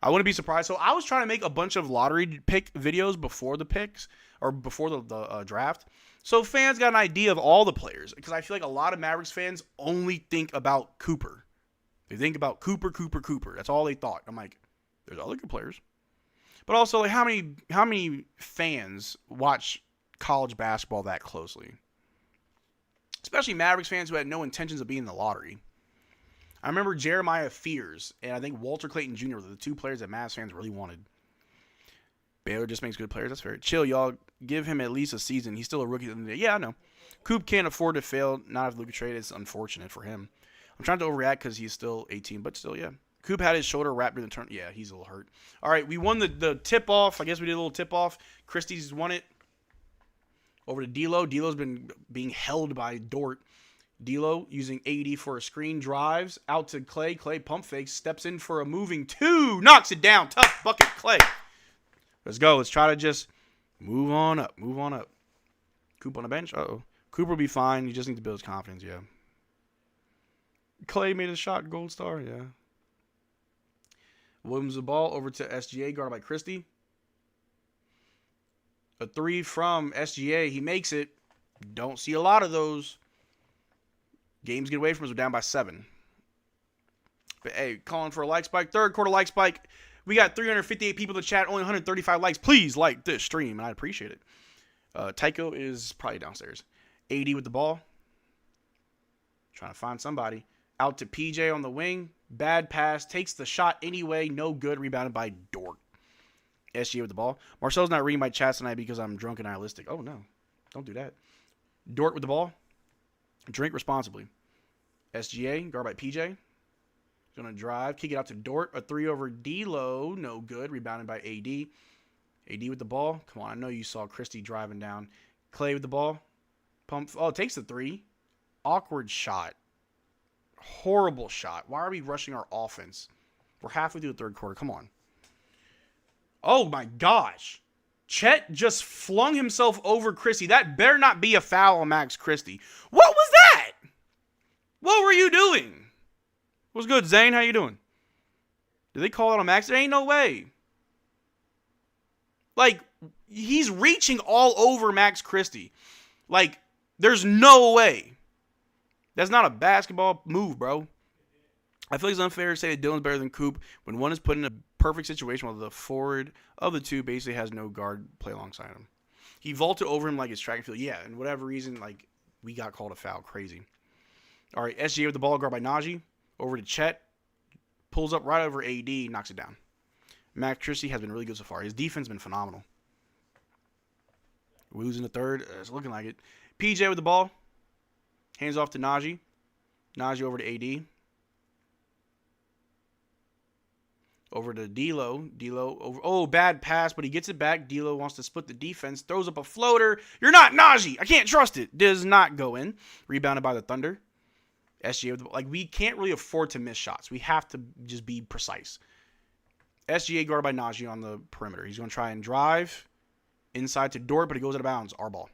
Speaker 2: I wouldn't be surprised. So I was trying to make a bunch of lottery pick videos before the picks or before the draft. So fans got an idea of all the players because I feel like a lot of Mavericks fans only think about Cooper. They think about Cooper. That's all they thought. I'm like, there's other good players. But also, like, how many fans watch college basketball that closely? Especially Mavericks fans who had no intentions of being in the lottery. I remember Jeremiah Fears and I think Walter Clayton Jr. were the 2 players that Mavs fans really wanted. Baylor just makes good players. That's fair. Chill, y'all. Give him at least a season. He's still a rookie at the end of the day. Yeah, I know. Coop can't afford to fail. Not if Luka traded. It's unfortunate for him. I'm trying to overreact because he's still 18, but still, yeah. Coop had his shoulder wrapped in the turn. Yeah, he's a little hurt. All right, we won the tip-off. I guess we did a little tip-off. Christie's won it. Over to D'Lo. D'Lo's been being held by Dort. D'Lo using AD for a screen, drives out to Clay. Clay pump fakes, steps in for a moving 2, knocks it down. Tough bucket, Clay. Let's go. Let's try to just move on up. Coop on the bench. Uh-oh. Cooper will be fine. He just needs to build his confidence, yeah. Clay made a shot, gold star, yeah. Williams the ball over to SGA, guarded by Christie. A 3 from SGA. He makes it. Don't see a lot of those. Games get away from us. We're down by 7. But, hey, calling for a like spike. Third quarter like spike. We got 358 people in the chat. Only 135 likes. Please like this stream, and I'd appreciate it. Tycho is probably downstairs. AD with the ball. Trying to find somebody. Out to PJ on the wing. Bad pass. Takes the shot anyway. No good. Rebounded by Dort. SGA with the ball. Marcel's not reading my chats tonight because I'm drunk and nihilistic. Oh, no. Don't do that. Dort with the ball. Drink responsibly. SGA, guard by PJ. Going to drive. Kick it out to Dort. A 3 over D'Lo. No good. Rebounded by AD. AD with the ball. Come on, I know you saw Christie driving down. Clay with the ball. Pump. Oh, takes the three. Awkward shot. Horrible shot. Why are we rushing our offense? We're halfway through the third quarter. Come on. Oh, my gosh. Chet just flung himself over Christie. That better not be a foul on Max Christie. What was that? What were you doing? What's good, Zane? How you doing? Did they call it on Max? There ain't no way. Like, he's reaching all over Max Christie. Like, there's no way. That's not a basketball move, bro. I feel like it's unfair to say that Dylan's better than Coop when one is put in a perfect situation while the forward of the two basically has no guard play alongside him. He vaulted over him like it's track and field. Yeah, and whatever reason, like, we got called a foul. Crazy. All right, SGA with the ball, guard by Najee. Over to Chet. Pulls up right over AD, knocks it down. Max Christie has been really good so far. His defense has been phenomenal. We're losing the third. It's looking like it. PJ with the ball. Hands off to Najee. Najee over to AD. Over to D'Lo. D'Lo over. Oh, bad pass, but he gets it back. D'Lo wants to split the defense. Throws up a floater. You're not Najee. I can't trust it. Does not go in. Rebounded by the Thunder. SGA with the ball. Like, we can't really afford to miss shots. We have to just be precise. SGA guarded by Najee on the perimeter. He's going to try and drive inside to Dort, but he goes out of bounds. Our ball.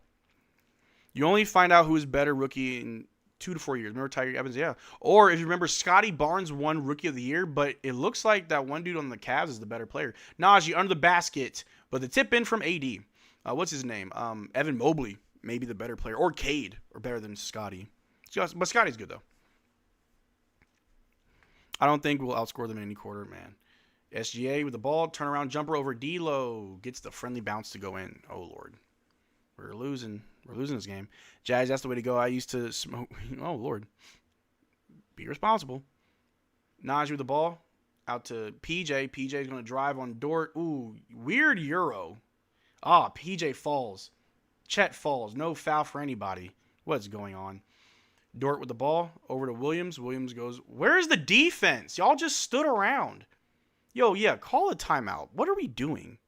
Speaker 2: You only find out who is better rookie in 2 to 4 years. Remember Tyreek Evans? Yeah. Or if you remember, Scotty Barnes won Rookie of the Year, but it looks like that one dude on the Cavs is the better player. Najee under the basket, but the tip in from AD. What's his name? Evan Mobley, maybe the better player. Or Cade, or better than Scotty. But Scotty's good, though. I don't think we'll outscore them in any quarter, man. SGA with the ball, turnaround jumper over D'Lo. Gets the friendly bounce to go in. Oh, Lord. We're losing. We're losing this game. Jazz, that's the way to go. I used to smoke. Oh, Lord. Be responsible. Najee with the ball. Out to PJ. PJ's going to drive on Dort. Ooh, weird Euro. PJ falls. Chet falls. No foul for anybody. What's going on? Dort with the ball. Over to Williams. Williams goes, where's the defense? Y'all just stood around. Yo, yeah, call a timeout. What are we doing?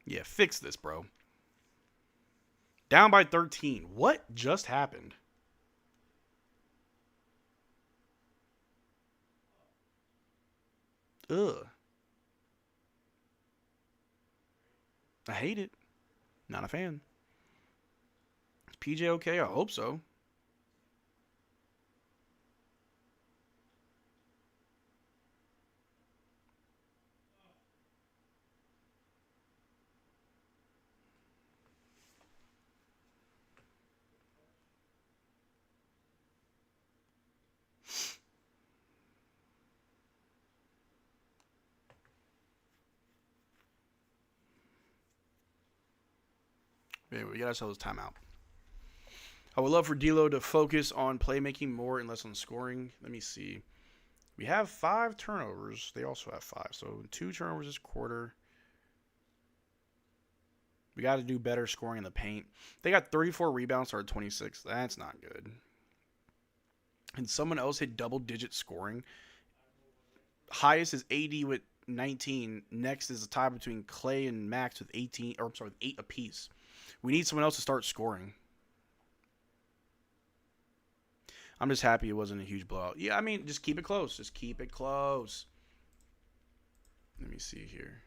Speaker 2: Yeah, fix this, bro. Down by 13. What just happened? Ugh. I hate it. Not a fan. Is PJ okay? I hope so. Anyway, we got ourselves a timeout. I would love for D'Lo to focus on playmaking more and less on scoring. Let me see. We have 5 turnovers. They also have 5. So 2 turnovers this quarter. We got to do better scoring in the paint. They got 34 rebounds or 26. That's not good. And someone else hit double-digit scoring. Highest is AD with 19. Next is a tie between Clay and Max with 18. Or I'm sorry, with 8 apiece. We need someone else to start scoring. I'm just happy it wasn't a huge blowout. Yeah, I mean, just keep it close. Just keep it close. Let me see here.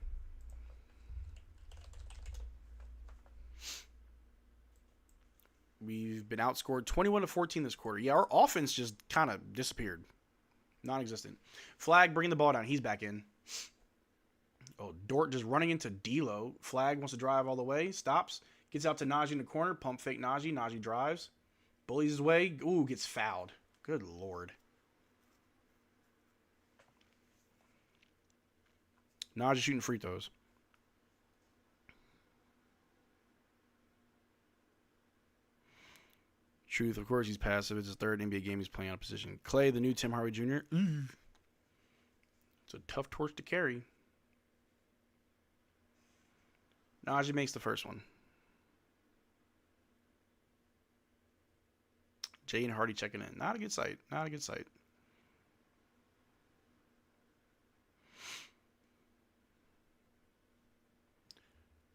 Speaker 2: We've been outscored 21-14 this quarter. Yeah, our offense just kind of disappeared. Non-existent. Flagg bringing the ball down. He's back in. Oh, Dort just running into D'Lo. Flagg wants to drive all the way. Stops. Gets out to Najee in the corner. Pump fake Najee. Najee drives. Bullies his way. Ooh, gets fouled. Good Lord. Najee shooting free throws. Truth, of course, he's passive. It's his 3rd NBA game he's playing out of position. Clay, the new Tim Hardaway Jr. It's a tough torch to carry. Najee makes the first one. Jay and Hardy checking in. Not a good sight. Not a good sight.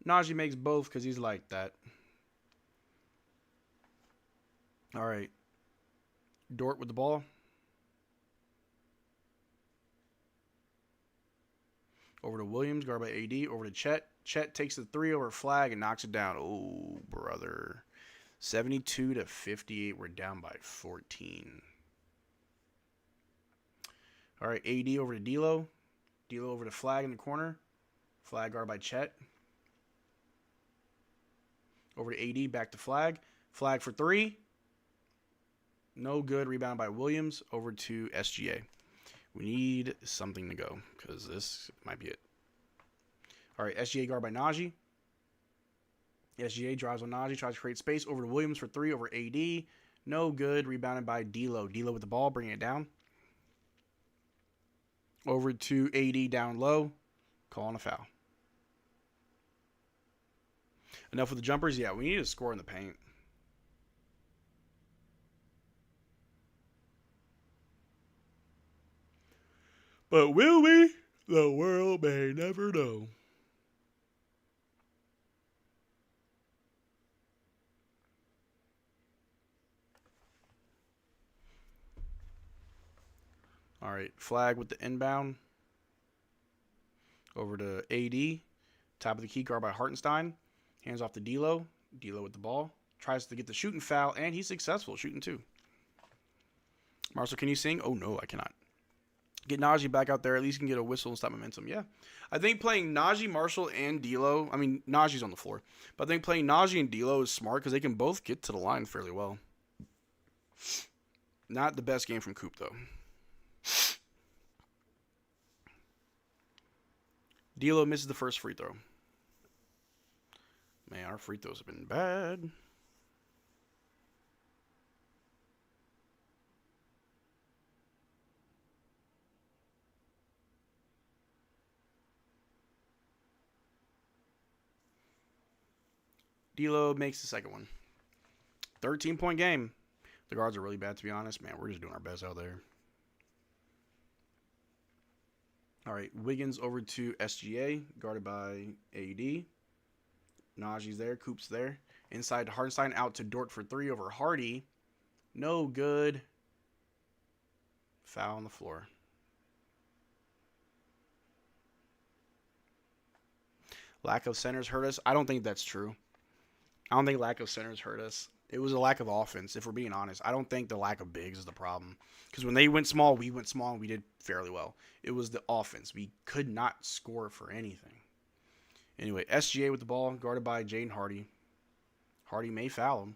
Speaker 2: Najee makes both because he's like that. All right. Dort with the ball. Over to Williams, guard by AD. Over to Chet. Chet takes the 3 over Flagg and knocks it down. Oh, brother. 72-58. We're down by 14. All right, AD over to D'Lo. D'Lo over to Flagg in the corner. Flagg guard by Chet. Over to AD, back to Flagg. Flagg for 3. No good. Rebound by Williams. Over to SGA. We need something to go because this might be it. All right, SGA guard by Najee. SGA drives on Najee, tries to create space. Over to Williams for 3 over AD. No good. Rebounded by D'Lo. D'Lo with the ball, bringing it down. Over to AD down low. Calling a foul. Enough with the jumpers? Yeah, we need to score in the paint. But will we? The world may never know. All right, Flagg with the inbound. Over to AD. Top of the key, guard by Hartenstein. Hands off to D'Lo. D'Lo with the ball. Tries to get the shooting foul, and he's successful, shooting 2. Marcel, can you sing? Oh, no, I cannot. Get Najee back out there. At least you can get a whistle and stop momentum. Yeah. I think playing Najee, Marcel, and D'Lo. I mean, Najee's on the floor. But I think playing Najee and D'Lo is smart because they can both get to the line fairly well. Not the best game from Coop, though. D'Lo misses the first free throw. Man, our free throws have been bad. D'Lo makes the second one. 13-point game. The guards are really bad, to be honest. Man, we're just doing our best out there. All right, Wiggins over to SGA, guarded by AD. Najee's there, Coop's there. Inside to Hartenstein, out to Dort for 3 over Hardy. No good. Foul on the floor. Lack of centers hurt us. I don't think that's true. I don't think lack of centers hurt us. It was a lack of offense, if we're being honest. I don't think the lack of bigs is the problem. Because when they went small, and we did fairly well. It was the offense. We could not score for anything. Anyway, SGA with the ball, guarded by Jaden Hardy. Hardy may foul him.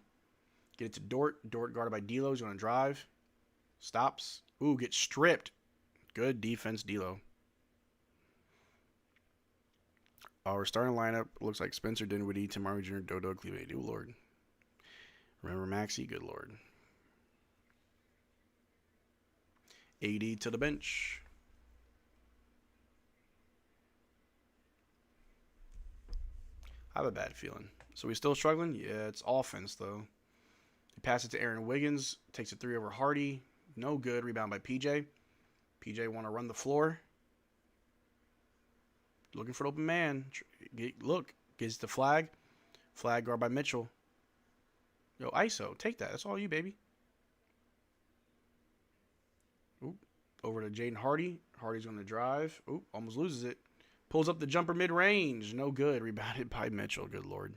Speaker 2: Get it to Dort. Dort guarded by D'Lo. He's going to drive. Stops. Ooh, gets stripped. Good defense, D'Lo. Our starting lineup looks like Spencer Dinwiddie, Tamari Jr., Dodo, Cleveland. Oh, Lord. Remember Maxey? Good Lord. AD to the bench. I have a bad feeling. So we still struggling? Yeah, it's offense, though. He passes it to Aaron Wiggins. Takes a 3 over Hardy. No good. Rebound by PJ. PJ want to run the floor. Looking for an open man. Look. Gets the Flagg. Flagg guard by Mitchell. Yo, ISO. Take that. That's all you, baby. Oop. Over to Jaden Hardy. Hardy's going to drive. Oop. Almost loses it. Pulls up the jumper mid-range. No good. Rebounded by Mitchell. Good Lord.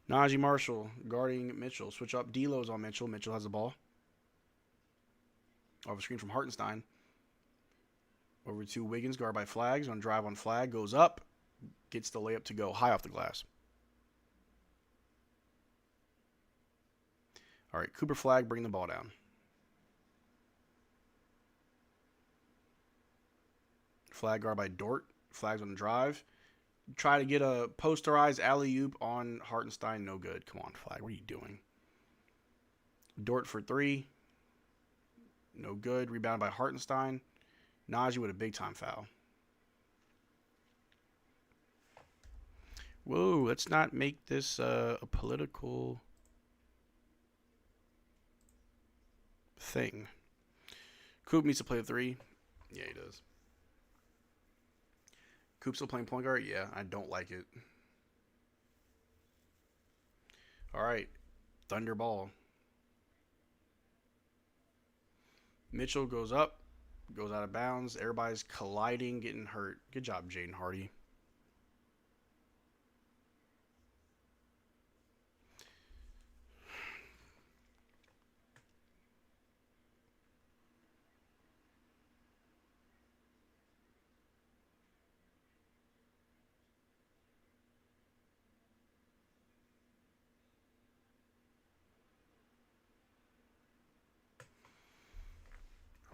Speaker 2: Najee Marshall guarding Mitchell. Switch up. D'Lo's on Mitchell. Mitchell has the ball. Off a screen from Hartenstein. Over to Wiggins. Guard by Flagg. Going to drive on Flagg. Goes up. Gets the layup to go. High off the glass. All right. Cooper Flagg bring the ball down. Flagg guard by Dort. Flagg's on the drive. Try to get a posterized alley-oop on Hartenstein. No good. Come on, Flagg. What are you doing? Dort for 3. No good. Rebounded by Hartenstein. Najee with a big-time foul. Whoa, let's not make this a political thing. Coop needs to play a 3. Yeah, he does. Coop still playing point guard? Yeah, I don't like it. All right, Thunder ball. Mitchell goes up, goes out of bounds. Everybody's colliding, getting hurt. Good job, Jaden Hardy.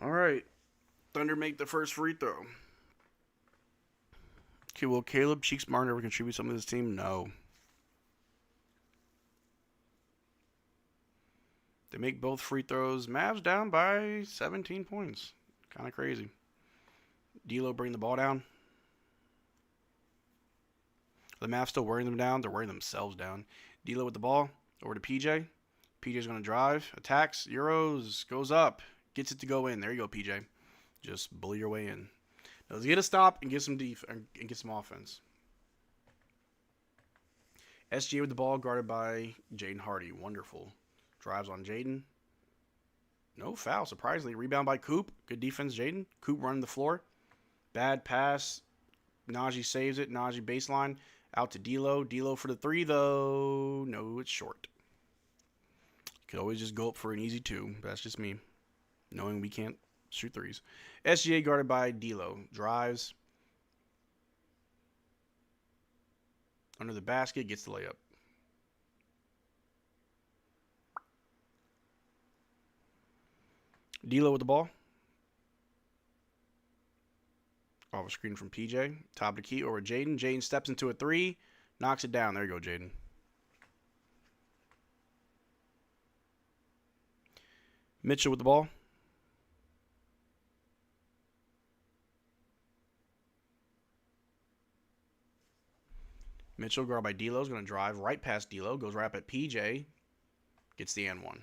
Speaker 2: All right. Thunder make the first free throw. Okay, will Caleb Cheeks Martin ever contribute something to this team? No. They make both free throws. Mavs down by 17 points. Kind of crazy. D'Lo bring the ball down. The Mavs still wearing them down. They're wearing themselves down. D'Lo with the ball. Over to PJ. PJ's going to drive. Attacks. Euros. Goes up. Gets it to go in. There you go, PJ. Just bully your way in. Now let's get a stop and get some and get some offense. SGA with the ball, guarded by Jaden Hardy. Wonderful. Drives on Jaden. No foul, surprisingly. Rebound by Coop. Good defense, Jaden. Coop running the floor. Bad pass. Najee saves it. Najee baseline. Out to D'Lo. D'Lo for the three, though. No, it's short. Could always just go up for an easy two. That's just me, knowing we can't shoot threes. SGA guarded by D'Lo. Drives. Under the basket. Gets the layup. D'Lo with the ball. Off a screen from PJ. Top of the key over Jaden. Jaden steps into a three. Knocks it down. There you go, Jaden. Mitchell with the ball. Mitchell, guarded by D'Lo, is going to drive right past D'Lo. Goes right up at PJ. Gets the and one.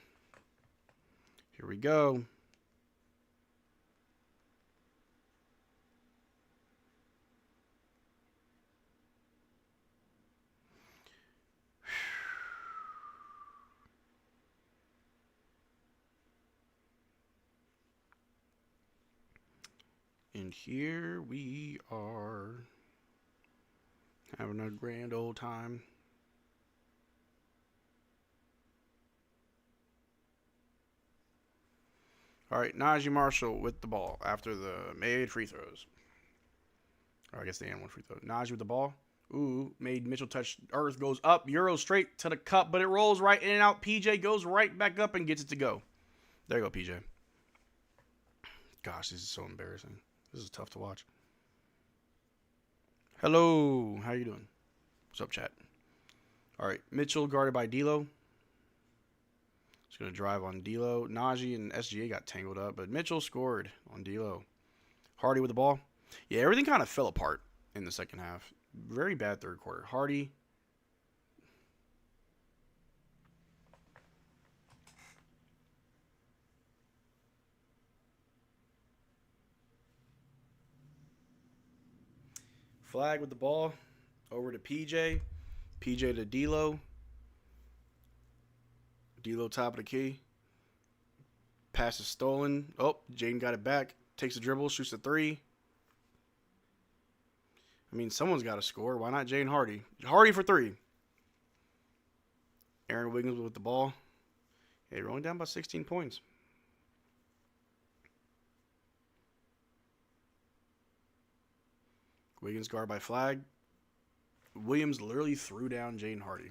Speaker 2: Here we go. And here we are, having a grand old time. All right, Najee Marshall with the ball after the made free throws. Or I guess the and one free throw. Najee with the ball. Ooh, made Mitchell touch earth. Goes up. Euro straight to the cup, but it rolls right in and out. PJ goes right back up and gets it to go. There you go, PJ. Gosh, this is so embarrassing. This is tough to watch. Hello. How you doing? What's up, chat? All right. Mitchell guarded by D'Lo. He's going to drive on D'Lo. Najee and SGA got tangled up, but Mitchell scored on D'Lo. Hardy with the ball. Yeah, everything kind of fell apart in the second half. Very bad third quarter. Hardy. Flagg with the ball. Over to PJ. PJ to D'Lo. D'Lo top of the key. Pass is stolen. Oh, Jaden got it back. Takes a dribble. Shoots the three. I mean, someone's got to score. Why not Jaden Hardy? Hardy for three. Aaron Wiggins with the ball. Hey, we're only down by 16 points. Wiggins guard by Flagg. Williams literally threw down Jaden Hardy.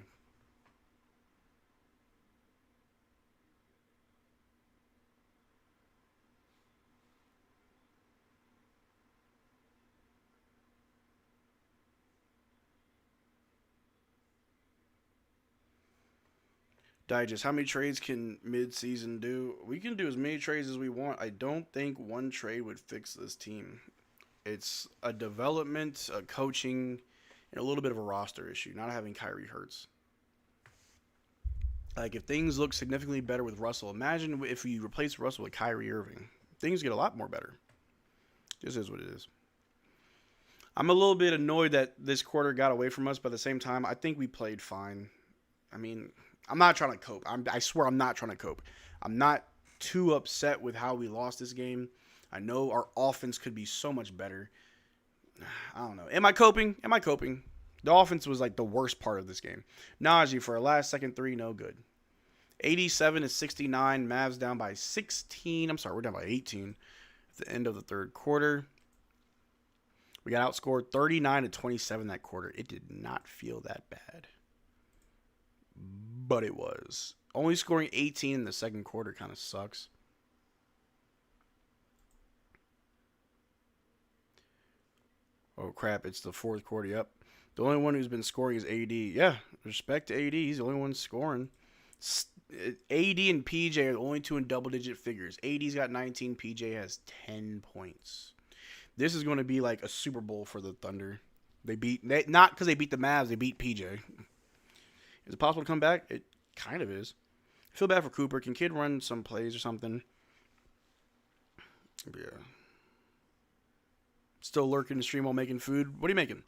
Speaker 2: Digest, how many trades can mid-season do? We can do as many trades as we want. I don't think one trade would fix this team. It's a development, a coaching, and a little bit of a roster issue, not having Kyrie hurts. Like, if things look significantly better with Russell, imagine if we replace Russell with Kyrie Irving. Things get a lot more better. This is what it is. I'm a little bit annoyed that this quarter got away from us, but at the same time, I think we played fine. I mean, I'm not trying to cope. I swear I'm not trying to cope. I'm not too upset with how we lost this game. I know our offense could be so much better. I don't know. Am I coping? Am I coping? The offense was like the worst part of this game. Najee for a last second three, no good. 87-69. Mavs down by 16. I'm sorry, we're down by 18 at the end of the third quarter. We got outscored 39-27 that quarter. It did not feel that bad. But it was. Only scoring 18 in the second quarter kind of sucks. Oh, crap. It's the fourth quarter. Yep. The only one who's been scoring is AD. Yeah, respect to AD. He's the only one scoring. AD and PJ are the only two in double-digit figures. AD's got 19. PJ has 10 points. This is going to be like a Super Bowl for the Thunder. Not because they beat the Mavs, they beat PJ. Is it possible to come back? It kind of is. I feel bad for Cooper. Can kid run some plays or something? Yeah. Still lurking the stream while making food. What are you making?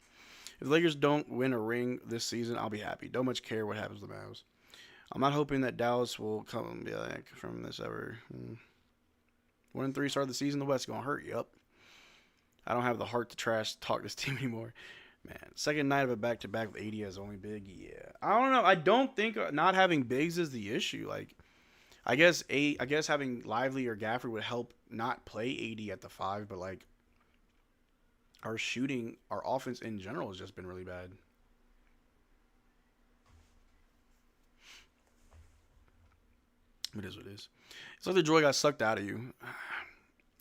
Speaker 2: If the Lakers don't win a ring this season, I'll be happy. Don't much care what happens to the Mavs. I'm not hoping that Dallas will come and be like from this ever. 1-3 start of the season. The West going to hurt. Yup. I don't have the heart to talk this team anymore. Man, second night of a back-to-back with AD as only big. Yeah. I don't know. I don't think not having bigs is the issue. Like, I guess having Lively or Gafford would help not play AD at the 5, but like our shooting, our offense in general has just been really bad. It is what it is. It's like the joy got sucked out of you.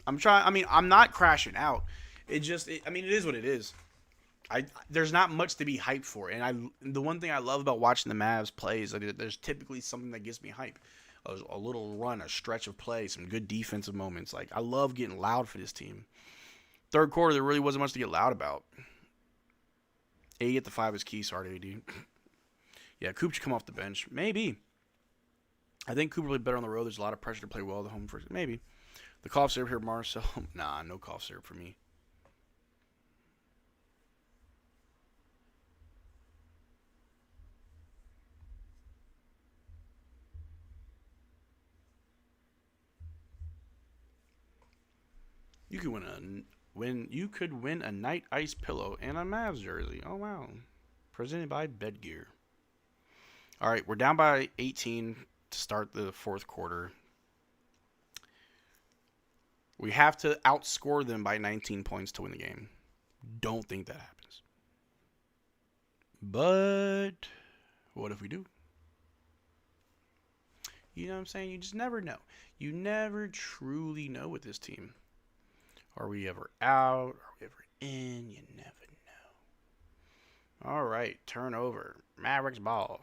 Speaker 2: I'm not crashing out. It is what it is. There's not much to be hyped for, and the one thing I love about watching the Mavs play is that there's typically something that gets me hype. A little run, a stretch of play, some good defensive moments. Like, I love getting loud for this team. Third quarter, there really wasn't much to get loud about. AD at the 5 is key. Sorry, AD. Yeah, Cooper should come off the bench. Maybe. I think Cooper played better on the road. There's a lot of pressure to play well at the home first. Maybe. The cough syrup here, Marcel. Nah, no cough syrup for me. You could win a night ice pillow and a Mavs jersey. Oh wow. Presented by Bedgear. All right, we're down by 18 to start the fourth quarter. We have to outscore them by 19 points to win the game. Don't think that happens. But what if we do? You know what I'm saying? You just never know. You never truly know with this team. Are we ever out? Are we ever in? You never know. All right, turnover. Mavericks ball.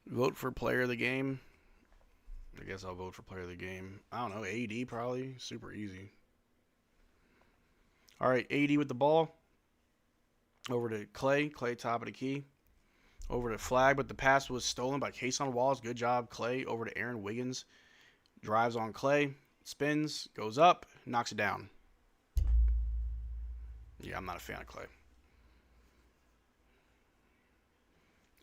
Speaker 2: Vote for player of the game. I guess I'll vote for player of the game. I don't know, AD probably. Super easy. All right, AD with the ball. Over to Clay. Clay top of the key. Over to Flagg, but the pass was stolen by Cason Wallace. Good job, Clay. Over to Aaron Wiggins. Drives on Clay. Spins. Goes up. Knocks it down. Yeah, I'm not a fan of Clay.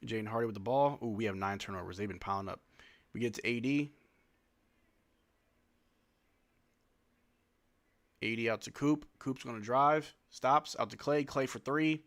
Speaker 2: Jaden Hardy with the ball. Ooh, we have 9 turnovers. They've been piling up. We get to AD. AD out to Coop. Coop's going to drive. Stops. Out to Clay. Clay for 3.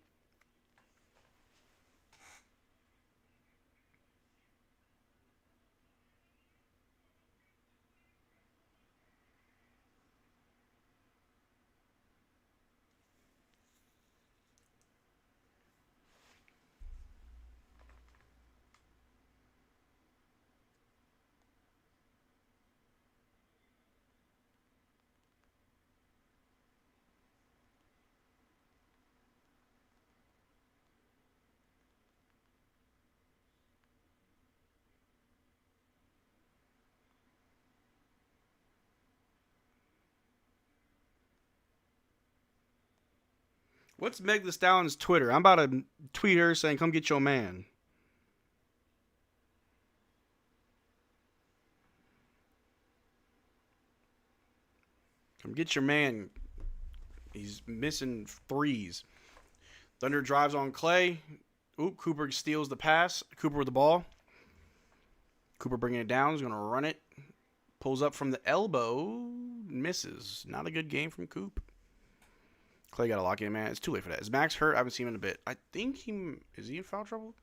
Speaker 2: What's Meg Thee Stallion's Twitter? I'm about to tweet her saying, come get your man. Come get your man. He's missing threes. Thunder drives on Clay. Ooh, Cooper steals the pass. Cooper with the ball. Cooper bringing it down. He's going to run it. Pulls up from the elbow. Misses. Not a good game from Coop. Clay got to lock in, man. It's too late for that. Is Max hurt? I haven't seen him in a bit. I think is he in foul trouble?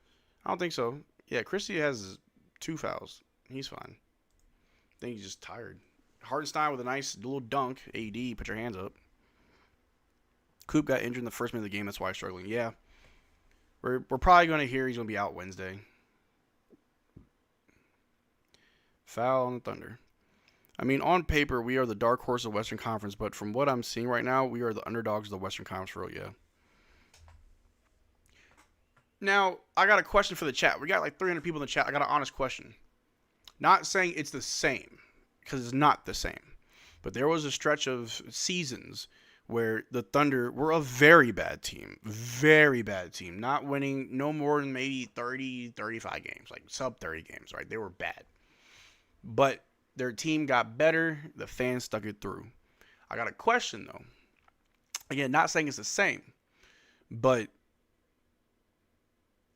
Speaker 2: I don't think so. Yeah, Christie has 2 fouls. He's fine. I think he's just tired. Hartenstein with a nice little dunk. AD, put your hands up. Coop got injured in the first minute of the game. That's why he's struggling. Yeah. We're probably going to hear he's going to be out Wednesday. Foul on the Thunder. I mean, on paper, we are the dark horse of Western Conference, but from what I'm seeing right now, we are the underdogs of the Western Conference for real, yeah. Now, I got a question for the chat. We got like 300 people in the chat. I got an honest question. Not saying it's the same, because it's not the same. But there was a stretch of seasons where the Thunder were a very bad team. Very bad team. Not winning no more than maybe 30, 35 games. Like sub 30 games, right? They were bad. But their team got better. The fans stuck it through. I got a question, though. Again, not saying it's the same. But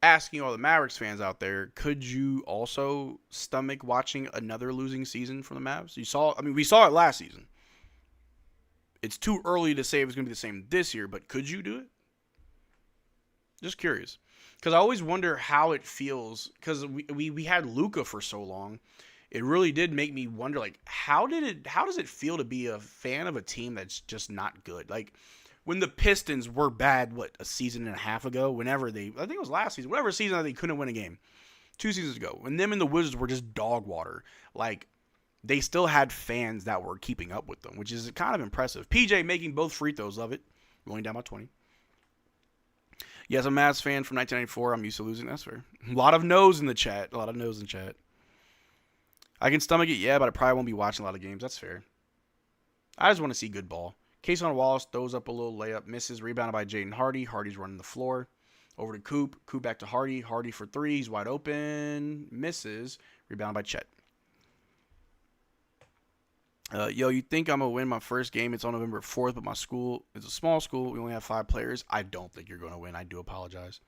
Speaker 2: asking all the Mavericks fans out there, could you also stomach watching another losing season from the Mavs? We saw it last season. It's too early to say if it's going to be the same this year, but could you do it? Just curious. Because I always wonder how it feels, because we had Luka for so long. It really did make me wonder, like, how does it feel to be a fan of a team that's just not good? Like, when the Pistons were bad, a season and a half ago, I think it was last season, whatever season that they couldn't win a game, 2 seasons ago, when them and the Wizards were just dog water, like, they still had fans that were keeping up with them, which is kind of impressive. PJ making both free throws, love it. Rolling down by 20. Yes, I'm a Mavs fan from 1994. I'm used to losing. That's fair. A lot of no's in the chat. I can stomach it, yeah, but I probably won't be watching a lot of games. That's fair. I just want to see good ball. Kayson Wallace throws up a little layup, misses, rebounded by Jaden Hardy. Hardy's running the floor. Over to Coop. Coop back to Hardy. Hardy for 3. He's wide open. Misses. Rebounded by Chet. You think I'm going to win my first game? It's on November 4th, but my school is a small school. We only have 5 players. I don't think you're going to win. I do apologize.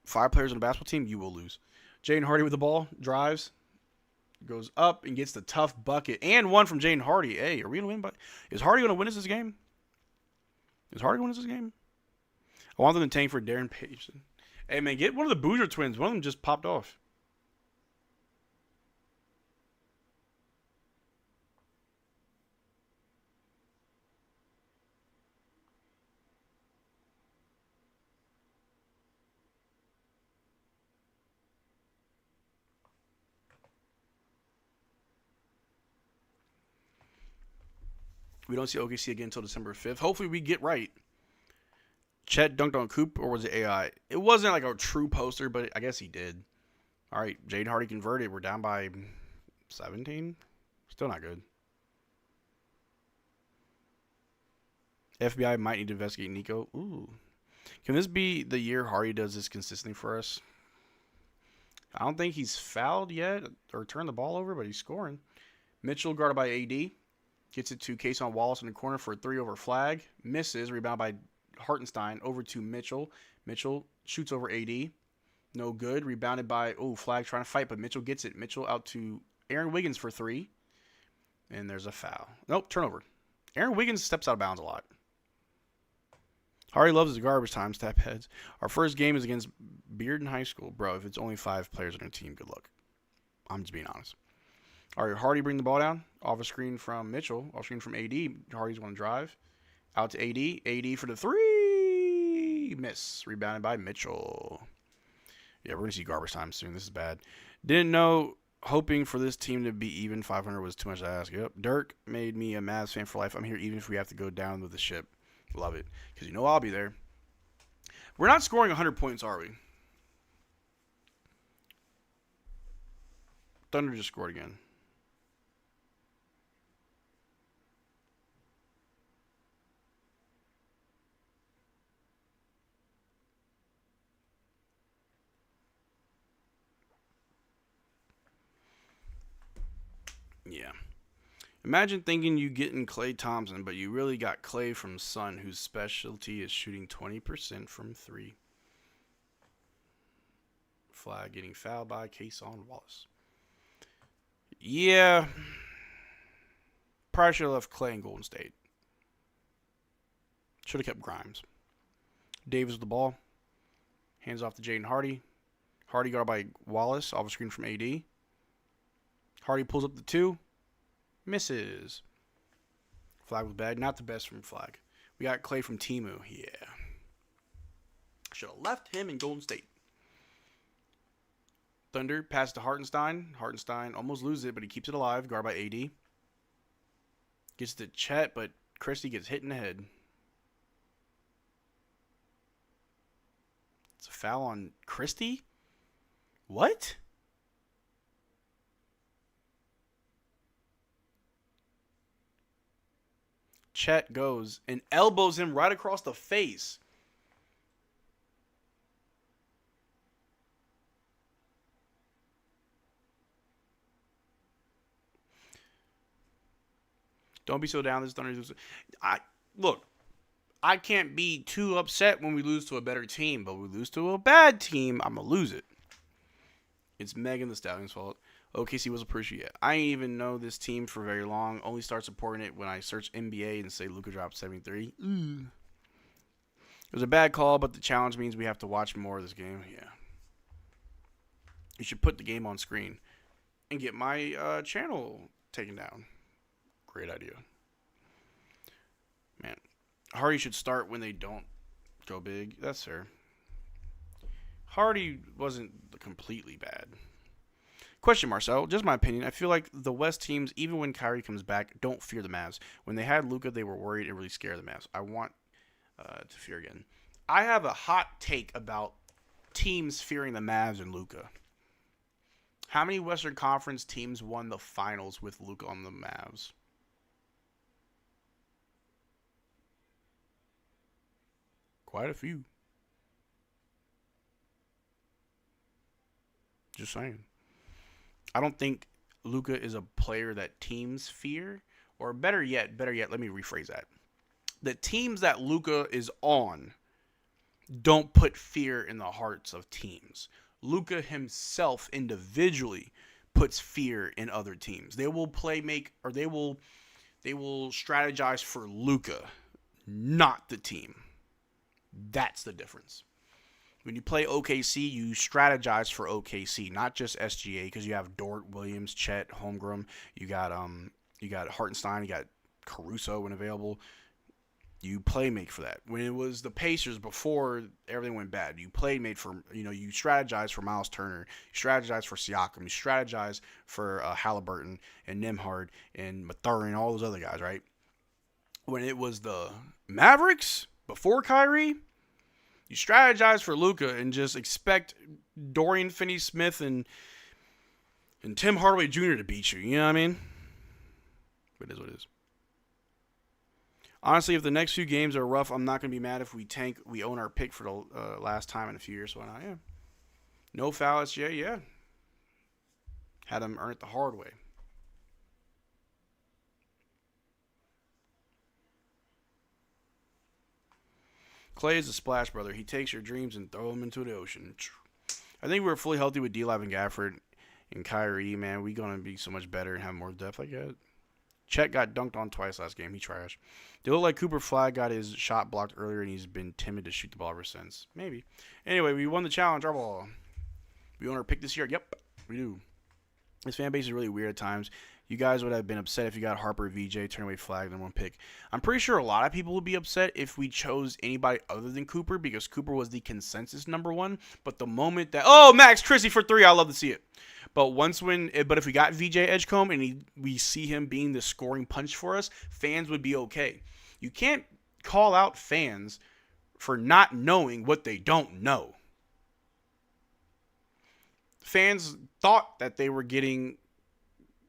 Speaker 2: 5 players on a basketball team, you will lose. Jaden Hardy with the ball. Drives. Goes up and gets the tough bucket. And one from Jaden Hardy. Hey, are we going to win? Is Hardy going to win us this game? I want them to tank for Darren Page. Hey, man, get one of the Boozer twins. One of them just popped off. We don't see OKC again until December 5th. Hopefully we get right. Chet dunked on Coop, or was it AI? It wasn't like a true poster, but I guess he did. All right, Jaden Hardy converted. We're down by 17. Still not good. FBI might need to investigate Nico. Ooh. Can this be the year Hardy does this consistently for us? I don't think he's fouled yet or turned the ball over, but he's scoring. Mitchell guarded by AD. Gets it to Kayson Wallace in the corner for a 3 over Flagg. Misses. Rebound by Hartenstein. Over to Mitchell. Mitchell shoots over AD. No good. Rebounded by, Flagg trying to fight, but Mitchell gets it. Mitchell out to Aaron Wiggins for 3. And there's a foul. Nope, turnover. Aaron Wiggins steps out of bounds a lot. Hardy loves his garbage time, step heads. Our first game is against Bearden High School. Bro, if it's only 5 players on your team, good luck. I'm just being honest. All right, Hardy bring the ball down. Off a screen from Mitchell. Off screen from AD. Hardy's going to drive. Out to AD. AD for the 3. Miss. Rebounded by Mitchell. Yeah, we're going to see garbage time soon. This is bad. Didn't know hoping for this team to be even 500 was too much to ask. Yep. Dirk made me a Mavs fan for life. I'm here even if we have to go down with the ship. Love it. Because you know I'll be there. We're not scoring 100 points, are we? Thunder just scored again. Yeah. Imagine thinking you getting Klay Thompson, but you really got Klay from Sun, whose specialty is shooting 20% from 3. Flagg getting fouled by Cason Wallace. Yeah. Probably should have left Klay in Golden State. Should have kept Grimes. Davis with the ball. Hands off to Jaden Hardy. Hardy got by Wallace. Off a screen from AD. Hardy pulls up the 2. Misses. Flagg was bad. Not the best from Flagg. We got Klay from Timu. Yeah. Should have left him in Golden State. Thunder pass to Hartenstein. Hartenstein almost loses it, but he keeps it alive. Guard by AD. Gets to Chet, but Christie gets hit in the head. It's a foul on Christie? What? Chet goes and elbows him right across the face. Don't be so down. This Thunder lose. Look, I can't be too upset when we lose to a better team, but we lose to a bad team, I'm gonna lose it. It's Megan Thee Stallion's fault. OKC was appreciated. I didn't even know this team for very long. Only start supporting it when I search NBA and say Luka dropped 73. It was a bad call, but the challenge means we have to watch more of this game. Yeah. You should put the game on screen and get my channel taken down. Great idea. Man, Hardy should start when they don't go big. That's fair. Hardy wasn't completely bad. Question, Marcel. Just my opinion. I feel like the West teams, even when Kyrie comes back, don't fear the Mavs. When they had Luka, they were worried and really scared of the Mavs. I want to fear again. I have a hot take about teams fearing the Mavs and Luka. How many Western Conference teams won the finals with Luka on the Mavs? Quite a few. Just saying. I don't think Luka is a player that teams fear. Or better yet, let me rephrase that. The teams that Luka is on don't put fear in the hearts of teams. Luka himself individually puts fear in other teams. They will they will strategize for Luka, not the team. That's the difference. When you play OKC, you strategize for OKC, not just SGA, because you have Dort, Williams, Chet, Holmgren. You got Hartenstein, you got Caruso when available. You make for that. When it was the Pacers before everything went bad, you made for, you strategize for Miles Turner, you strategize for Siakam, you strategize for Halliburton and Nembhard and Mathurin and all those other guys, right? When it was the Mavericks before Kyrie, you strategize for Luka and just expect Dorian Finney-Smith and Tim Hardaway Jr. to beat you. You know what I mean? But it is what it is. Honestly, if the next few games are rough, I'm not going to be mad if we tank. We own our pick for the last time in a few years. So why not? Yeah. No foul SGA, yeah. Had him earn it the hard way. Klay is a splash brother. He takes your dreams and throw them into the ocean. I think we're fully healthy with D-Live and Gafford and Kyrie, man. We're going to be so much better and have more depth. I get it. Chet got dunked on twice last game. He trash. They look like Cooper Flagg got his shot blocked earlier and he's been timid to shoot the ball ever since. Maybe. Anyway, we won the challenge. Our ball. We own our pick this year. Yep, we do. This fan base is really weird at times. You guys would have been upset if you got Harper, VJ, turn away Flagg, then one pick. I'm pretty sure a lot of people would be upset if we chose anybody other than Cooper because Cooper was the consensus number one. But the moment that, Max Christie for 3, I love to see it. But if we got VJ Edgecombe and we see him being the scoring punch for us, fans would be okay. You can't call out fans for not knowing what they don't know. Fans thought that they were getting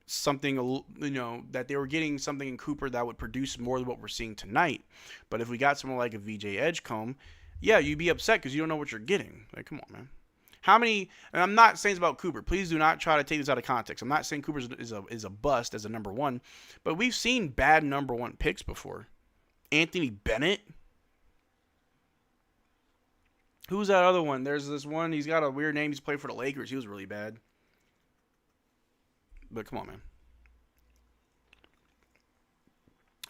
Speaker 2: something, that they were getting something in Cooper that would produce more than what we're seeing tonight. But if we got someone like a VJ Edgecombe, yeah, you'd be upset because you don't know what you're getting. Like, come on, man. How many? And I'm not saying it's about Cooper. Please do not try to take this out of context. I'm not saying Cooper is a bust as a number one, but we've seen bad number one picks before. Anthony Bennett. Who's that other one? There's this one. He's got a weird name. He's played for the Lakers. He was really bad. But come on, man.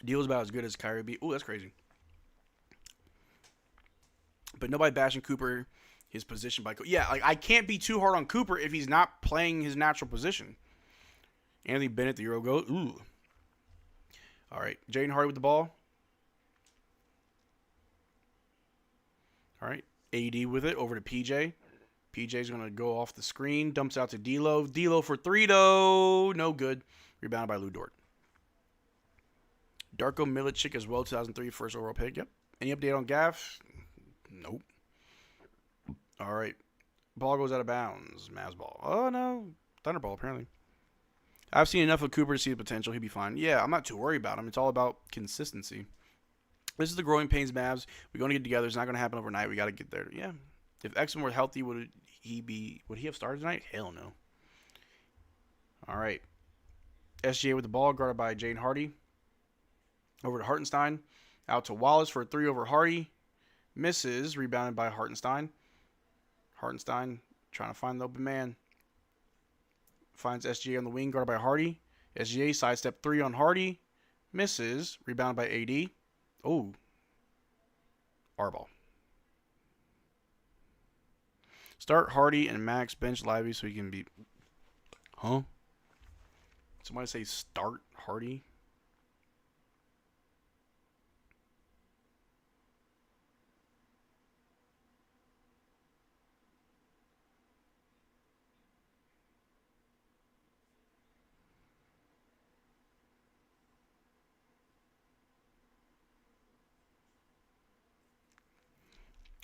Speaker 2: Deal's about as good as Kyrie B. Oh, that's crazy. But nobody bashing Cooper, his position by... Yeah, like I can't be too hard on Cooper if he's not playing his natural position. Anthony Bennett, the Euro goat. Ooh. All right. Jaden Hardy with the ball. All right. AD with it. Over to PJ. PJ's going to go off the screen. Dumps out to D'Lo. D'Lo for three, though. No good. Rebounded by Lou Dort. Darko Milicic as well, 2003 first overall pick. Yep. Any update on Gaff? Nope. All right. Ball goes out of bounds. Mavs ball. Oh, no. Thunderball, apparently. I've seen enough of Cooper to see the potential. He'd be fine. Yeah, I'm not too worried about him. It's all about consistency. This is the growing pains Mavs. We're going to get together. It's not going to happen overnight. We got to get there. Yeah. If Exum were healthy, would he have started tonight? Hell no. All right. SGA with the ball, guarded by Jaden Hardy. Over to Hartenstein. Out to Wallace for a three over Hardy. Misses. Rebounded by Hartenstein. Hartenstein trying to find the open man. Finds SGA on the wing, guarded by Hardy. SGA sidestep three on Hardy. Misses. Rebounded by AD. Oh. R-ball. Start Hardy and Max, bench Lively so he can be... Huh? Somebody say start Hardy?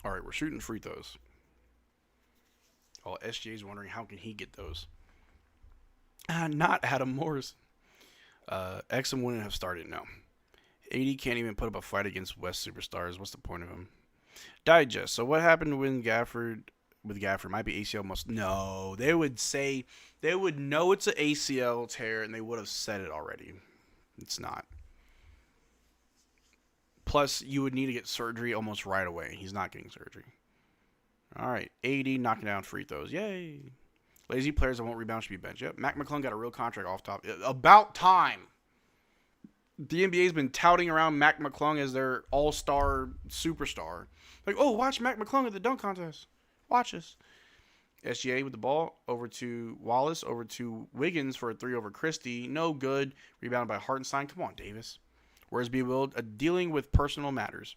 Speaker 2: All right, we're shooting free throws. Oh, SGA's wondering how can he get those. Not Adam Morris. Exum wouldn't have started, no. AD can't even put up a fight against West Superstars. What's the point of him? Digest. So what happened when Gafford might be ACL must... No, they would know it's an ACL tear and they would have said it already. It's not. Plus, you would need to get surgery almost right away. He's not getting surgery. All right. AD knocking down free throws. Yay. Lazy players that won't rebound should be benched. Yep. Mac McClung got a real contract off top. About time. The NBA's been touting around Mac McClung as their all-star superstar. Like, oh, watch Mac McClung at the dunk contest. Watch us. SGA with the ball. Over to Wallace. Over to Wiggins for a three over Christie. No good. Rebounded by Hartenstein. Come on, Davis. Whereas B. Wild, dealing with personal matters.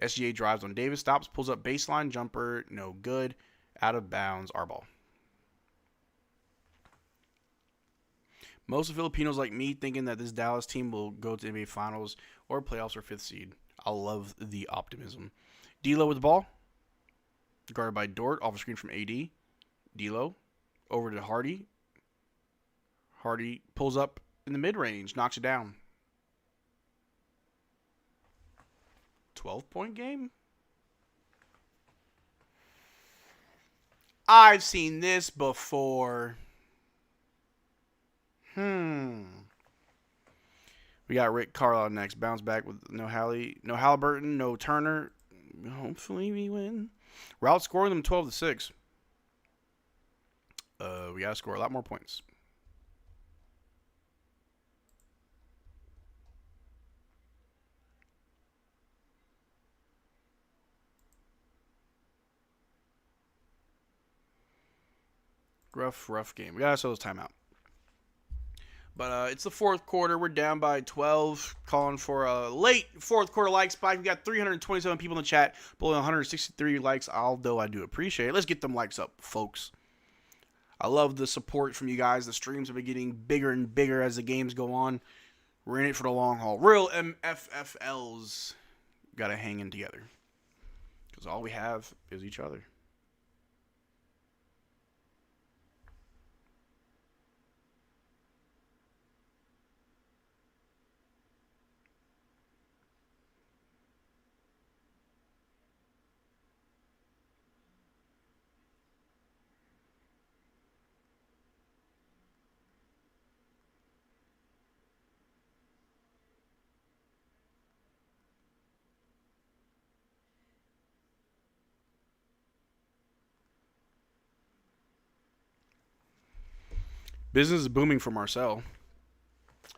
Speaker 2: SGA drives on Davis, stops, pulls up baseline, jumper, no good. Out of bounds, R-ball. Most of Filipinos like me thinking that this Dallas team will go to NBA Finals or playoffs or 5th seed. I love the optimism. D'Lo with the ball. Guarded by Dort, off the screen from AD. D'Lo over to Hardy. Hardy pulls up in the mid-range, knocks it down. 12-point game? I've seen this before. We got Rick Carlisle next. Bounce back with no Halliburton, no Turner. Hopefully we win. We're outscoring them 12-6. We got to score a lot more points. Rough game. We got ourselves timeout. But it's the fourth quarter. We're down by 12. Calling for a late fourth quarter like spike. We got 327 people in the chat. Below 163 likes, although I do appreciate it. Let's get them likes up, folks. I love the support from you guys. The streams have been getting bigger and bigger as the games go on. We're in it for the long haul. Real MFFLs got to hang in together. Because all we have is each other. Business is booming for Marcel.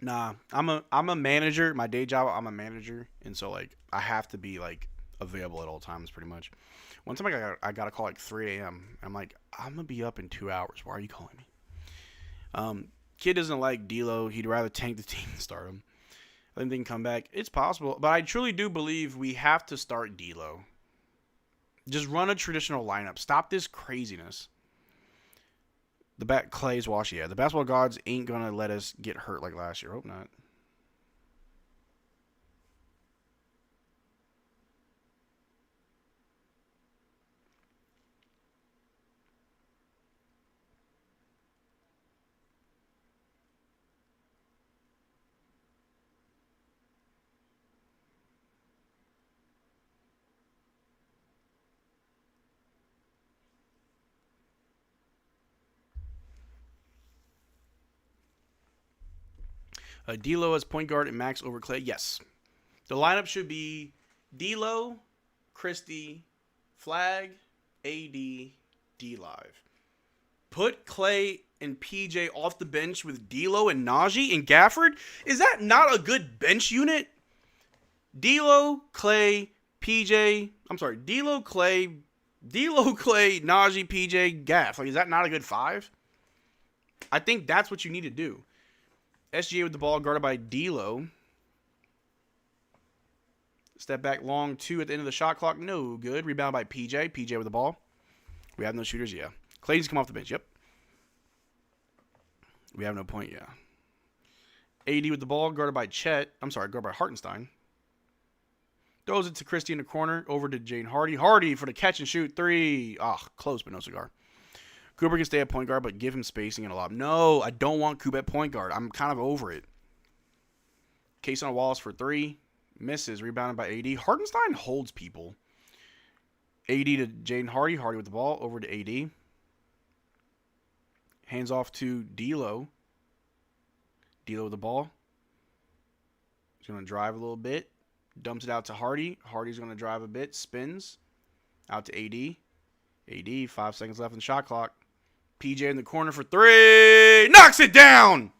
Speaker 2: Nah, I'm a manager. My day job, I'm a manager, and so like I have to be like available at all times, pretty much. One time I got a call like 3 a.m. I'm like, I'm gonna be up in 2 hours. Why are you calling me? Kid doesn't like D'Lo. He'd rather tank the team than start him. I think they can come back. It's possible, but I truly do believe we have to start D'Lo. Just run a traditional lineup. Stop this craziness. Clay's wash, yeah. The basketball gods ain't gonna let us get hurt like last year. Hope not. D'Lo as point guard and Max over Clay. Yes. The lineup should be D'Lo, Christie, Flagg, AD, D-Live. Put Clay and PJ off the bench with D'Lo and Najee and Gafford. Is that not a good bench unit? D'Lo, Clay, PJ. I'm sorry. D'Lo, Clay, Najee, PJ, Gaff. Like, is that not a good 5? I think that's what you need to do. SGA with the ball guarded by D'Lo. Step back long 2 at the end of the shot clock. No good. Rebound by PJ. PJ with the ball. We have no shooters. Yeah. Clay needs to come off the bench. Yep. We have no point. Yeah. AD with the ball guarded by guarded by Hartenstein. Throws it to Christie in the corner. Over to Jane Hardy. Hardy for the catch and shoot 3. Close but no cigar. Cooper can stay at point guard, but give him spacing and a lob. No, I don't want Cooper at point guard. I'm kind of over it. Case on Wallace for 3. Misses. Rebounded by AD. Hartenstein holds people. AD to Jaden Hardy. Hardy with the ball. Over to AD. Hands off to D'Lo. D'Lo with the ball. He's going to drive a little bit. Dumps it out to Hardy. Hardy's going to drive a bit. Spins. Out to AD. AD, 5 seconds left in the shot clock. PJ in the corner for 3. Knocks it down.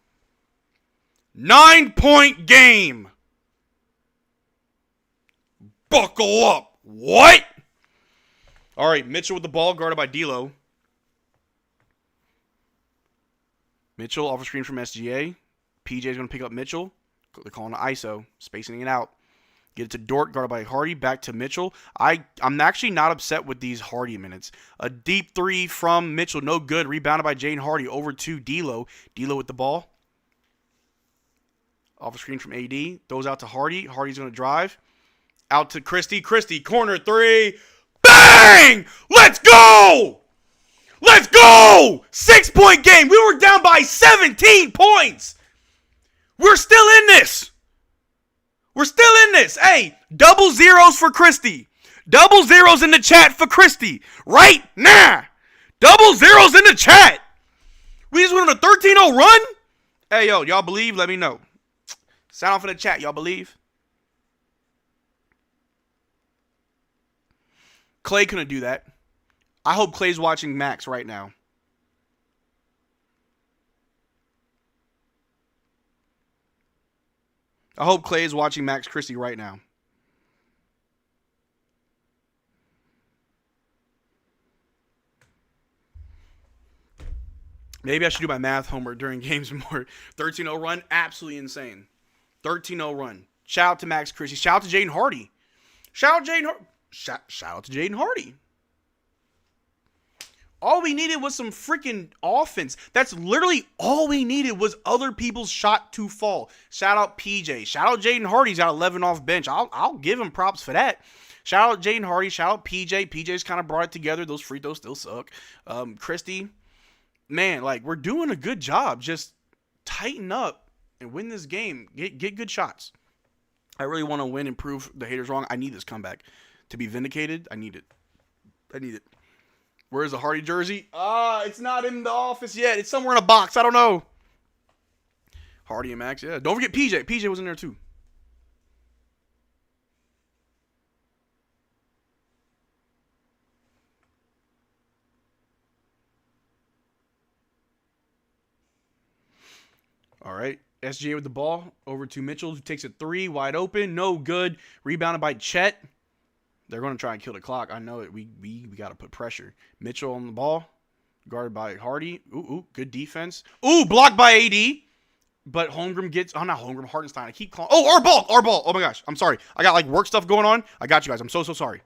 Speaker 2: 9-point game. Buckle up. What? All right, Mitchell with the ball guarded by D'Lo. Mitchell off a screen from SGA. PJ's going to pick up Mitchell. They're calling it ISO. Spacing it out. Get it to Dort, guarded by Hardy. Back to Mitchell. I'm actually not upset with these Hardy minutes. A deep 3 from Mitchell. No good. Rebounded by Jaden Hardy. Over to D'Lo. D'Lo with the ball. Off a screen from AD. Throws out to Hardy. Hardy's going to drive. Out to Christie. Christie, corner 3. Bang! Let's go! Let's go! 6-point game. We were down by 17 points. We're still in this. We're still in this. Hey, double zeros for Christie. Double zeros in the chat for Christie. Right now. Double zeros in the chat. We just went on a 13-0 run? Hey, yo, y'all believe? Let me know. Sound off in the chat. Y'all believe? Clay couldn't do that. I hope Clay's watching Max right now. I hope Clay is watching Max Christie right now. Maybe I should do my math homework during games more. 13-0 run, absolutely insane. 13-0 run. Shout out to Max Christie. Shout out to Jaden Hardy. Shout out to Jaden Hardy. All we needed was some freaking offense. That's literally all we needed was other people's shot to fall. Shout out PJ. Shout out Jaden Hardy. He's got 11 off bench. I'll give him props for that. Shout out Jaden Hardy. Shout out PJ. PJ's kind of brought it together. Those free throws still suck. Christie, man, like we're doing a good job. Just tighten up and win this game. Get good shots. I really want to win and prove the haters wrong. I need this comeback to be vindicated. I need it. Where's the Hardy jersey? It's not in the office yet. It's somewhere in a box. I don't know. Hardy and Max, yeah. Don't forget PJ. PJ was in there too. All right. SGA with the ball. Over to Mitchell, who takes a three. Wide open. No good. Rebounded by Chet. They're going to try and kill the clock. I know it. We got to put pressure. Mitchell on the ball. Guarded by Hardy. Ooh, good defense. Ooh, blocked by AD. But Holmgren gets... Oh, not Holmgren. Hartenstein. I keep calling... Oh, our ball. Oh, my gosh. I'm sorry. I got, like, work stuff going on. I got you guys. I'm so sorry.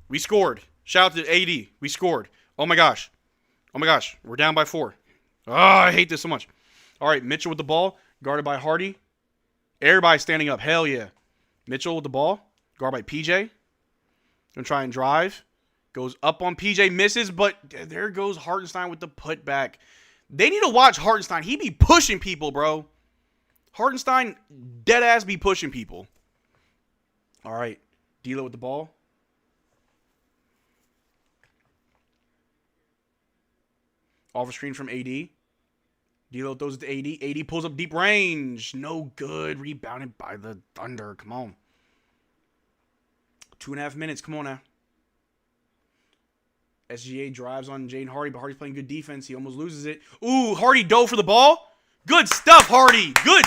Speaker 2: We scored. Shout out to AD. We scored. Oh, my gosh. We're down by 4. Oh, I hate this so much. All right, Mitchell with the ball. Guarded by Hardy. Everybody standing up. Hell yeah. Mitchell with the ball. Guarded by PJ. Gonna try and drive. Goes up on PJ. Misses, but there goes Hartenstein with the putback. They need to watch Hartenstein. He be pushing people, bro. Hartenstein dead ass be pushing people. All right. D'Lo with the ball. Off a screen from AD. D'Lo throws it to AD. AD pulls up deep range. No good. Rebounded by the Thunder. Come on. 2.5 minutes. Come on now. SGA drives on Jaden Hardy, but Hardy's playing good defense. He almost loses it. Ooh, Hardy dove for the ball. Good stuff, Hardy. Good.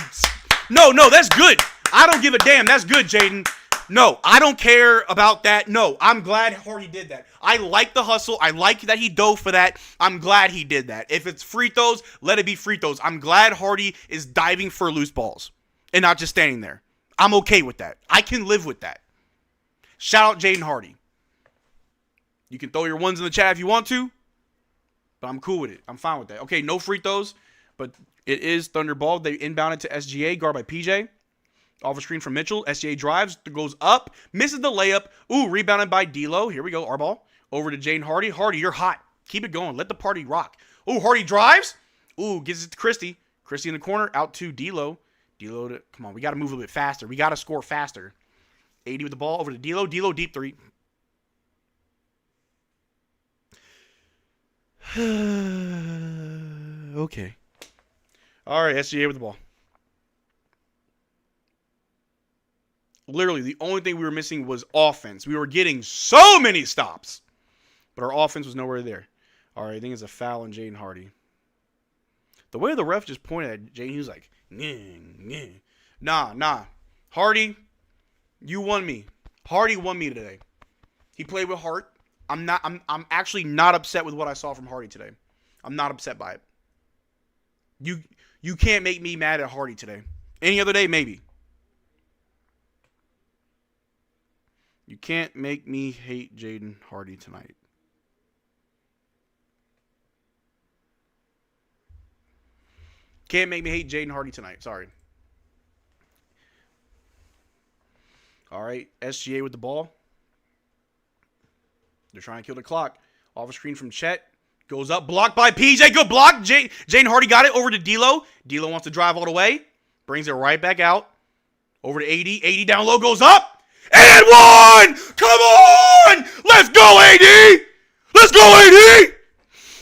Speaker 2: No, that's good. I don't give a damn. That's good, Jaden. No, I don't care about that. No, I'm glad Hardy did that. I like the hustle. I like that he dove for that. I'm glad he did that. If it's free throws, let it be free throws. I'm glad Hardy is diving for loose balls and not just standing there. I'm okay with that. I can live with that. Shout out Jaden Hardy. You can throw your ones in the chat if you want to, but I'm cool with it. I'm fine with that. Okay, no free throws, but it is Thunder ball. They inbound it to SGA, guard by PJ. Off a screen from Mitchell. SGA drives, goes up, misses the layup. Ooh, rebounded by D'Lo. Here we go, our ball. Over to Jaden Hardy. Hardy, you're hot. Keep it going. Let the party rock. Ooh, Hardy drives. Ooh, gives it to Christie. Christie in the corner, out to D'Lo. D'Lo, come on, we got to move a little bit faster. We got to score faster. AD with the ball, over to D'Lo. D'Lo, deep three. Okay. All right, SGA with the ball. Literally, the only thing we were missing was offense. We were getting so many stops, but our offense was nowhere there. All right, I think it's a foul on Jaden Hardy. The way the ref just pointed at Jaden, he was like, nah. Hardy, you won me. Hardy won me today. He played with heart. I'm actually not upset with what I saw from Hardy today. I'm not upset by it. You can't make me mad at Hardy today. Any other day, maybe. You can't make me hate Jaden Hardy tonight. Can't make me hate Jaden Hardy tonight. Sorry. All right. SGA with the ball. They're trying to kill the clock. Off a screen from Chet. Goes up. Blocked by PJ. Good block. Jaden Hardy got it over to D'Lo. D'Lo wants to drive all the way. Brings it right back out. Over to AD. AD down low. Goes up. And one! Come on! Let's go, AD! Let's go, AD!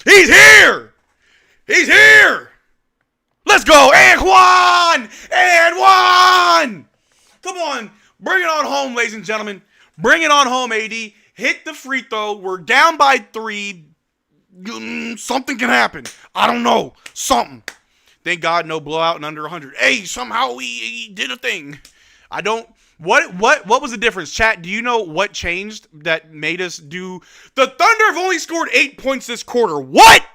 Speaker 2: He's here! He's here! Let's go! And one! And one! Come on. Bring it on home, ladies and gentlemen. Bring it on home, AD. Hit the free throw. We're down by 3. Something can happen. I don't know. Something. Thank God no blowout and under 100. Hey, somehow he did a thing. I don't... What was the difference? Chat, do you know what changed that made us do... The Thunder have only scored 8 points this quarter. What?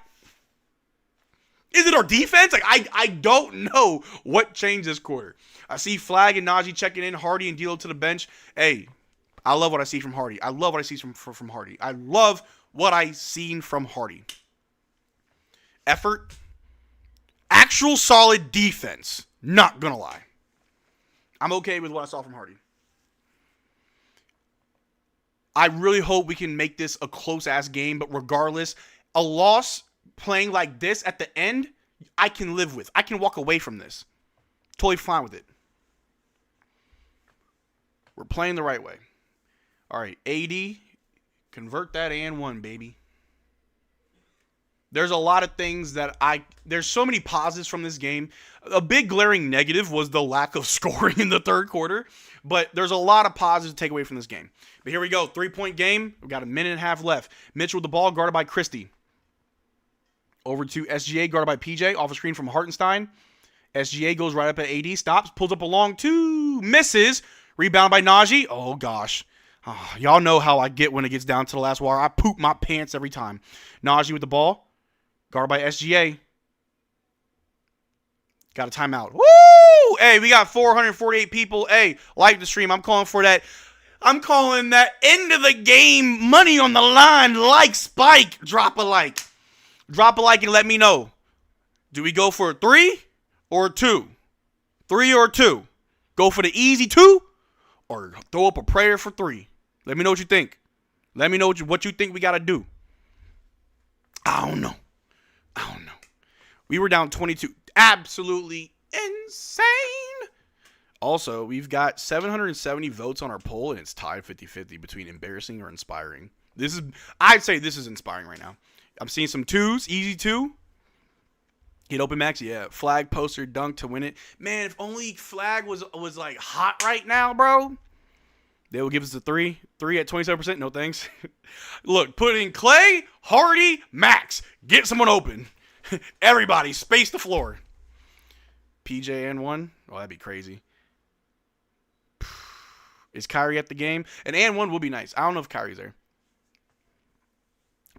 Speaker 2: Is it our defense? Like, I don't know what changed this quarter. I see Flagg and Najee checking in. Hardy and D'Lo to the bench. Hey, I love what I see from Hardy. I love what I see from Hardy. I love what I seen from Hardy. Effort. Actual solid defense. Not gonna lie. I'm okay with what I saw from Hardy. I really hope we can make this a close-ass game, but regardless, a loss playing like this at the end, I can live with. I can walk away from this. Totally fine with it. We're playing the right way. All right, AD, convert that and one, baby. There's a lot of things that there's so many positives from this game. A big glaring negative was the lack of scoring in the third quarter, but there's a lot of positives to take away from this game. But here we go, 3-point game. We've got a minute and a half left. Mitchell with the ball, guarded by Christie. Over to SGA, guarded by PJ, off a screen from Hartenstein. SGA goes right up at AD, stops, pulls up a long two, misses. Rebound by Najee. Oh, gosh. Oh, y'all know how I get when it gets down to the last wire. I poop my pants every time. Najee with the ball. Guarded by SGA. Got a timeout. Woo! Hey, we got 448 people. Hey, like the stream. I'm calling for that. I'm calling that end of the game money on the line. Like Spike. Drop a like. Drop a like and let me know. Do we go for a 3 or a 2? 3 or 2? Go for the easy 2 or throw up a prayer for 3? Let me know what you think. Let me know what you think we got to do. I don't know. We were down 22. Absolutely insane. Also, we've got 770 votes on our poll, and it's tied 50-50 between embarrassing or inspiring. I'd say this is inspiring right now. I'm seeing some 2s, easy 2. Hit open max, yeah. Flag, poster, dunk to win it. Man, if only Flag was like hot right now, bro. They will give us a 3. 3 at 27%. No thanks. Look, put in Clay, Hardy, Max. Get someone open. Everybody, space the floor. PJ and 1. Oh, that'd be crazy. Is Kyrie at the game? An and 1 will be nice. I don't know if Kyrie's there.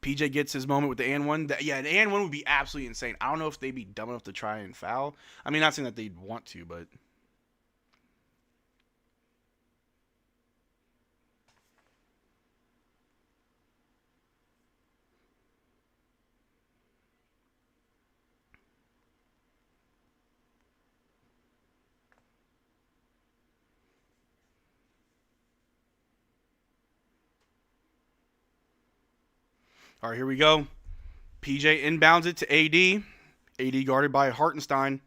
Speaker 2: PJ gets his moment with the and 1. Yeah, an and 1 would be absolutely insane. I don't know if they'd be dumb enough to try and foul. I mean, not saying that they'd want to, but... All right, here we go. PJ inbounds it to AD. AD guarded by Hartenstein.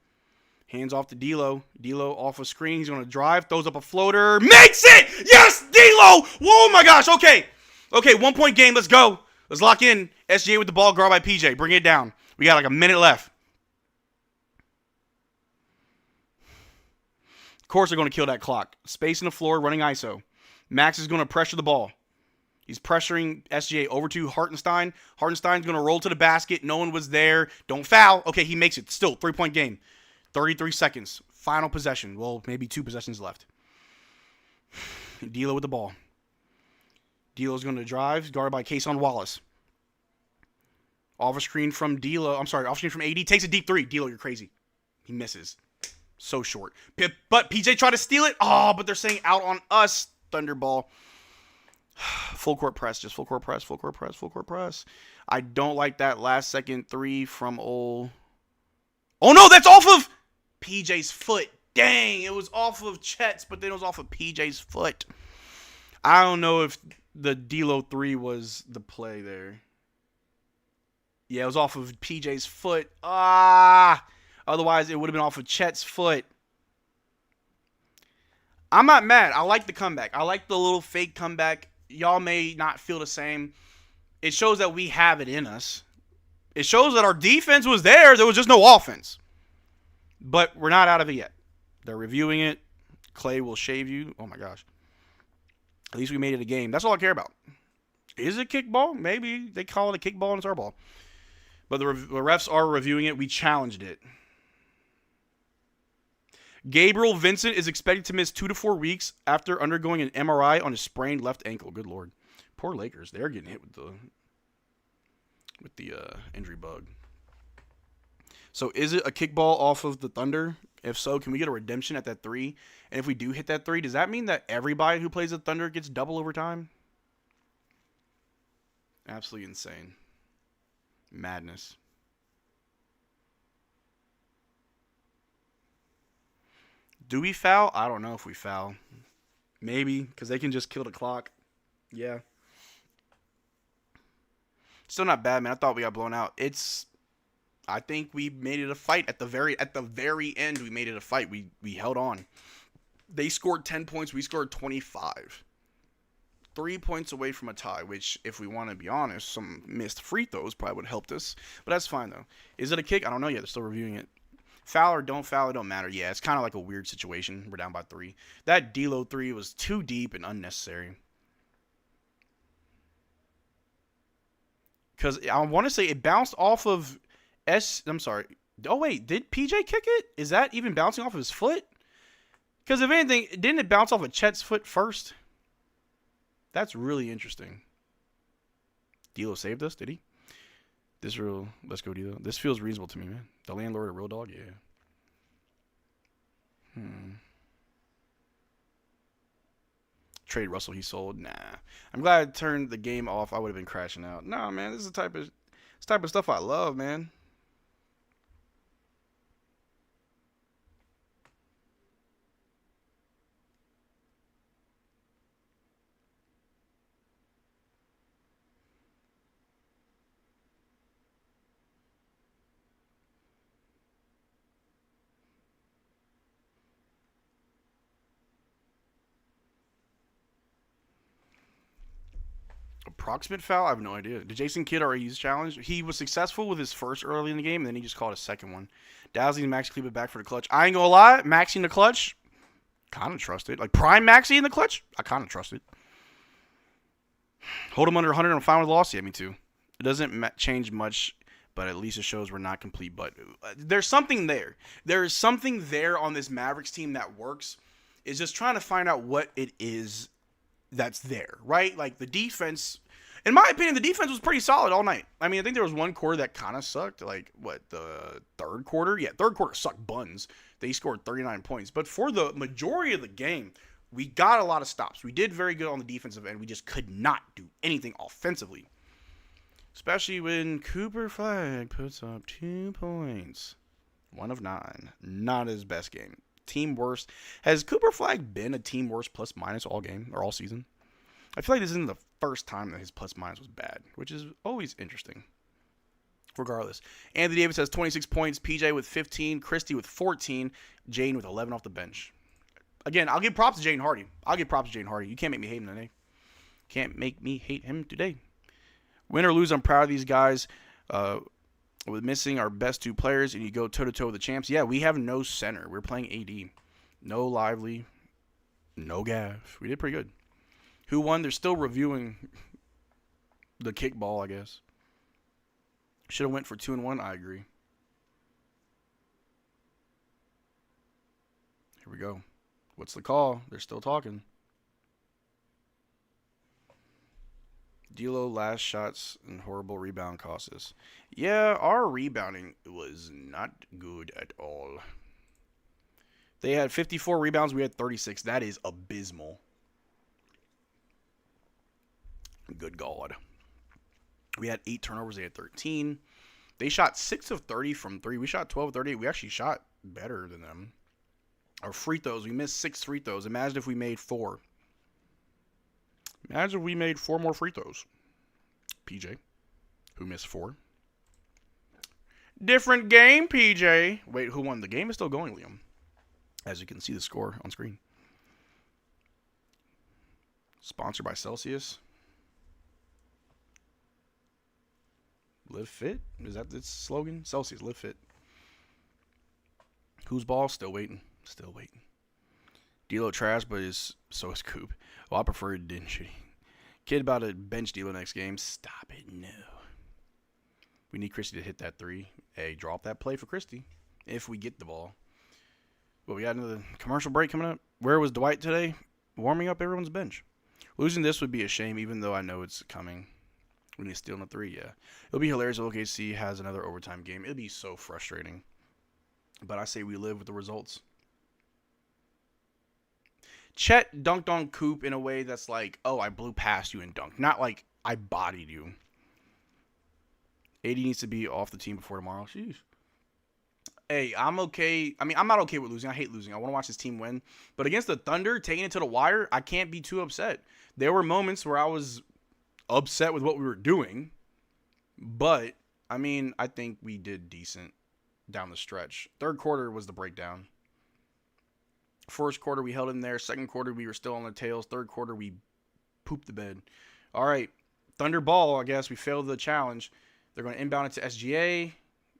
Speaker 2: Hands off to D'Lo. D'Lo off a screen. He's going to drive. Throws up a floater. Makes it! Yes, D'Lo! Oh, my gosh. Okay. Okay, 1-point game. Let's go. Let's lock in. SGA with the ball. Guarded by PJ. Bring it down. We got like a minute left. Of course they're going to kill that clock. Space in the floor. Running ISO. Max is going to pressure the ball. He's pressuring SGA over to Hartenstein. Hartenstein's going to roll to the basket. No one was there. Don't foul. Okay, he makes it. Still, 3-point game. 33 seconds. Final possession. Well, maybe 2 possessions left. D'Lo with the ball. D'Lo's going to drive. Guarded by Cason Wallace. Off a screen from D'Lo. I'm sorry, off screen from AD. Takes a deep 3. D'Lo, you're crazy. He misses. So short. But PJ tried to steal it. Oh, but they're saying out on us. Thunderball. Full court press, just full court press, full court press, full court press. I don't like that last second 3 from old. Oh no, that's off of PJ's foot. Dang, it was off of Chet's, but then it was off of PJ's foot. I don't know if the D'Lo 3 was the play there. Yeah, it was off of PJ's foot. Otherwise it would have been off of Chet's foot. I'm not mad. I like the comeback. I like the little fake comeback. Y'all may not feel the same. It shows that we have it in us. It shows that our defense was there. There was just no offense. But we're not out of it yet. They're reviewing it. Clay will shave you. Oh, my gosh. At least we made it a game. That's all I care about. Is it kickball? Maybe they call it a kickball and it's our ball. But the refs are reviewing it. We challenged it. Gabriel Vincent is expected to miss 2 to 4 weeks after undergoing an MRI on his sprained left ankle. Good Lord. Poor Lakers. They're getting hit with the injury bug. So is it a kickball off of the Thunder? If so, can we get a redemption at that 3? And if we do hit that 3, does that mean that everybody who plays the Thunder gets double overtime? Absolutely insane. Madness. Do we foul? I don't know if we foul. Maybe, because they can just kill the clock. Yeah. Still not bad, man. I thought we got blown out. I think we made it a fight at the very end. We made it a fight. We held on. They scored 10 points. We scored 25. 3 points away from a tie, which, if we want to be honest, some missed free throws probably would have helped us. But that's fine, though. Is it a kick? I don't know yet. They're still reviewing it. Foul or don't foul, it don't matter. Yeah, it's kind of like a weird situation. We're down by 3. That D'Lo 3 was too deep and unnecessary. Because I want to say it bounced off of I'm sorry. Oh, wait. Did PJ kick it? Is that even bouncing off of his foot? Because if anything, didn't it bounce off of Chet's foot first? That's really interesting. D'Lo saved us, did he? Let's go, D'Lo. This feels reasonable to me, man. The landlord, a real dog, yeah. Trade Russell, he sold. Nah. I'm glad I turned the game off. I would have been crashing out. Nah, man, this is the type of stuff I love, man. Approximate foul? I have no idea. Did Jason Kidd already use his challenge? He was successful with his first early in the game, and then he just called a second one. Dazzling and Max Kleber back for the clutch. I ain't gonna lie, Maxi in the clutch, kind of trust it. Like prime Maxi in the clutch, I kind of trust it. Hold him under 100 and fine with loss. Yeah, me too. It doesn't change much, but at least it shows we're not complete. But there's something there. There is something there on this Mavericks team that works. It's just trying to find out what it is that's there, right? Like the defense, in my opinion, the defense was pretty solid all night. I mean, I think there was one quarter that kind of sucked. Like, what, the third quarter? Yeah, third quarter sucked buns. They scored 39 points. But for the majority of the game, we got a lot of stops. We did very good on the defensive end. We just could not do anything offensively. Especially when Cooper Flagg puts up 2 points. 1 of 9. Not his best game. Team worst. Has Cooper Flagg been a team worst plus minus all game or all season? I feel like this isn't the first time that his plus minus was bad, which is always interesting. Regardless, Anthony Davis has 26 points, PJ with 15, Christie with 14, Jane with 11 off the bench. Again, I'll give props to Jane Hardy. You can't make me hate him today. Can't make me hate him today. Win or lose, I'm proud of these guys. With missing our best 2 players, and you go toe-to-toe with the champs. Yeah, we have no center. We're playing AD. No Lively. No Gaff. We did pretty good. Who won? They're still reviewing the kickball, I guess. Should have went for 2-1. I agree. Here we go. What's the call? They're still talking. D'Lo last shots and horrible rebound cost us. Yeah, our rebounding was not good at all. They had 54 rebounds. We had 36. That is abysmal. Good God. We had 8 turnovers. They had 13. They shot 6 of 30 from 3. We shot 12 of 38. We actually shot better than them. Our free throws, we missed 6 free throws. Imagine if we made 4. Imagine if we made 4 more free throws. PJ, who missed 4. Different game, PJ. Wait, who won? The game is still going, Liam. As you can see the score on screen. Sponsored by Celsius. Live fit? Is that its slogan? Celsius, live fit. Whose ball? Still waiting. Still waiting. D'Lo trash, but so is Coop. Well, I prefer it, didn't she? Kid about to bench D'Lo next game. Stop it, no. We need Christie to hit that 3. Hey, drop that play for Christie if we get the ball. Well, we got another commercial break coming up. Where was Dwight today? Warming up everyone's bench. Losing this would be a shame, even though I know it's coming. We need to steal in a 3, yeah. It'll be hilarious if OKC has another overtime game. It'll be so frustrating. But I say we live with the results. Chet dunked on Coop in a way that's like, oh, I blew past you and dunked. Not like I bodied you. AD needs to be off the team before tomorrow. Sheesh. Hey, I'm okay. I mean, I'm not okay with losing. I hate losing. I want to watch this team win. But against the Thunder, taking it to the wire, I can't be too upset. There were moments where I was upset with what we were doing. But, I mean, I think we did decent down the stretch. Third quarter was the breakdown. First quarter, we held in there. Second quarter, we were still on their tails. Third quarter, we poop the bed. All right. Thunder ball, I guess. We failed the challenge. They're going to inbound it to SGA.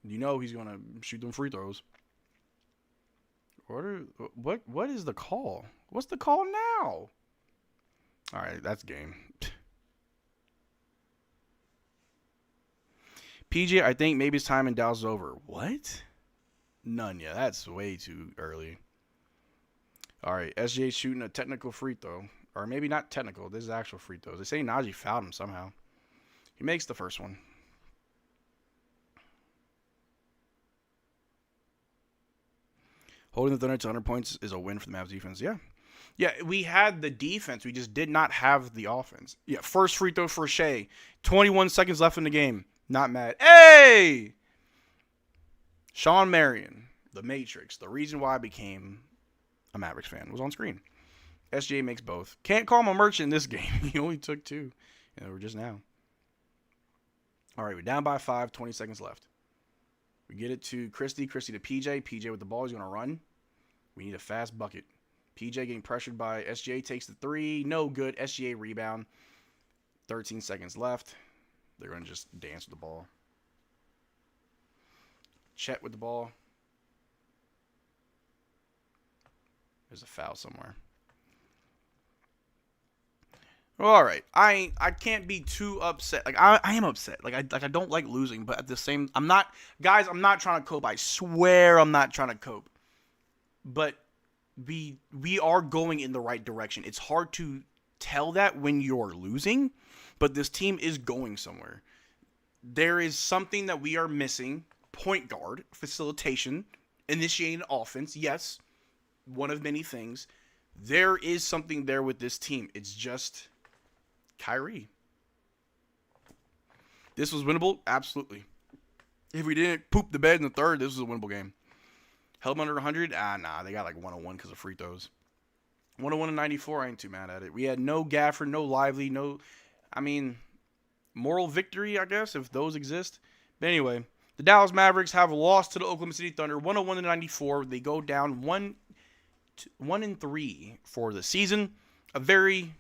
Speaker 2: You know he's going to shoot them free throws. What is the call? What's the call now? All right, that's game. PJ, I think maybe his time in Dallas is over. What? None. Yeah, that's way too early. All right, SGA shooting a technical free throw. Or maybe not technical. This is actual free throws. They say Najee fouled him somehow. He makes the first one. Holding the Thunder to 100 points is a win for the Mavs defense. Yeah. Yeah, we had the defense. We just did not have the offense. Yeah, first free throw for Shai. 21 seconds left in the game. Not mad. Hey! Sean Marion, the Matrix, the reason why I became a Mavericks fan, was on screen. SGA makes both. Can't call him a merchant in this game. He only took 2. And we're just now. All right, we're down by 5, 20 seconds left. We get it to Christie. Christie to PJ. PJ with the ball. He's going to run. We need a fast bucket. PJ getting pressured by SGA. Takes the 3. No good. SGA rebound. 13 seconds left. They're going to just dance with the ball. Chet with the ball. There's a foul somewhere. All right, I can't be too upset. Like I am upset. Like I don't like losing, but at the same, I'm not trying to cope. I swear I'm not trying to cope. But we are going in the right direction. It's hard to tell that when you're losing, but this team is going somewhere. There is something that we are missing: point guard, facilitation, initiating offense. Yes, one of many things. There is something there with this team. It's just Kyrie. This was winnable? Absolutely. If we didn't poop the bed in the third, this was a winnable game. Held them under 100? Nah. They got like 101 because of free throws. 101 and 94, I ain't too mad at it. We had no Gafford, no Lively, moral victory, I guess, if those exist. But anyway, the Dallas Mavericks have lost to the Oklahoma City Thunder, 101 to 94. They go down 1-3 for the season. A very,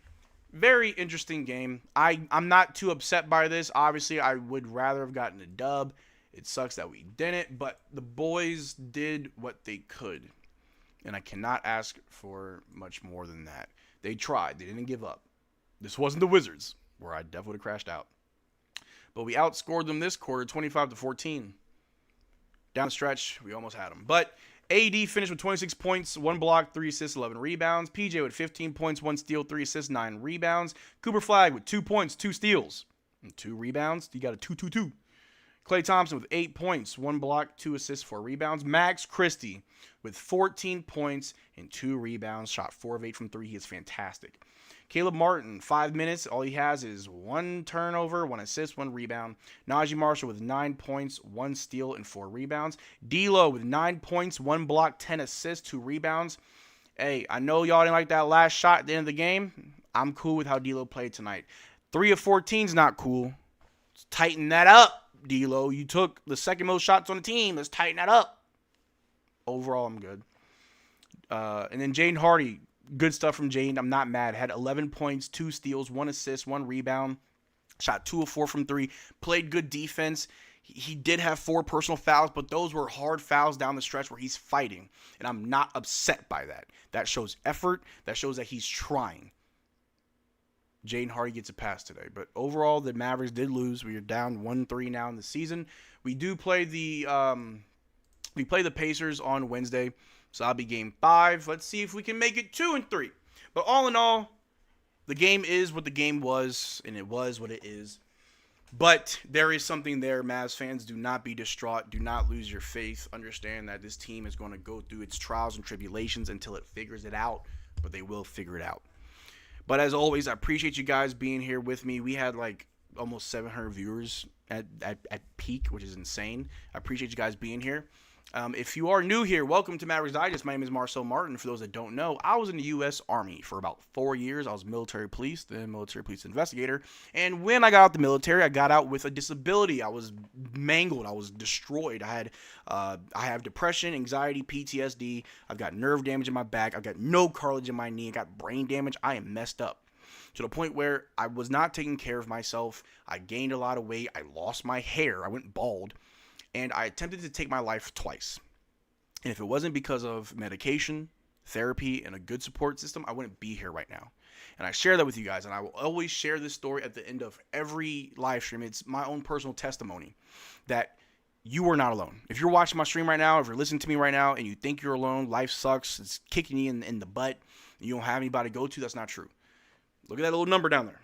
Speaker 2: very interesting game. I'm not too upset by this. Obviously, I would rather have gotten a dub. It sucks that we didn't, but the boys did what they could. And I cannot ask for much more than that. They tried. They didn't give up. This wasn't the Wizards, where I definitely would have crashed out. But we outscored them this quarter, 25-14. Down the stretch, we almost had them. But AD finished with 26 points, 1 block, 3 assists, 11 rebounds. PJ with 15 points, 1 steal, 3 assists, 9 rebounds. Cooper Flagg with 2 points, 2 steals, and 2 rebounds. He got a 2-2-2. Klay Thompson with 8 points, 1 block, 2 assists, 4 rebounds. Max Christie with 14 points and 2 rebounds. Shot 4 of 8 from 3. He is fantastic. Caleb Martin, 5 minutes. All he has is 1 turnover, 1 assist, 1 rebound. Najee Marshall with 9 points, 1 steal, and 4 rebounds. D'Lo with 9 points, 1 block, 10 assists, 2 rebounds. Hey, I know y'all didn't like that last shot at the end of the game. I'm cool with how D'Lo played tonight. 3 of 14 is not cool. Let's tighten that up, D'Lo. You took the second most shots on the team. Let's tighten that up. Overall, I'm good. And then Jaden Hardy. Good stuff from Jane. I'm not mad. Had 11 points, 2 steals, 1 assist, 1 rebound. Shot 2 of 4 from 3. Played good defense. He did have 4 personal fouls, but those were hard fouls down the stretch where he's fighting. And I'm not upset by that. That shows effort. That shows that he's trying. Jaden Hardy gets a pass today. But overall, the Mavericks did lose. We are down 1-3 now in the season. We do play the Pacers on Wednesday. So that'll be game 5. Let's see if we can make it 2-3. But all in all, the game is what the game was, and it was what it is. But there is something there. Mavs fans, do not be distraught. Do not lose your faith. Understand that this team is going to go through its trials and tribulations until it figures it out. But they will figure it out. But as always, I appreciate you guys being here with me. We had like almost 700 viewers at peak, which is insane. I appreciate you guys being here. If you are new here, welcome to Mavs Digest. My name is Marcel Martin. For those that don't know, I was in the U.S. Army for about 4 years. I was military police, then military police investigator. And when I got out the military, I got out with a disability. I was mangled. I was destroyed. I have depression, anxiety, PTSD. I've got nerve damage in my back. I've got no cartilage in my knee. I got brain damage. I am messed up. to the point where I was not taking care of myself. I gained a lot of weight. I lost my hair. I went bald. And I attempted to take my life twice. And if it wasn't because of medication, therapy, and a good support system, I wouldn't be here right now. And I share that with you guys. And I will always share this story at the end of every live stream. It's my own personal testimony that you are not alone. If you're watching my stream right now, if you're listening to me right now, and you think you're alone, life sucks, it's kicking you in the butt, and you don't have anybody to go to, that's not true. Look at that little number down there.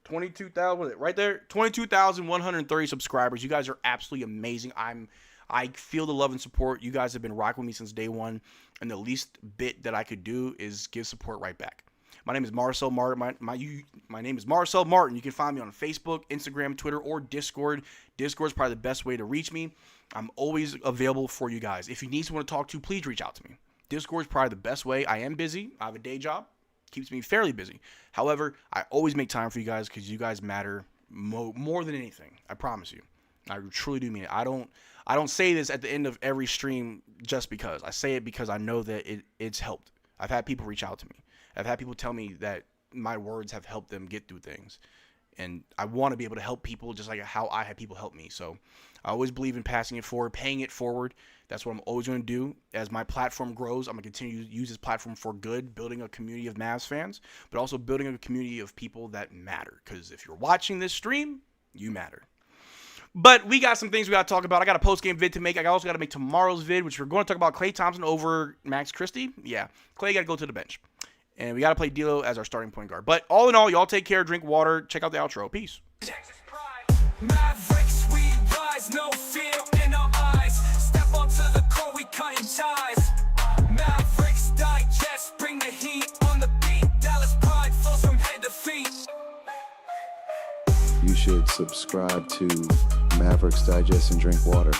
Speaker 2: 22,000, right there, 22,130 subscribers. You guys are absolutely amazing. I feel the love and support. You guys have been rocking with me since day one, and the least bit that I could do is give support right back. My name is Marcel Martin. My name is Marcel Martin. You can find me on Facebook, Instagram, Twitter, or Discord. Discord is probably the best way to reach me. I'm always available for you guys. If you need someone to talk to, please reach out to me. Discord is probably the best way. I am busy. I have a day job. Keeps me fairly busy. However, I always make time for you guys because you guys matter more than anything. I promise you. I truly do mean it. I don't say this at the end of every stream just because. I say it because I know that it's helped. I've had people reach out to me. I've had people tell me that my words have helped them get through things. And I want to be able to help people just like how I had people help me. So I always believe in passing it forward, paying it forward. That's what I'm always going to do. As my platform grows, I'm going to continue to use this platform for good, building a community of Mavs fans, but also building a community of people that matter. Because if you're watching this stream, you matter. But we got some things we got to talk about. I got a post-game vid to make. I also got to make tomorrow's vid, which we're going to talk about Klay Thompson over Max Christie. Yeah, Klay got to go to the bench. And we got to play D'Lo as our starting point guard. But all in all, y'all take care, drink water, check out the outro. Peace.
Speaker 1: Mavericks, we rise, no fear in our eyes. Step onto the court, we cutting ties. Mavericks Digest, bring the heat on the beat. Dallas pride flows from head to feet.
Speaker 7: You should subscribe to Mavericks Digest and drink water.